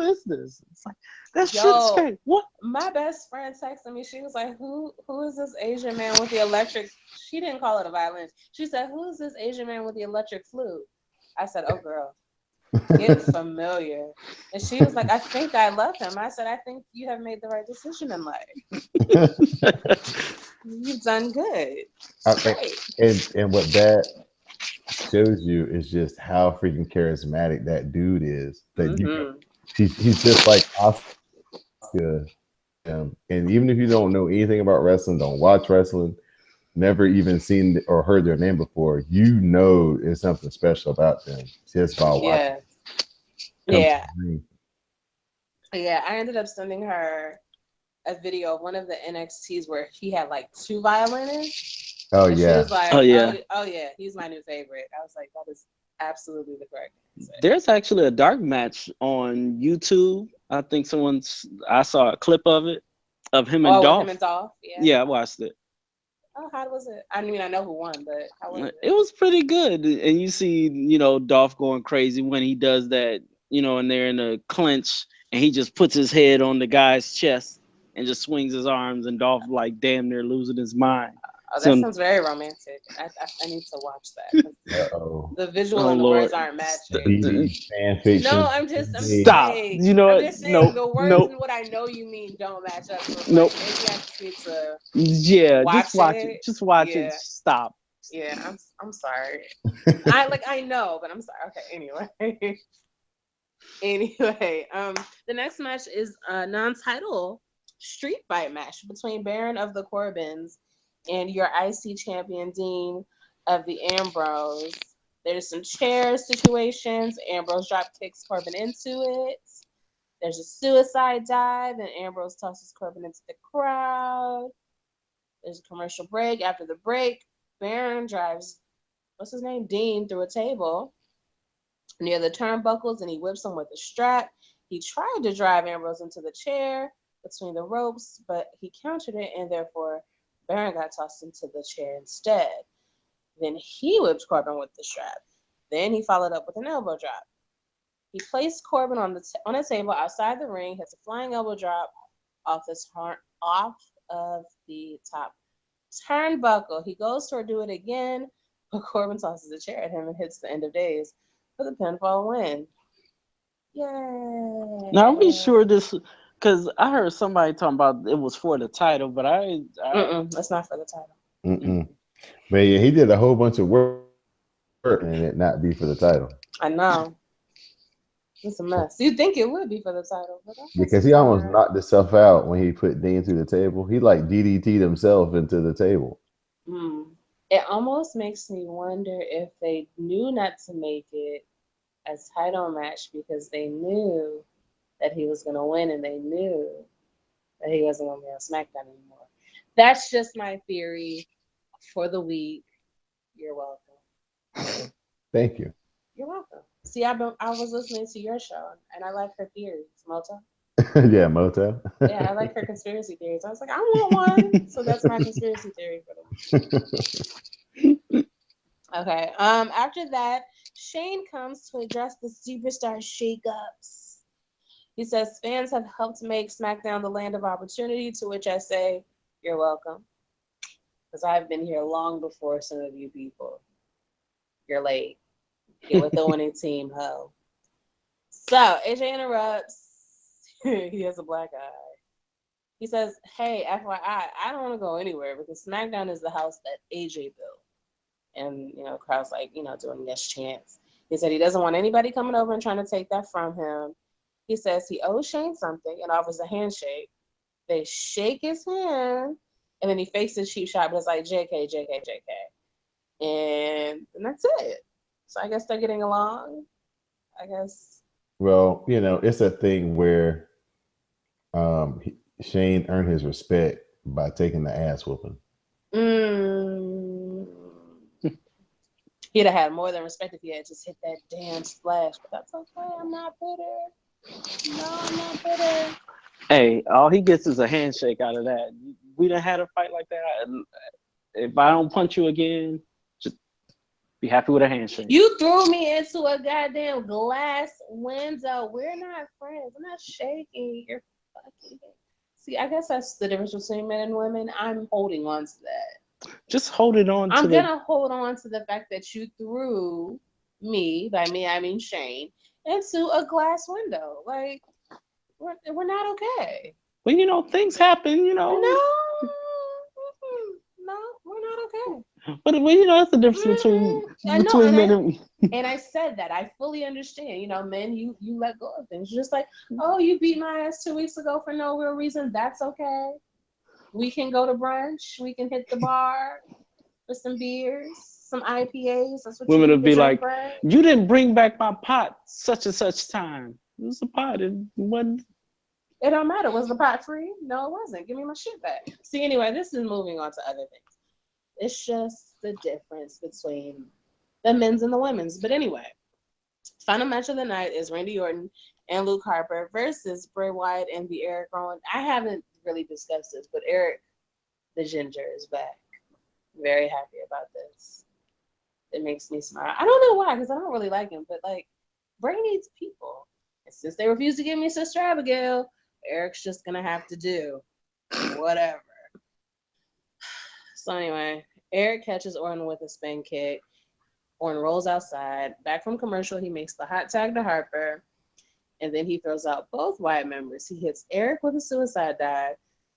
is this? It's like, that's Shinsuke. What? My best friend texted me. She was like, who is this Asian man with the electric? She didn't call it a violin. She said, "Who is this Asian man with the electric flute?" I said, "Oh, girl, get familiar." And she was like, "I think I love him." I said, "I think you have made the right decision in life. You've done good. And what that shows you is just how freaking charismatic that dude is. That he's just like Oscar. And even if you don't know anything about wrestling, don't watch wrestling, never even seen or heard their name before, you know there's something special about them just by watching. Yeah. Yeah, I ended up sending her a video of one of the NXTs where he had like two violinists. Oh, and yeah. She was like, oh yeah, he's my new favorite. I was like, that is absolutely the correct answer. There's actually a dark match on YouTube. I think I saw a clip of it, of him and Dolph. Him and Dolph? Yeah, I watched it. Oh, how was it? I mean, I know who won, but how was it? It was pretty good. And you see, Dolph going crazy when he does that, and they're in a clinch and he just puts his head on the guy's chest and just swings his arms, and Dolph like damn near losing his mind. Oh, that sounds very romantic. I need to watch that. The visual and the words aren't matching. Fan fiction. No, I'm just stop. saying. You know I'm what? just saying the words and what I know you mean don't match up. So maybe I just need to. Just watch it. Just watch it. Stop. Yeah, I'm sorry. I know, but I'm sorry. Okay, anyway. The next match is a non-title street fight match between Baron of the Corbins and your IC champion Dean of the Ambrose. There's some chair situations. Ambrose drop kicks Corbin into it. There's a suicide dive, and Ambrose tosses Corbin into the crowd. There's a commercial break. After the break, Baron drives, what's his name? Dean through a table near the turnbuckles, and he whips him with a strap. He tried to drive Ambrose into the chair between the ropes, but he countered it, and therefore Baron got tossed into the chair instead. Then he whipped Corbin with the strap. Then he followed up with an elbow drop. He placed Corbin on a table outside the ring, hits a flying elbow drop off of the top turnbuckle. He goes to do it again, but Corbin tosses a chair at him and hits the end of days for the pinfall win. Yay! Now, are we sure this? Because I heard somebody talking about it was for the title, but it's not for the title. But yeah, he did a whole bunch of work and it not be for the title. I know. It's a mess. You'd think it would be for the title, but because he almost knocked himself out when he put Dean through the table. He like DDT'd himself into the table. It almost makes me wonder if they knew not to make it a title match because they knew that he was going to win and they knew that he wasn't going to be on SmackDown anymore. That's just my theory for the week. You're welcome. Thank you. You're welcome. See, I was listening to your show and I like her theories, Moto. Yeah, Moto. Yeah, I like her conspiracy theories. I was like, I want one. So that's my conspiracy theory for the week. Okay. After that, Shane comes to address the superstar shakeups. He says fans have helped make SmackDown the land of opportunity, to which I say, you're welcome. Because I've been here long before some of you people. You're late. Get with the winning team, ho. So AJ interrupts. He has a black eye. He says, hey, FYI, I don't want to go anywhere because SmackDown is the house that AJ built. And, crowd's like, doing yes chants. He said he doesn't want anybody coming over and trying to take that from him. He says he owes Shane something and offers a handshake. They shake his hand, and then he fakes his cheap shot, but it's like JK, JK, JK. And that's it. So I guess they're getting along. I guess. Well, it's a thing where Shane earned his respect by taking the ass whooping. He'd have had more than respect if he had just hit that damn splash, but that's okay. I'm not bitter. No, I'm not bitter. Hey, all he gets is a handshake out of that. We done had a fight like that. If I don't punch you again, just be happy with a handshake. You threw me into a goddamn glass window. We're not friends. I'm not shaking. You're fucking. See, I guess that's the difference between men and women. I'm holding on to that. Just hold it on. I'm gonna hold on to the fact that you threw me, by me I mean Shane, into a glass window. Like we're not okay. Well, things happen. No, we're not okay. But that's the difference between men and. And I said that I fully understand. Men, you let go of things. You're just like, oh, you beat my ass 2 weeks ago for no real reason. That's okay. We can go to brunch. We can hit the bar for some beers, some IPAs. That's what women would be like, right? You didn't bring back my pot such and such time. It was a pot. It wasn't. It don't matter. Was the pot free? No, it wasn't. Give me my shit back. See, anyway, this is moving on to other things. It's just the difference between the men's and the women's. But anyway, final match of the night is Randy Orton and Luke Harper versus Bray Wyatt and the Eric Rowan. I haven't really discussed this, but Eric the Ginger is back. Very happy about this. It makes me smile. I don't know why, because I don't really like him, but like Bray needs people. And since they refuse to give me Sister Abigail, Eric's just gonna have to do whatever. So anyway, Eric catches Orton with a spin kick. Orton rolls outside. Back from commercial, he makes the hot tag to Harper. And then he throws out both Wyatt members. He hits Eric with a suicide dive.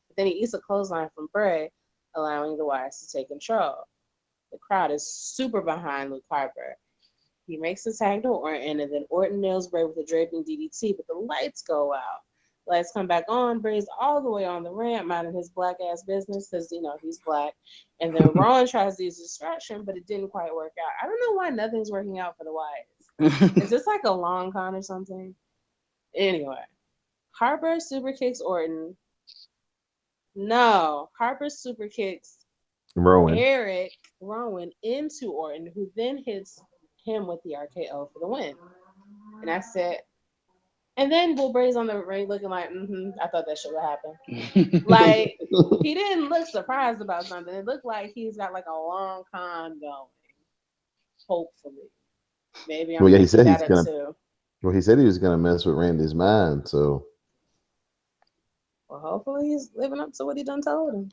But then he eats a clothesline from Bray, allowing the Wyatts to take control. The crowd is super behind Luke Harper. He makes the tag to Orton, and then Orton nails Bray with a draping DDT, but the lights go out. Lights come back on. Bray's all the way on the ramp, minding his black ass business because he's black. And then Rowan tries to use distraction, but it didn't quite work out. I don't know why nothing's working out for the Wyatts. Is this like a long con or something? Anyway, Harper super kicks Orton. No, Harper super kicks Eric Rowan into Orton, who then hits him with the RKO for the win. And I said. And then Bull Bray's on the ring looking like, I thought that shit would happen. Like, he didn't look surprised about something. It looked like he's got like a long con going. Hopefully. Maybe I'm he said that too. Well, he said he was going to mess with Randy's mind, so. Well, hopefully he's living up to what he done told him.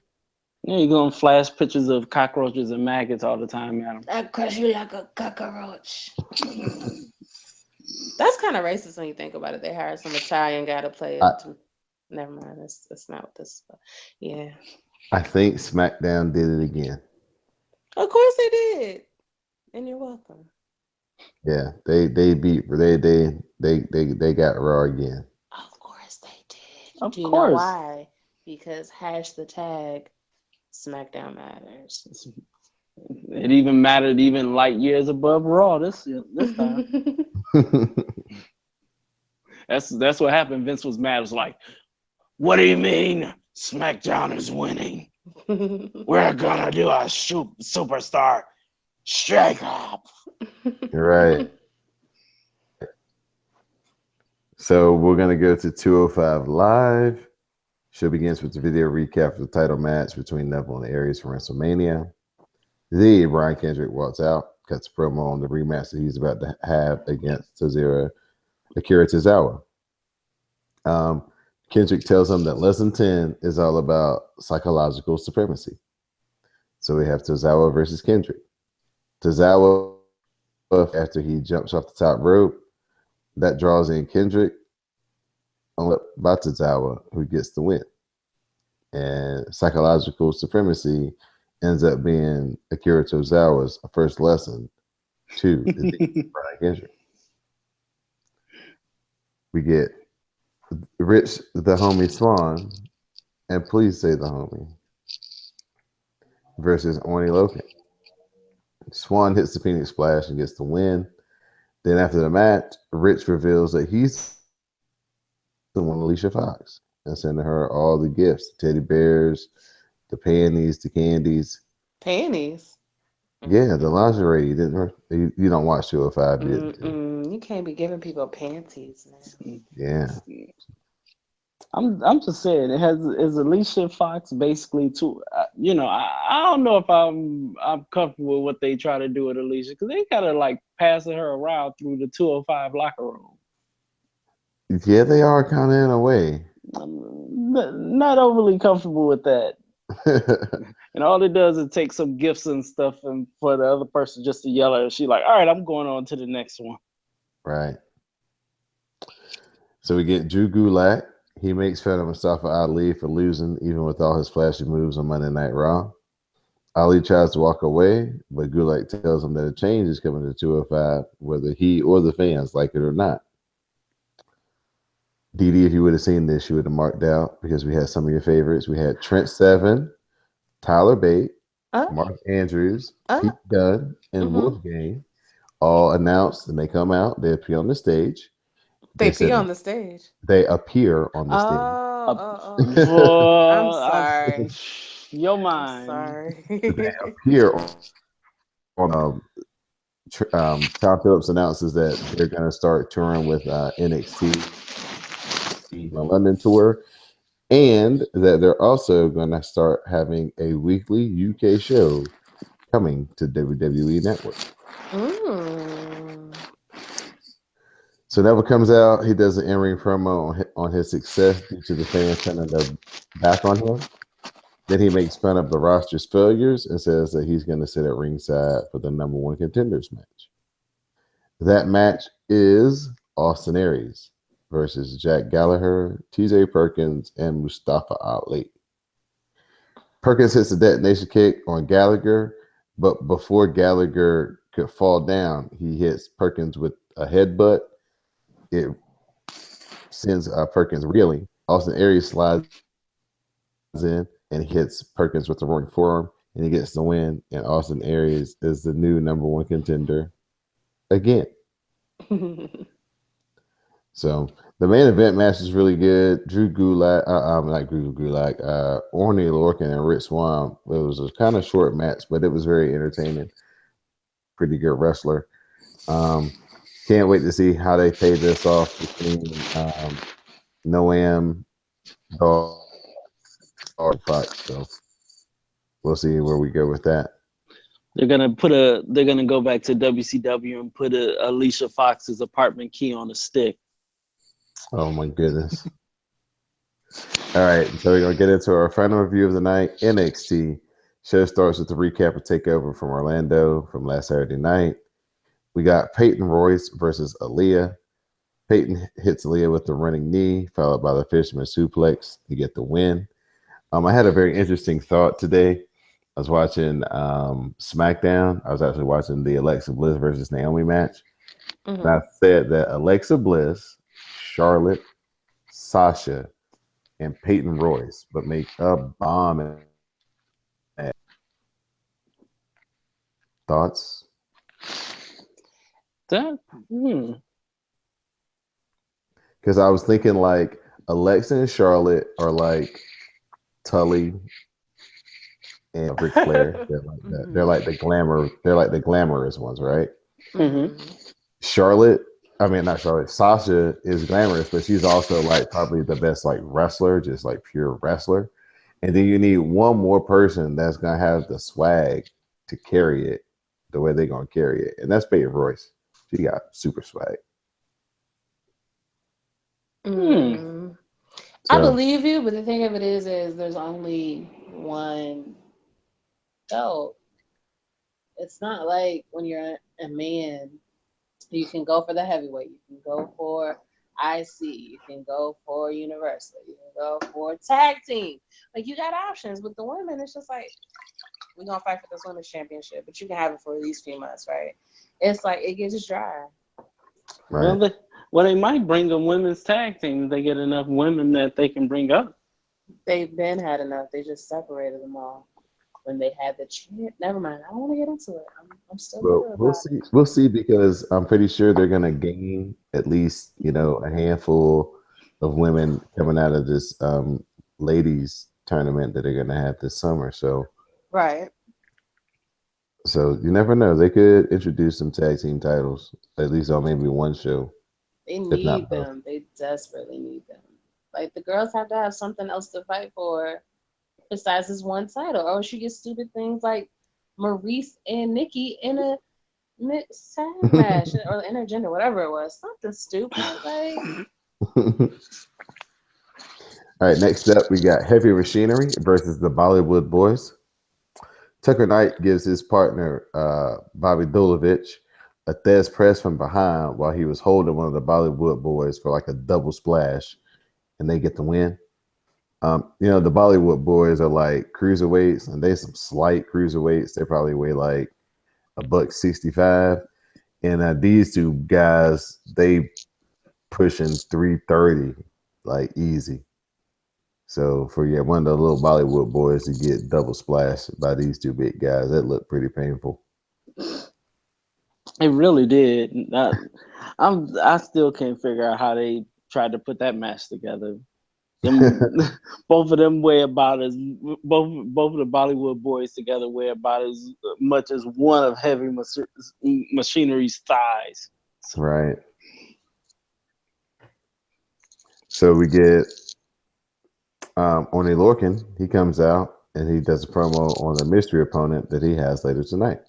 Yeah, you're going to flash pictures of cockroaches and maggots all the time, Adam. I crush you like a cockroach. That's kind of racist when you think about it. They hired some Italian guy to play it. Never mind. That's not what this is about. Yeah. I think SmackDown did it again. Of course they did. And you're welcome. Yeah, they beat they got Raw again. Of course they did. Of Do you course. know why? Because #SmackDown matters. It even mattered even light years above Raw this time. That's what happened. Vince was mad. It was like, what do you mean SmackDown is winning? We're gonna do a superstar shake up. Right. So we're gonna go to 205 Live. Show begins with the video recap of the title match between Neville and Aries for WrestleMania. Brian Kendrick walks out, cuts a promo on the rematch that he's about to have against Akira Tozawa. Kendrick tells him that Lesson 10 is all about psychological supremacy. So we have Tozawa versus Kendrick. Tozawa, after he jumps off the top rope, that draws in Kendrick by Tozawa, who gets the win. And psychological supremacy ends up being Akira Tozawa's first lesson 2 is Brian Kendrick. We get Rich the Homie Swan, and Please Say the Homie versus Orny Loken. Swan hits the Phoenix Splash and gets the win. Then after the match, Rich reveals that he's the one Alicia Fox and sending her all the gifts, the teddy bears, the panties, the candies. Panties? Yeah, the lingerie. You didn't. You don't watch 205, did you? You can't be giving people panties now. Yeah. I'm just saying, is Alicia Fox basically too? I don't know if I'm comfortable with what they try to do with Alicia, because they kind of like passing her around through the 205 locker room. Yeah, they are kind of in a way. I'm not overly comfortable with that. And all it does is take some gifts and stuff, and for the other person just to yell at her. She's like, "All right, I'm going on to the next one." Right. So we get Drew Gulak. He makes fun of Mustafa Ali for losing, even with all his flashy moves on Monday Night Raw. Ali tries to walk away, but Gulak tells him that a change is coming to 205, whether he or the fans like it or not. Dee Dee, if you would have seen this, you would have marked out, because we had some of your favorites. We had Trent Seven, Tyler Bate, Mark Andrews, Pete Dunne, and Wolfgang all announced, and they come out. They appear on the stage. They pee on the stage. They appear on the stage. I'm sorry. Your mind. I'm sorry. They appear on. Tom Phillips announces that they're going to start touring with NXT London tour, and that they're also going to start having a weekly UK show coming to WWE Network. So Neville comes out. He does an in-ring promo on his success due to the fans turning their back on him. Then he makes fun of the roster's failures and says that he's going to sit at ringside for the number 1 contenders match. That match is Austin Aries versus Jack Gallagher, TJ Perkins, and Mustafa Ali. Perkins hits a detonation kick on Gallagher, but before Gallagher could fall down, he hits Perkins with a headbutt. It sends Perkins reeling. Austin Aries slides in and hits Perkins with the roaring forearm, and he gets the win. And Austin Aries is the new number 1 contender again. So the main event match is really good. Drew Gulak, not Drew Gulak, Orny Lorcan and Rich Swann. It was a kind of short match, but it was very entertaining. Pretty good wrestler. Can't wait to see how they pay this off between Noam, Dog, Fox. So we'll see where we go with that. They're gonna go back to WCW and put Alicia Fox's apartment key on a stick. Oh my goodness. All right, so we're gonna get into our final review of the night. NXT show starts with the recap of Takeover from Orlando from last Saturday night. We got Peyton Royce versus Aaliyah. Peyton hits Aaliyah with the running knee, followed by the fisherman suplex to get the win. I had a very interesting thought today. I was watching SmackDown. I was actually watching the Alexa Bliss versus Naomi match. And I said that Alexa Bliss, Charlotte, Sasha, and Peyton Royce would make a bomb. Thoughts? Because I was thinking like Alexa and Charlotte are like Tully and Ric Flair. They're like the glamour. They're like the glamorous ones, right? Charlotte, I mean not Charlotte. Sasha is glamorous, but she's also like probably the best like wrestler, just like pure wrestler. And then you need one more person that's gonna have the swag to carry it the way they're gonna carry it, and that's Peyton Royce. She got super swag. I believe you, but the thing of it is there's only one belt. It's not like when you're a man, you can go for the heavyweight, you can go for IC, you can go for Universal, you can go for tag team. Like you got options. With the women, it's just like we're gonna fight for this women's championship, but you can have it for at least few months, right? It's like it gets dry. Right. Well, they might bring a women's tag team if they get enough women that they can bring up. They've been had enough. They just separated them all when they had the champ. Never mind. I don't want to get into it. I'm still Well, bitter we'll about see. We'll see because I'm pretty sure they're going to gain at least, a handful of women coming out of this ladies tournament that they're going to have this summer. So, it. Right. so you never know. They could introduce some tag team titles at least on maybe one show, They if not need both. them. They desperately need them. Like the girls have to have something else to fight for besides this one title, or she gets stupid things like Maurice and Nikki in a tag match or intergender, whatever it was, something stupid. Like All right, next up, we got Heavy Machinery versus the Bollywood Boys. Tucker Knight gives his partner, Bobby Dolovich, a Thez press from behind while he was holding one of the Bollywood Boys for like a double splash, and they get the win. The Bollywood Boys are like cruiserweights, and they some slight cruiserweights. They probably weigh like a buck 65. And these two guys, they pushing 330 like easy. So for one of the little Bollywood boys to get double splashed by these two big guys, that looked pretty painful. It really did. I still can't figure out how they tried to put that match together. Them, both of them weigh about as both of the Bollywood boys together weigh about as much as one of Heavy Machinery's thighs. Right. So we get Oni Lorcan. He comes out and he does a promo on the mystery opponent that he has later tonight.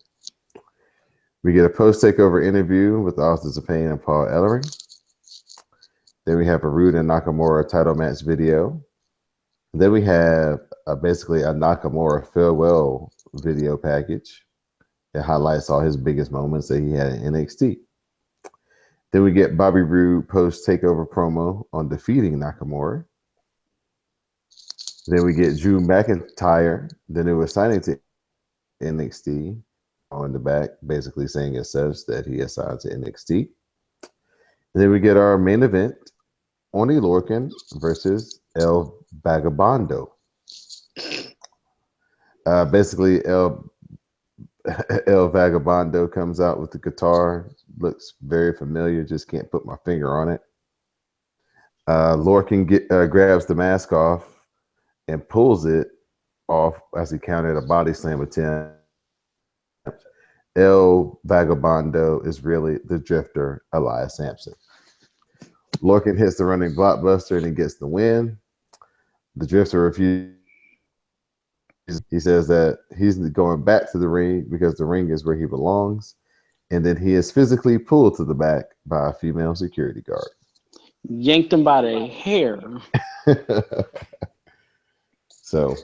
We get a post-takeover interview with the Authors of Pain and Paul Ellering. Then we have a Rude and Nakamura title match video. Then we have basically a Nakamura farewell video package that highlights all his biggest moments that he had in NXT. Then we get Bobby Roode post-takeover promo on defeating Nakamura. Then we get Drew McIntyre, the newest signing to NXT, on the back, basically saying as such that he is signed to NXT. And then we get our main event, Oni Lorcan versus El Vagabondo. Basically, El Vagabondo comes out with the guitar, looks very familiar, just can't put my finger on it. Lorcan grabs the mask off and pulls it off as he countered a body slam attempt. El Vagabondo is really the drifter, Elias Sampson. Lorcan hits the running blockbuster and he gets the win. The drifter refuses. He says that he's going back to the ring because the ring is where he belongs. And then he is physically pulled to the back by a female security guard. Yanked him by the hair. So,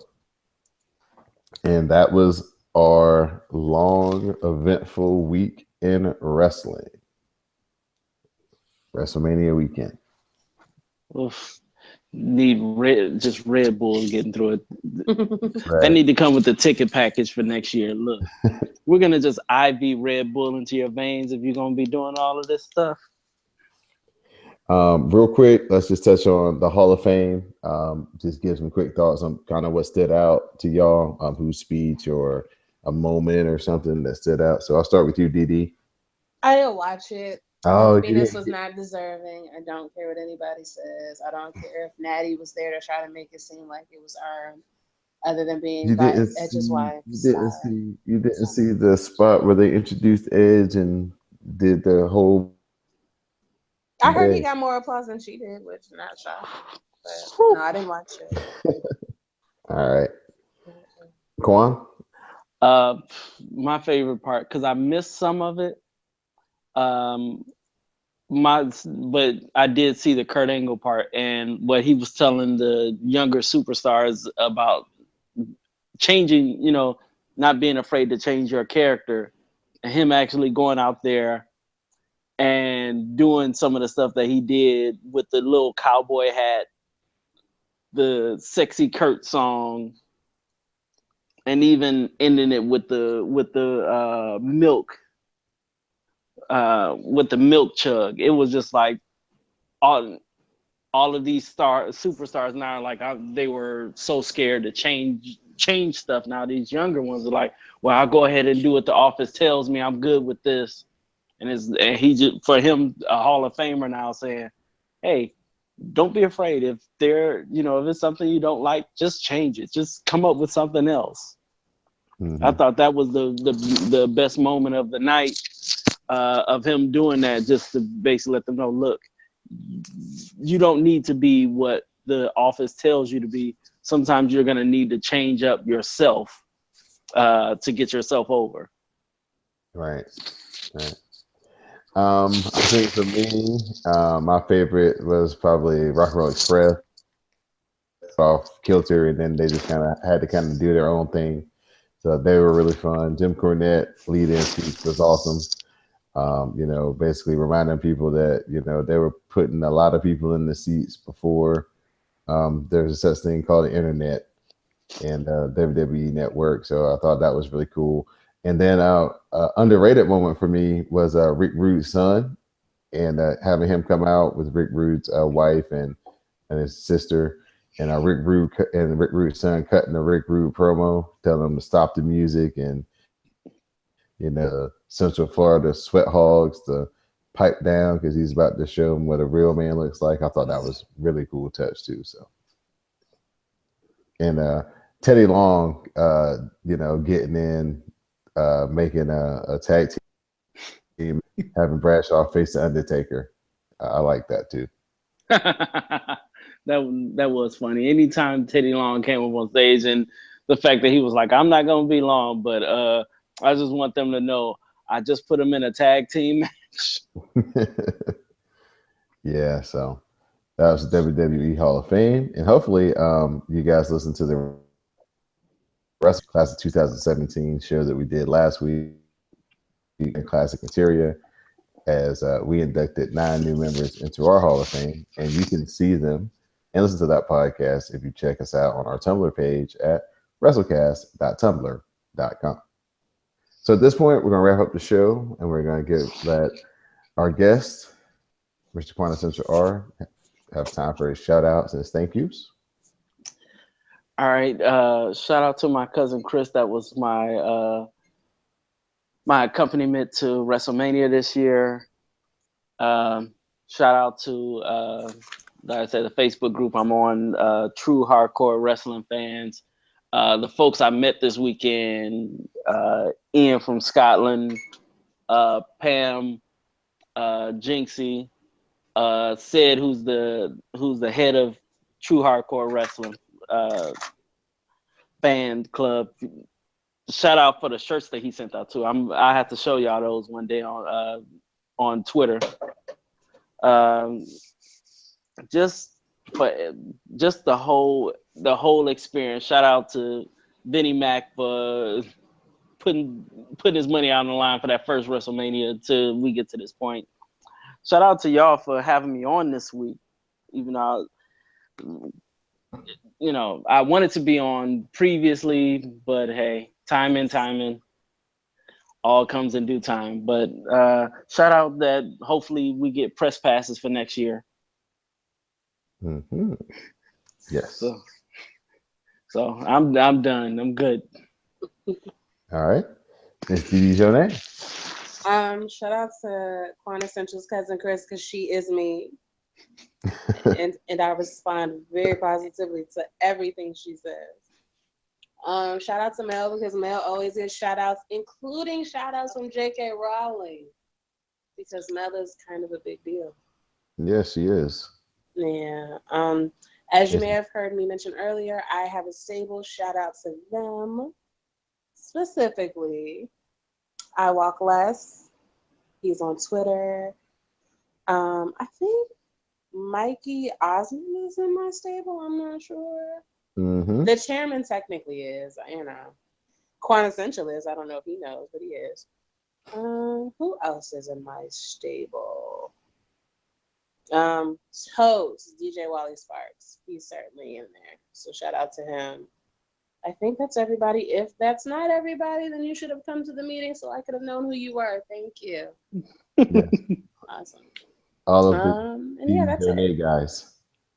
and that was our long, eventful week in wrestling. WrestleMania weekend. Oof. Need Red Bull getting through it. Right. They need to come with the ticket package for next year. Look, we're gonna just IV Red Bull into your veins if you're gonna be doing all of this stuff. Real quick, let's just touch on the Hall of Fame. Just give some quick thoughts on kind of what stood out to y'all, whose speech or a moment or something that stood out. So I'll start with you, DD. I didn't watch it. Oh, Venus was not deserving. I don't care what anybody says. I don't care if Natty was there to try to make it seem like it was earned, other than being by Edge's wife. You didn't see the spot where they introduced Edge and did the whole. I heard he got more applause than she did, which is not shocking. But no, I didn't watch it. All right, Quan. My favorite part, because I missed some of it. But I did see the Kurt Angle part and what he was telling the younger superstars about changing, not being afraid to change your character, and him actually going out there and doing some of the stuff that he did with the little cowboy hat, the sexy Kurt song, and even ending it with the milk, with the milk chug. It was just like all of these superstars now, like they were so scared to change stuff. Now these younger ones are like, well, I'll go ahead and do what the office tells me. I'm good with this. And he just, for him, a Hall of Famer now, saying, hey, don't be afraid. If if it's something you don't like, just change it. Just come up with something else. Mm-hmm. I thought that was the best moment of the night, of him doing that, just to basically let them know, look, you don't need to be what the office tells you to be. Sometimes you're going to need to change up yourself to get yourself over. Right. I think for me, my favorite was probably Rock and Roll Express off Kilter, and then they just kind of had to kind of do their own thing. So they were really fun. Jim Cornette lead-in speech was awesome. Basically reminding people that, they were putting a lot of people in the seats before there's a such thing called the internet and WWE Network. So I thought that was really cool. And then underrated moment for me was Rick Rude's son, and having him come out with Rick Rude's wife and his sister, and Rick Rude's son cutting the Rick Rude promo, telling him to stop the music, and Central Florida sweat hogs to pipe down because he's about to show him what a real man looks like. I thought that was really cool touch too. So, and Teddy Long, getting in, making a tag team, having Bradshaw face the Undertaker. I like that too. that was funny. Anytime Teddy Long came up on stage, and the fact that he was like, I'm not going to be long, but I just want them to know I just put him in a tag team match. Yeah, so that was the WWE Hall of Fame. And hopefully you guys listen to the Wrestle Class of 2017 show that we did last week in Classic Materia, as we inducted 9 new members into our Hall of Fame. And you can see them and listen to that podcast if you check us out on our Tumblr page at wrestlecast.tumblr.com. So at this point, we're going to wrap up the show, and we're going to let our guest, Mr. Quintessential R, have time for his shout outs and his thank yous. All right. Shout out to my cousin Chris. That was my accompaniment to WrestleMania this year. Shout out to, like I said, the Facebook group I'm on, True Hardcore Wrestling Fans. The folks I met this weekend, Ian from Scotland, Pam, Jinxie, Sid, who's the head of True Hardcore Wrestling fan club. Shout out for the shirts that he sent out too. I have to show y'all those one day on Twitter. Just the whole experience. Shout out to Vinnie Mac for putting his money out on the line for that first WrestleMania till we get to this point. Shout out to y'all for having me on this week, even though I wanted to be on previously, but hey, timing, all comes in due time. But shout out that hopefully we get press passes for next year. Mm-hmm. Yes. So I'm done. I'm good. All right. Miss Dee Dee Jonay. Shout out to Quintessential's cousin Chris, because she is me. and I respond very positively to everything she says. Shout out to Mel, because Mel always gets shout outs, including shout outs from J.K. Rowling, because Mel is kind of a big deal. Yes, she is. Yeah. As you may have heard me mention earlier, I have a stable. Shout out to them. Specifically, I Walk Less. He's on Twitter. I think Mikey Osmond is in my stable. I'm not sure. Mm-hmm. The chairman technically is, Quintessential is. I don't know if he knows, but he is. Who else is in my stable? Toast, DJ Wally Sparks. He's certainly in there. So shout out to him. I think that's everybody. If that's not everybody, then you should have come to the meeting so I could have known who you were. Thank you. Yeah. Awesome. All of And yeah, that's it. guys.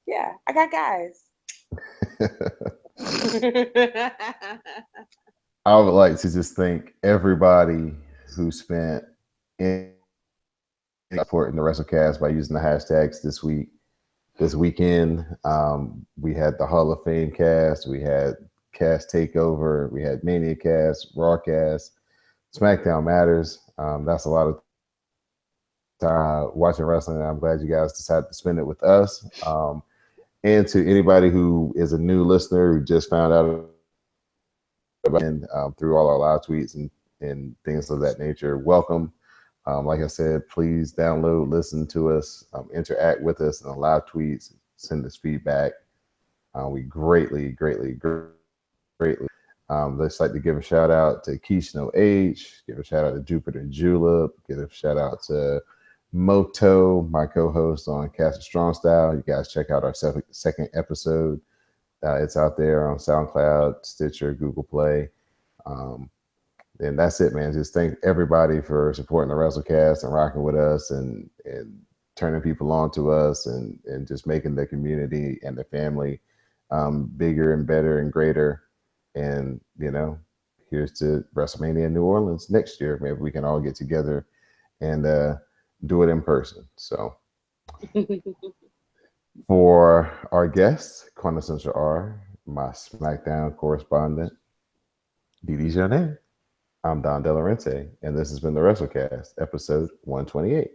Yeah, I got guys. I would like to just thank everybody who spent in supporting the Wrasslecast by using the hashtags this weekend. We had the Hall of Fame cast, we had Cast Takeover, we had Mania Cast, Rawcast, SmackDown Matters. That's a lot of time watching wrestling, and I'm glad you guys decided to spend it with us. And to anybody who is a new listener who just found out through all our live tweets and things of that nature, welcome. Like I said, please download, listen to us, interact with us in the live tweets, send us feedback. We greatly, greatly, greatly. Let's like to give a shout out to Keish No Age, give a shout out to Jupiter Julep, give a shout out to Moto, my co-host on Cast Strong Style. You guys check out our second episode. It's out there on SoundCloud, Stitcher, Google Play. And that's it, man. Just thank everybody for supporting the Wrasslecast and rocking with us and turning people on to us and just making the community and the family bigger and better and greater. And, here's to WrestleMania in New Orleans next year. Maybe we can all get together and do it in person. So for our guests, Quintessential R, my SmackDown correspondent, Didi Janet, I'm Don Delarente, and this has been the Wrasslecast, episode 128.